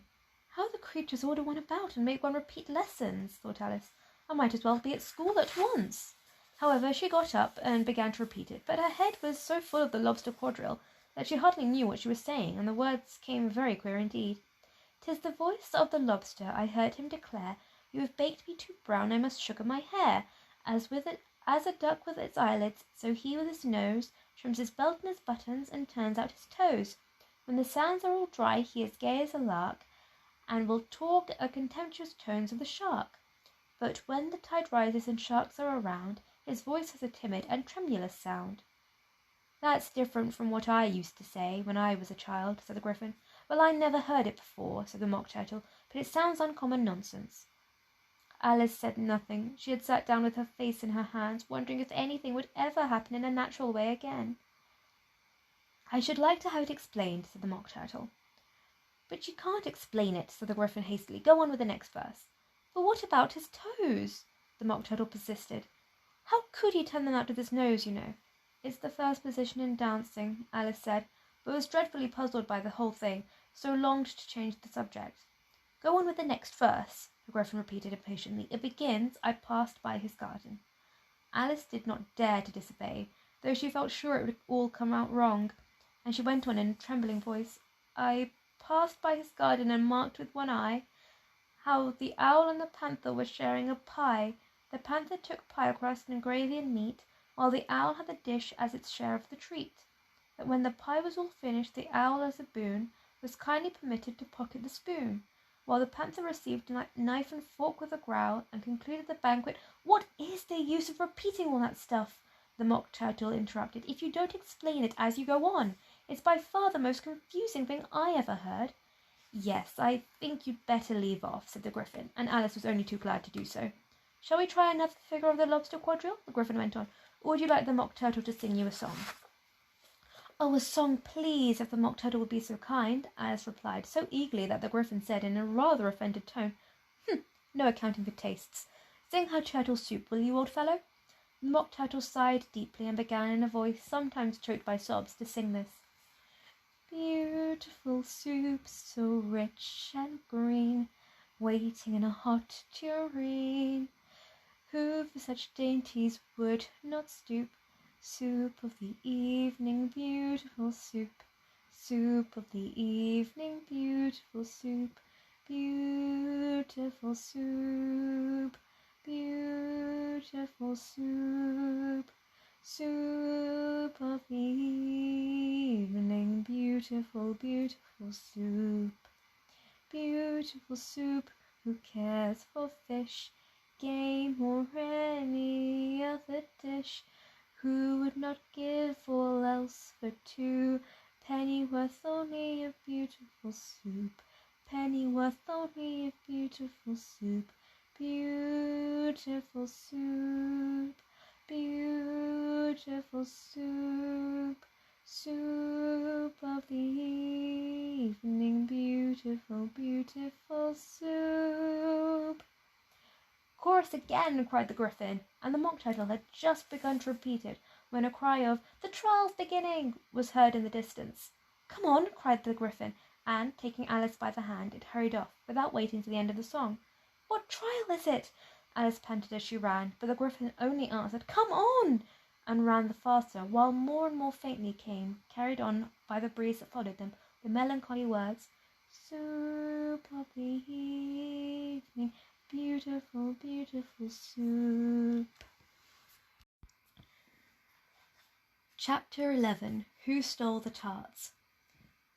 How the creatures order one about and make one repeat lessons, thought Alice. I might as well be at school at once. However, she got up and began to repeat it, but her head was so full of the lobster quadrille that she hardly knew what she was saying, and the words came very queer indeed. "'Tis the voice of the lobster, I heard him declare, You have baked me too brown, I must sugar my hair. As a duck with its eyelids, so he with his nose trims his belt and his buttons, and turns out his toes. When the sands are all dry, he is gay as a lark, and will talk a contemptuous tones of the shark. But when the tide rises and sharks are around, his voice has a timid and tremulous sound." "That's different from what I used to say when I was a child," said the Gryphon. "Well, I never heard it before," said the Mock Turtle, "but it sounds uncommon nonsense." Alice said nothing. She had sat down with her face in her hands, wondering if anything would ever happen in a natural way again. "I should like to have it explained," said the Mock Turtle. "But you can't explain it," said the Gryphon hastily. "Go on with the next verse." "But what about his toes?" the Mock Turtle persisted. "How could he turn them out with his nose, you know?" "It's the first position in dancing," Alice said, but was dreadfully puzzled by the whole thing, so longed to change the subject. "Go on with the next verse," the Gryphon repeated impatiently. "It begins, 'I passed by his garden.'" Alice did not dare to disobey, though she felt sure it would all come out wrong, and she went on in a trembling voice, "I passed by his garden and marked with one eye how the owl and the panther were sharing a pie. The panther took pie crust and gravy and meat, while the owl had the dish as its share of the treat. But when the pie was all finished, the owl, as a boon, was kindly permitted to pocket the spoon, while the panther received a knife and fork with a growl, and concluded the banquet—" "What is the use of repeating all that stuff?" the Mock Turtle interrupted, "if you don't explain it as you go on? It's by far the most confusing thing I ever heard." "Yes, I think you'd better leave off," said the Gryphon, and Alice was only too glad to do so. "Shall we try another figure of the lobster quadrille?" the Gryphon went on, "or would you like the Mock Turtle to sing you a song?" "Oh, a song, please, if the Mock Turtle would be so kind," Alice replied, so eagerly that the Gryphon said in a rather offended tone, "No accounting for tastes. Sing her turtle soup, will you, old fellow?" The Mock Turtle sighed deeply and began in a voice sometimes choked by sobs to sing this: "Beautiful soup, so rich and green, waiting in a hot tureen. Who for such dainties would not stoop? Soup of the evening, beautiful soup. Soup of the evening, beautiful soup. Beautiful soup, beautiful soup. Soup of the evening, beautiful, beautiful soup. Beautiful soup, who cares for fish, game, or any other dish? Who would not give all else for two? Pennyworth only of beautiful soup. Pennyworth only of beautiful soup. Beautiful soup, beautiful soup. Soup of the evening, beautiful, beautiful soup." "Chorus again!" cried the Gryphon, and the Mock Turtle had just begun to repeat it when a cry of "The trial's beginning!" was heard in the distance. "Come on!" cried the Gryphon, and, taking Alice by the hand, it hurried off, without waiting to the end of the song. "What trial is it?" Alice panted as she ran, but the Gryphon only answered, "Come on!" and ran the faster, while more and more faintly came, carried on by the breeze that followed them, the melancholy words, "Soup of the evening, beautiful, beautiful soup." Chapter 11. Who Stole the Tarts?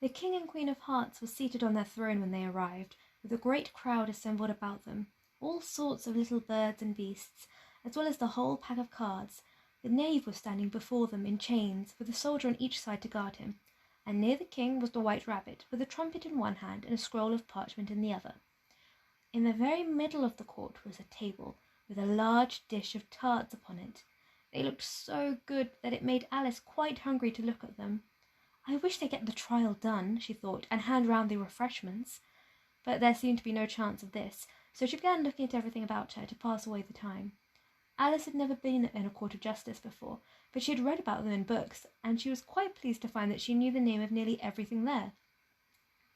The King and Queen of Hearts were seated on their throne when they arrived, with a great crowd assembled about them, all sorts of little birds and beasts, as well as the whole pack of cards. The knave was standing before them in chains, with a soldier on each side to guard him, and near the king was the White Rabbit, with a trumpet in one hand and a scroll of parchment in the other. In the very middle of the court was a table, with a large dish of tarts upon it. They looked so good that it made Alice quite hungry to look at them. "I wish they'd get the trial done," she thought, "and hand round the refreshments." But there seemed to be no chance of this, so she began looking at everything about her to pass away the time. Alice had never been in a court of justice before, but she had read about them in books, and she was quite pleased to find that she knew the name of nearly everything there.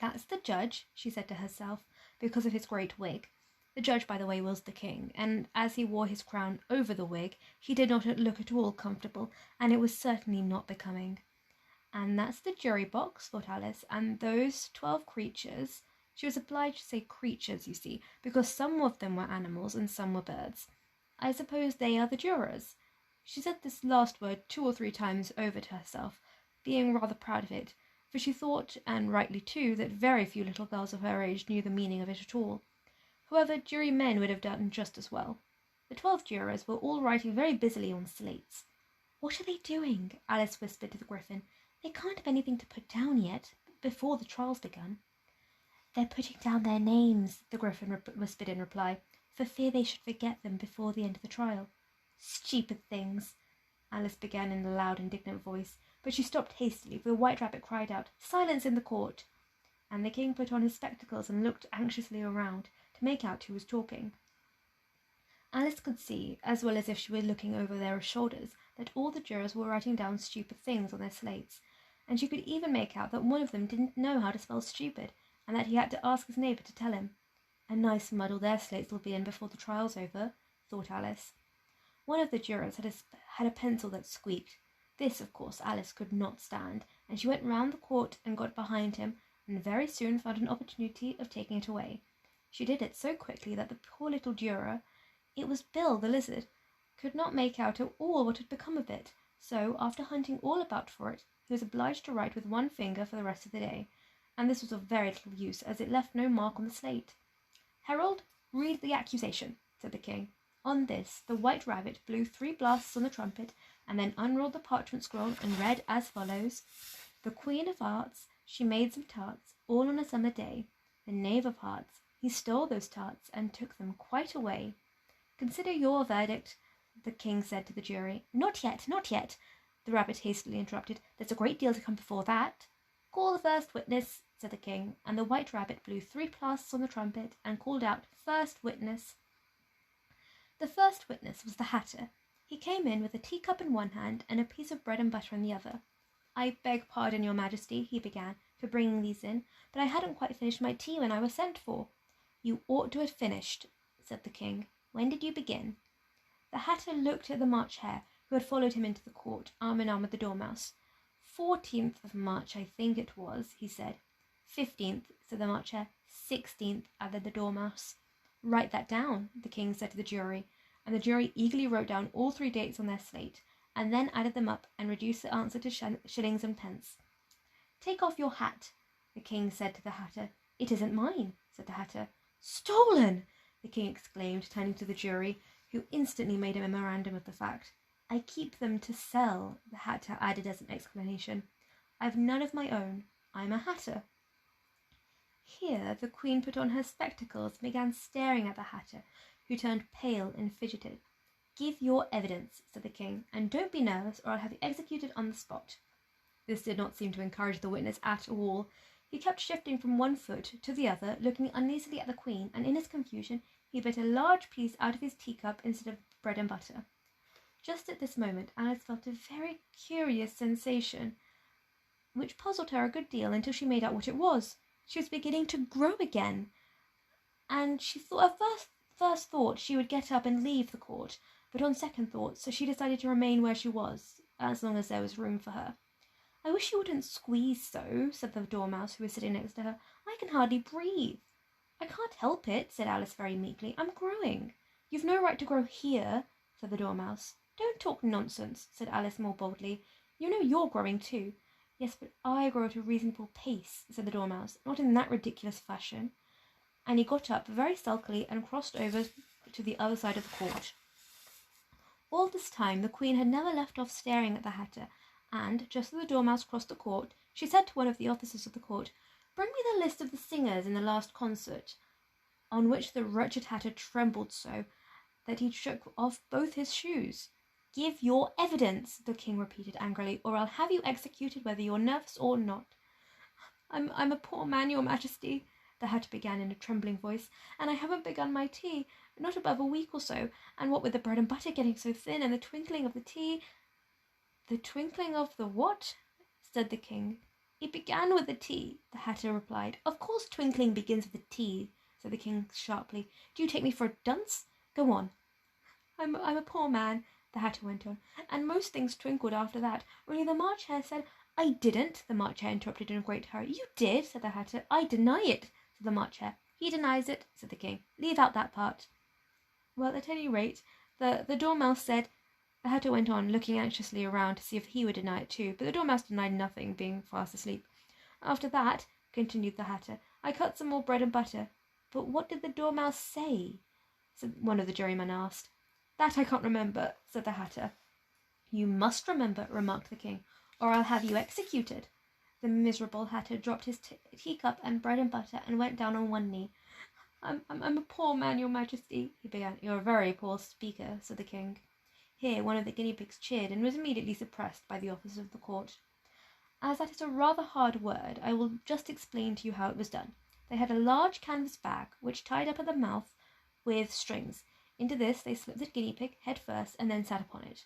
"That's the judge," she said to herself, because of his great wig. The judge, by the way, was the king, and as he wore his crown over the wig, he did not look at all comfortable, and it was certainly not becoming. "And that's the jury box," thought Alice, "and those 12 creatures—" She was obliged to say creatures, you see, because some of them were animals and some were birds. "I suppose they are the jurors." She said this last word 2 or 3 times over to herself, being rather proud of it, for for she thought, and rightly too, that very few little girls of her age knew the meaning of it at all. However, jurymen would have done just as well. The 12 jurors were all writing very busily on slates. "What are they doing?" Alice whispered to the Gryphon. "They can't have anything to put down yet, before the trial's begun." "They're putting down their names," the Gryphon whispered in reply, "for fear they should forget them before the end of the trial." "Stupid things!" Alice began in a loud, indignant voice, but she stopped hastily, for the White Rabbit cried out, "Silence in the court!" And the King put on his spectacles and looked anxiously around to make out who was talking. Alice could see, as well as if she were looking over their shoulders, that all the jurors were writing down stupid things on their slates, and she could even make out that one of them didn't know how to spell stupid, and that he had to ask his neighbour to tell him. "A nice muddle their slates will be in before the trial's over," thought Alice. One of the jurors had a pencil that squeaked. This, of course, Alice could not stand, and she went round the court and got behind him, and very soon found an opportunity of taking it away. She did it so quickly that the poor little juror, it was Bill the lizard, could not make out at all what had become of it, so, after hunting all about for it, he was obliged to write with one finger for the rest of the day, and this was of very little use, as it left no mark on the slate. "Herald, read the accusation," said the King. On this, the White Rabbit blew 3 blasts on the trumpet, and then unrolled the parchment scroll and read as follows: "The Queen of Hearts, she made some tarts, all on a summer day. The Knave of Hearts, he stole those tarts and took them quite away." "Consider your verdict," the King said to the jury. "Not yet, not yet," the Rabbit hastily interrupted. "There's a great deal to come before that." "Call the first witness," said the King, and the White Rabbit blew 3 blasts on the trumpet and called out, "First witness." The first witness was the Hatter. He came in with a teacup in one hand and a piece of bread and butter in the other. "I beg pardon, your Majesty," he began, "for bringing these in, but I hadn't quite finished my tea when I was sent for." "You ought to have finished," said the King. "When did you begin?" The Hatter looked at the March Hare, who had followed him into the court, arm in arm with the Dormouse. 14th of March, I think it was," he said. 15th, said the March Hare. 16th, added the Dormouse. "Write that down," the King said to the jury, and the jury eagerly wrote down all 3 dates on their slate, and then added them up and reduced the answer to shillings and pence. "Take off your hat," the King said to the Hatter. "It isn't mine," said the Hatter. "Stolen!" the King exclaimed, turning to the jury, who instantly made a memorandum of the fact. "I keep them to sell," the Hatter added as an explanation. "I've none of my own. I'm a Hatter." Here the Queen put on her spectacles and began staring at the Hatter, who turned pale and fidgeted. "Give your evidence," said the King, "and don't be nervous, or I'll have you executed on the spot." This did not seem to encourage the witness at all. He kept shifting from one foot to the other, looking uneasily at the Queen, and in his confusion he bit a large piece out of his teacup instead of bread and butter. Just at this moment Alice felt a very curious sensation, which puzzled her a good deal until she made out what it was. She was beginning to grow again, and she thought first thought she would get up and leave the court, but on second thoughts, so she decided to remain where she was, as long as there was room for her. "I wish you wouldn't squeeze so," said the Dormouse, who was sitting next to her. "I can hardly breathe." "I can't help it," said Alice very meekly. "I'm growing." "You've no right to grow here," said the Dormouse. "Don't talk nonsense," said Alice more boldly. "You know you're growing too." "Yes, but I grow at a reasonable pace," said the Dormouse, "not in that ridiculous fashion." And he got up very sulkily and crossed over to the other side of the court. All this time the Queen had never left off staring at the Hatter, and, just as the Dormouse crossed the court, she said to one of the officers of the court, "Bring me the list of the singers in the last concert," on which the wretched Hatter trembled so that he shook off both his shoes. "Give your evidence," the King repeated angrily, "or I'll have you executed whether you're nervous or not." I'm a poor man, your Majesty," the Hatter began in a trembling voice, "and I haven't begun my tea, not above a week or so, and what with the bread and butter getting so thin, and the twinkling of the tea—" "The twinkling of the what?" said the King. "It began with the tea," the Hatter replied. "Of course twinkling begins with the tea," said the King sharply. "Do you take me for a dunce? Go on." I'm a poor man," the Hatter went on, "and most things twinkled after that, only the March Hare said—" "I didn't," the March Hare interrupted in a great hurry. "You did," said the Hatter. "I deny it," said the March Hare. "He denies it," said the King. "Leave out that part." "Well, at any rate, the Dormouse said—" The Hatter went on, looking anxiously around to see if he would deny it too, but the Dormouse denied nothing, being fast asleep. After that, continued the Hatter, I cut some more bread and butter. But what did the Dormouse say? Said one of the jurymen asked. That I can't remember, said the Hatter. You must remember, remarked the king, or I'll have you executed. The miserable Hatter dropped his teacup and bread and butter and went down on one knee. I'm a poor man, your majesty, he began. You're a very poor speaker, said the king. Here one of the guinea pigs cheered and was immediately suppressed by the officers of the court. As that is a rather hard word, I will just explain to you how it was done. They had a large canvas bag, which tied up at the mouth with strings. Into this they slipped the guinea pig head first and then sat upon it.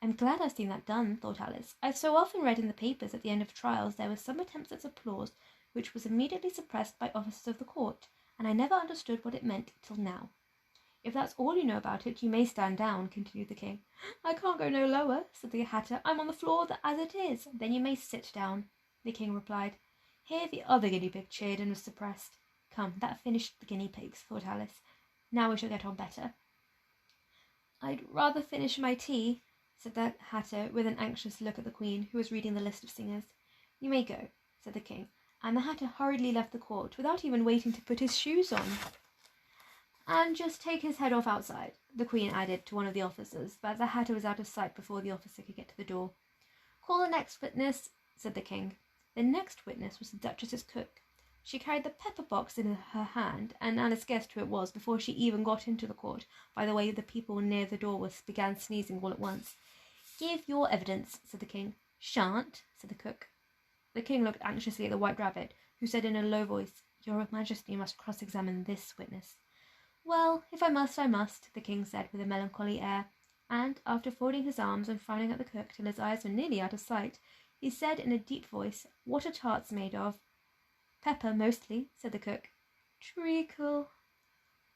I'm glad I've seen that done, thought Alice. I've so often read in the papers at the end of trials there was some attempts at applause which was immediately suppressed by officers of the court, and I never understood what it meant till now. If that's all you know about it, you may stand down, continued the king. I can't go no lower, said the Hatter. I'm on the floor as it is. Then you may sit down, the king replied. Here the other guinea pig cheered and was suppressed. Come, that finished the guinea pigs, thought Alice. Now we shall get on better. I'd rather finish my tea, said the Hatter, with an anxious look at the queen, who was reading the list of singers. You may go, said the king, and the Hatter hurriedly left the court, without even waiting to put his shoes on. And just take his head off outside, the queen added to one of the officers, but the Hatter was out of sight before the officer could get to the door. Call the next witness, said the king. The next witness was the Duchess's cook. She carried the pepper box in her hand, and Alice guessed who it was before she even got into the court, by the way the people near the door began sneezing all at once. Give your evidence, said the king. Shan't, said the cook. The king looked anxiously at the White Rabbit, who said in a low voice, Your Majesty must cross-examine this witness. Well, if I must, I must, the king said with a melancholy air, and, after folding his arms and frowning at the cook till his eyes were nearly out of sight, he said in a deep voice, What are tarts made of? Pepper, mostly, said the cook. Treacle,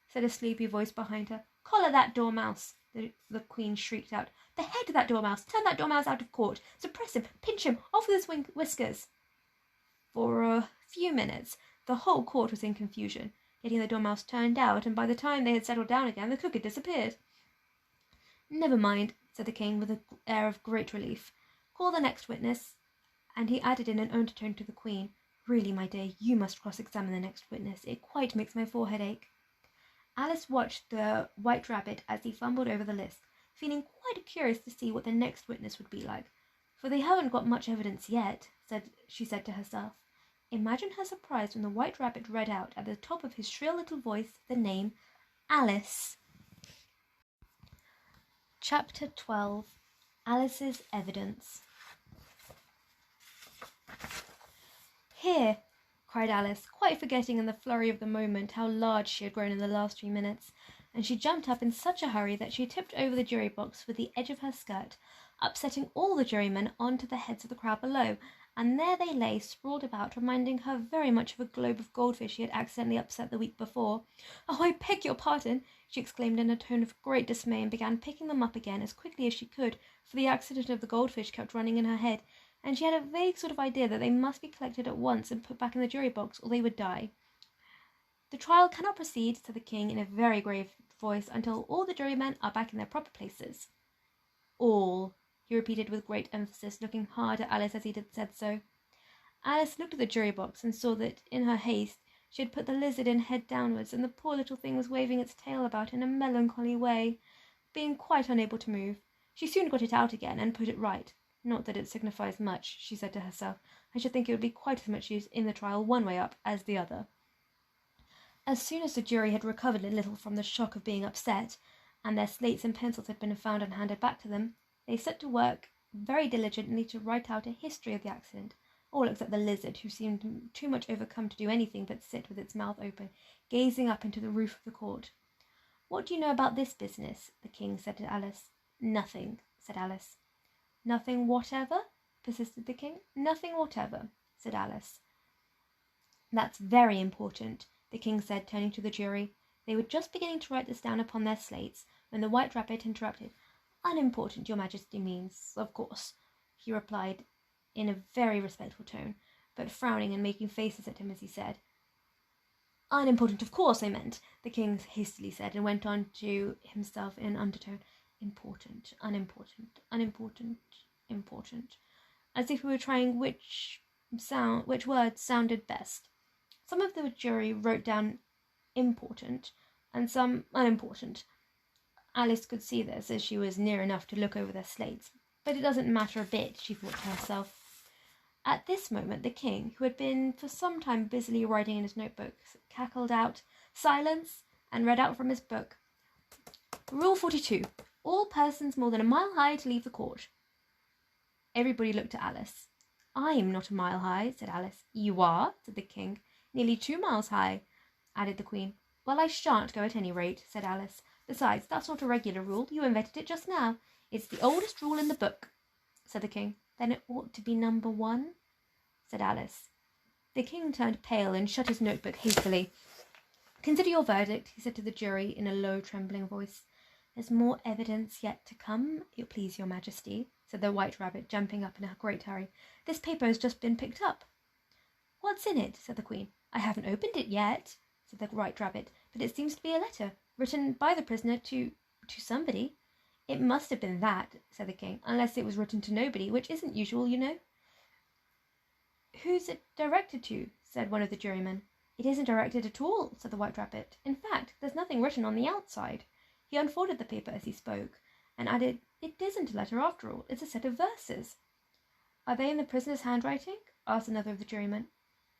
said a sleepy voice behind her. Collar that dormouse, the queen shrieked out. The head of that dormouse! Turn that dormouse out of court! Suppress him! Pinch him! Off with his whiskers! For a few minutes the whole court was in confusion, getting the dormouse turned out, and by the time they had settled down again the cook had disappeared. Never mind, said the king with an air of great relief. Call the next witness. And he added in an undertone to the queen, Really, my dear, you must cross-examine the next witness. It quite makes my forehead ache. Alice watched the White Rabbit as he fumbled over the list, feeling quite curious to see what the next witness would be like. For they haven't got much evidence yet, she said to herself. Imagine her surprise when the White Rabbit read out at the top of his shrill little voice the name Alice. Chapter 12. Alice's Evidence. Here, cried Alice, quite forgetting in the flurry of the moment how large she had grown in the last few minutes, and she jumped up in such a hurry that she tipped over the jury box with the edge of her skirt, upsetting all the jurymen on to the heads of the crowd below, and there they lay sprawled about, reminding her very much of a globe of goldfish she had accidentally upset the week before. Oh, I beg your pardon, she exclaimed in a tone of great dismay, and began picking them up again as quickly as she could, for the accident of the goldfish kept running in her head, and she had a vague sort of idea that they must be collected at once and put back in the jury box, or they would die. The trial cannot proceed, said the king in a very grave voice, until all the jurymen are back in their proper places. All, he repeated with great emphasis, looking hard at Alice as he said so. Alice looked at the jury box and saw that, in her haste, she had put the lizard in head downwards, and the poor little thing was waving its tail about in a melancholy way, being quite unable to move. She soon got it out again and put it right. Not that it signifies much, she said to herself. I should think it would be quite as much use in the trial one way up as the other. As soon as the jury had recovered a little from the shock of being upset, and their slates and pencils had been found and handed back to them, they set to work very diligently to write out a history of the accident, all except the lizard, who seemed too much overcome to do anything but sit with its mouth open, gazing up into the roof of the court. What do you know about this business? The king said to Alice. Nothing, said Alice. Nothing whatever? Persisted the king. Nothing whatever, said Alice. That's very important, the king said, turning to the jury. They were just beginning to write this down upon their slates, when the White Rabbit interrupted. Unimportant, your majesty means, of course, he replied in a very respectful tone, but frowning and making faces at him as he said. Unimportant, of course, I meant, the king hastily said, and went on to himself in an undertone. Important, unimportant, unimportant, important, as if he were trying which which words sounded best. Some of the jury wrote down important and some unimportant. Alice could see this as she was near enough to look over their slates, but it doesn't matter a bit, she thought to herself. At this moment the king, who had been for some time busily writing in his notebook, cackled out, "Silence!" and read out from his book, "Rule 42. All persons more than a mile high to leave the court." Everybody looked at Alice. "I'm not a mile high," said Alice. "You are," said the king. "Nearly 2 miles high," added the queen. "Well, I shan't go at any rate," said Alice. "Besides, that's not a regular rule. You invented it just now. It's the oldest rule in the book," said the king. "Then it ought to be number 1, said Alice. The king turned pale and shut his notebook hastily. "Consider your verdict," he said to the jury in a low, trembling voice. "There's more evidence yet to come, it please your majesty," said the White Rabbit, jumping up in a great hurry. "This paper has just been picked up." "What's in it?" said the queen. "I haven't opened it yet," said the White Rabbit, "but it seems to be a letter, written by the prisoner to somebody." "It must have been that," said the king, "unless it was written to nobody, which isn't usual, you know." "Who's it directed to?" said one of the jurymen. "It isn't directed at all," said the White Rabbit. "In fact, there's nothing written on the outside." He unfolded the paper as he spoke, and added, "It isn't a letter after all, it's a set of verses." "Are they in the prisoner's handwriting?" asked another of the jurymen.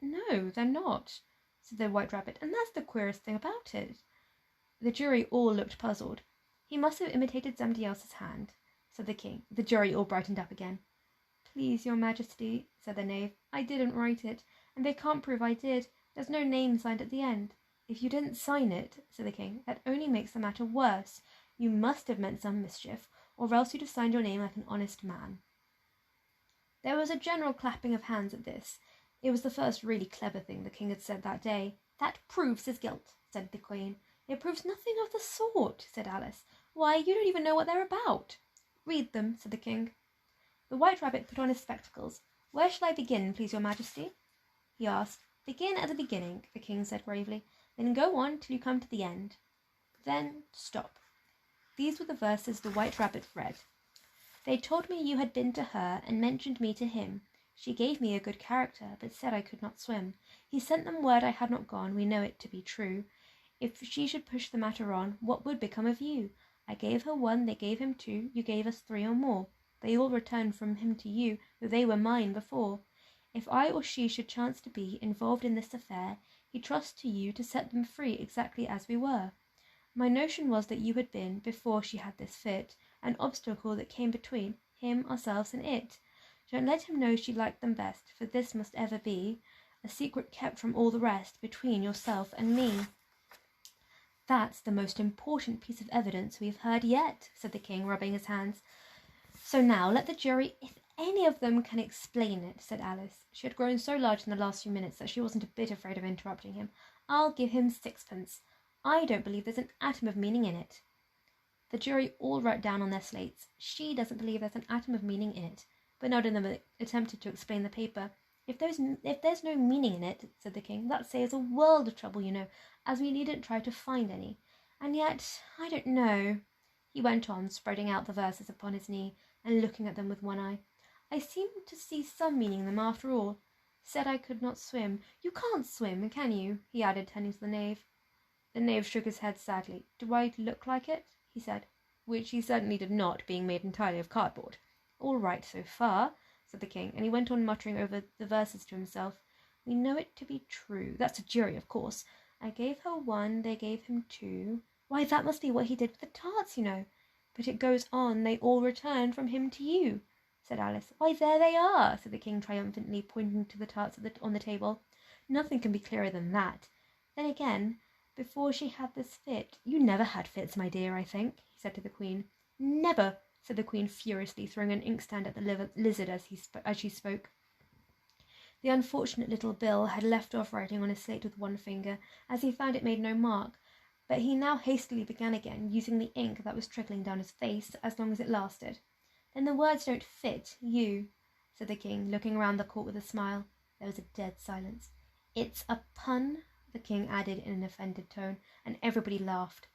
"No, they're not," said the White Rabbit, "and that's the queerest thing about it." The jury all looked puzzled. "He must have imitated somebody else's hand," said the king. The jury all brightened up again. "Please, your majesty," said the knave, "I didn't write it, and they can't prove I did. There's no name signed at the end." "If you didn't sign it," said the king, "that only makes the matter worse. You must have meant some mischief, or else you'd have signed your name like an honest man." There was a general clapping of hands at this. It was the first really clever thing the king had said that day. "That proves his guilt," said the queen. "It proves nothing of the sort," said Alice. "Why, you don't even know what they're about." "Read them," said the king. The White Rabbit put on his spectacles. "Where shall I begin, please your majesty?" he asked. "Begin at the beginning," the king said gravely. "Then go on till you come to the end. Then stop." These were the verses the White Rabbit read. "They told me you had been to her, and mentioned me to him. She gave me a good character, but said I could not swim. He sent them word I had not gone, we know it to be true. If she should push the matter on, what would become of you? I gave her 1, they gave him 2, you gave us 3 or more. They all returned from him to you, though they were mine before. If I or she should chance to be involved in this affair, he trusts to you to set them free exactly as we were. My notion was that you had been, before she had this fit, an obstacle that came between him, ourselves, and it. Don't let him know she liked them best, for this must ever be a secret kept from all the rest, between yourself and me." "That's the most important piece of evidence we've heard yet," said the king, rubbing his hands. "So now let the jury, if any of them can explain it," said Alice. She had grown so large in the last few minutes that she wasn't a bit afraid of interrupting him. "I'll give him 6pence. I don't believe there's an atom of meaning in it." The jury all wrote down on their slates, "She doesn't believe there's an atom of meaning in it," but none of them attempted to explain the paper. If there's no meaning in it," said the king, "that saves a world of trouble, you know, as we needn't try to find any. And yet, I don't know," he went on, spreading out the verses upon his knee and looking at them with one eye. "I seem to see some meaning in them after all. Said I could not swim. You can't swim, can you?" he added, turning to the knave. The knave shook his head sadly. "Do I look like it?" he said, which he certainly did not, being made entirely of cardboard. "All right so far," said the king, and he went on muttering over the verses to himself. "We know it to be true. That's a jury, of course. I gave her 1, they gave him 2. Why, that must be what he did with the tarts, you know. But it goes on, they all returned from him to you," said Alice. "Why, there they are," said the king triumphantly, pointing to the tarts on the table. "Nothing can be clearer than that. Then again, before she had this fit—" "You never had fits, my dear, I think," he said to the queen. "Never," said the queen furiously, throwing an inkstand at the lizard as she spoke. The unfortunate little Bill had left off writing on his slate with one finger, as he found it made no mark, but he now hastily began again, using the ink that was trickling down his face as long as it lasted. "Then the words don't fit you," said the king, looking round the court with a smile. There was a dead silence. "It's a pun," the king added in an offended tone, and everybody laughed.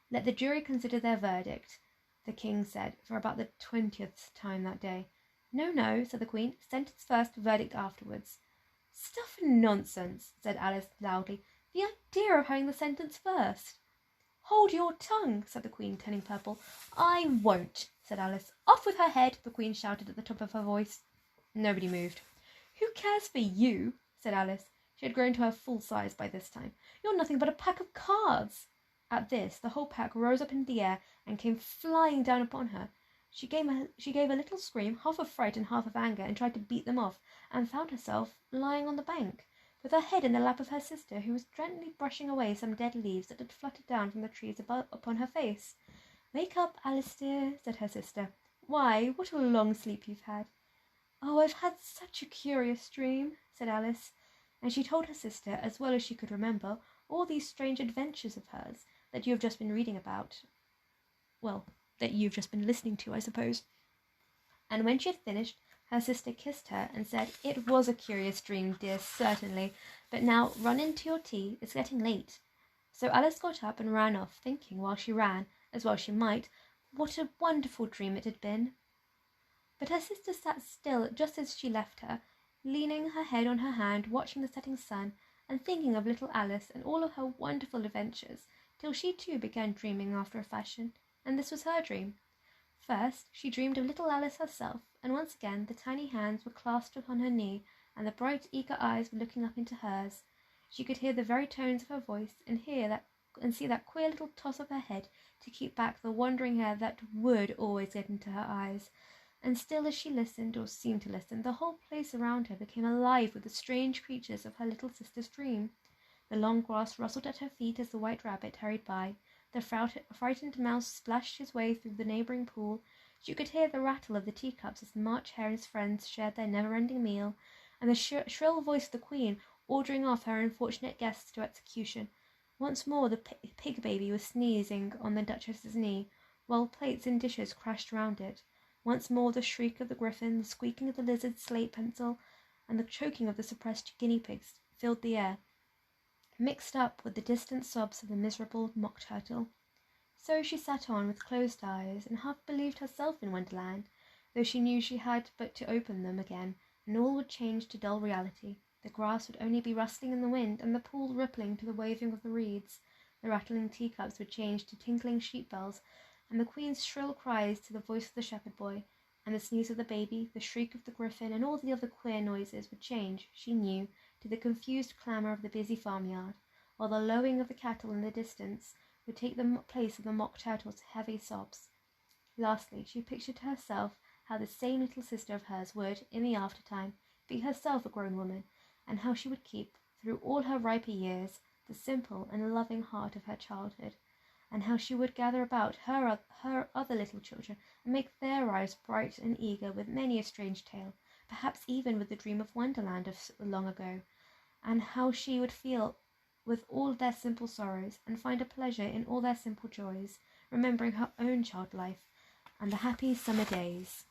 "Let the jury consider their verdict," the king said for about the 20th time that day. No, no, said the Queen. Sentence first, verdict afterwards. Stuff and nonsense, said Alice loudly. The idea of having the sentence first. Hold your tongue, said the Queen, turning purple. I won't, said Alice. Off with her head, the Queen shouted at the top of her voice. Nobody moved. Who cares for you, said Alice. She had grown to her full size by this time. You're nothing but a pack of cards. At this, the whole pack rose up into the air and came flying down upon her. She gave a little scream, half of fright and half of anger, and tried to beat them off, and found herself lying on the bank, with her head in the lap of her sister, who was gently brushing away some dead leaves that had fluttered down from the trees above upon her face. Wake up, Alice dear, said her sister. Why, what a long sleep you've had. Oh, I've had such a curious dream, said Alice, and she told her sister, as well as she could remember, all these strange adventures of hers that you have just been reading about. Well, that you've just been listening to, I suppose. And when she had finished, her sister kissed her and said, It was a curious dream, dear, certainly, but now run into your tea, it's getting late. So Alice got up and ran off, thinking while she ran, as well she might, what a wonderful dream it had been. But her sister sat still just as she left her, leaning her head on her hand, watching the setting sun, and thinking of little Alice and all of her wonderful adventures, till she too began dreaming after a fashion, and this was her dream. First, she dreamed of little Alice herself, and once again the tiny hands were clasped upon her knee, and the bright, eager eyes were looking up into hers. She could hear the very tones of her voice, and see that queer little toss of her head to keep back the wandering hair that would always get into her eyes. And still as she listened, or seemed to listen, the whole place around her became alive with the strange creatures of her little sister's dream. The long grass rustled at her feet as the white rabbit hurried by. The frightened mouse splashed his way through the neighbouring pool. She could hear the rattle of the teacups as the March Hare's friends shared their never-ending meal, and the shrill voice of the Queen ordering off her unfortunate guests to execution. Once more the pig baby was sneezing on the Duchess's knee, while plates and dishes crashed round it. Once more the shriek of the griffin, the squeaking of the lizard's slate pencil, and the choking of the suppressed guinea pigs filled the air, mixed up with the distant sobs of the miserable mock turtle. So she sat on with closed eyes, and half believed herself in Wonderland, though she knew she had but to open them again, and all would change to dull reality. The grass would only be rustling in the wind, and the pool rippling to the waving of the reeds. The rattling teacups would change to tinkling sheep bells, and the Queen's shrill cries to the voice of the shepherd boy, and the sneeze of the baby, the shriek of the griffin, and all the other queer noises would change, she knew, to the confused clamour of the busy farmyard, while the lowing of the cattle in the distance would take the place of the mock turtle's heavy sobs. Lastly, she pictured to herself how the same little sister of hers would, in the aftertime, be herself a grown woman, and how she would keep, through all her riper years, the simple and loving heart of her childhood, and how she would gather about her other little children and make their eyes bright and eager with many a strange tale, perhaps even with the dream of Wonderland of long ago, and how she would feel with all their simple sorrows and find a pleasure in all their simple joys, remembering her own child life and the happy summer days.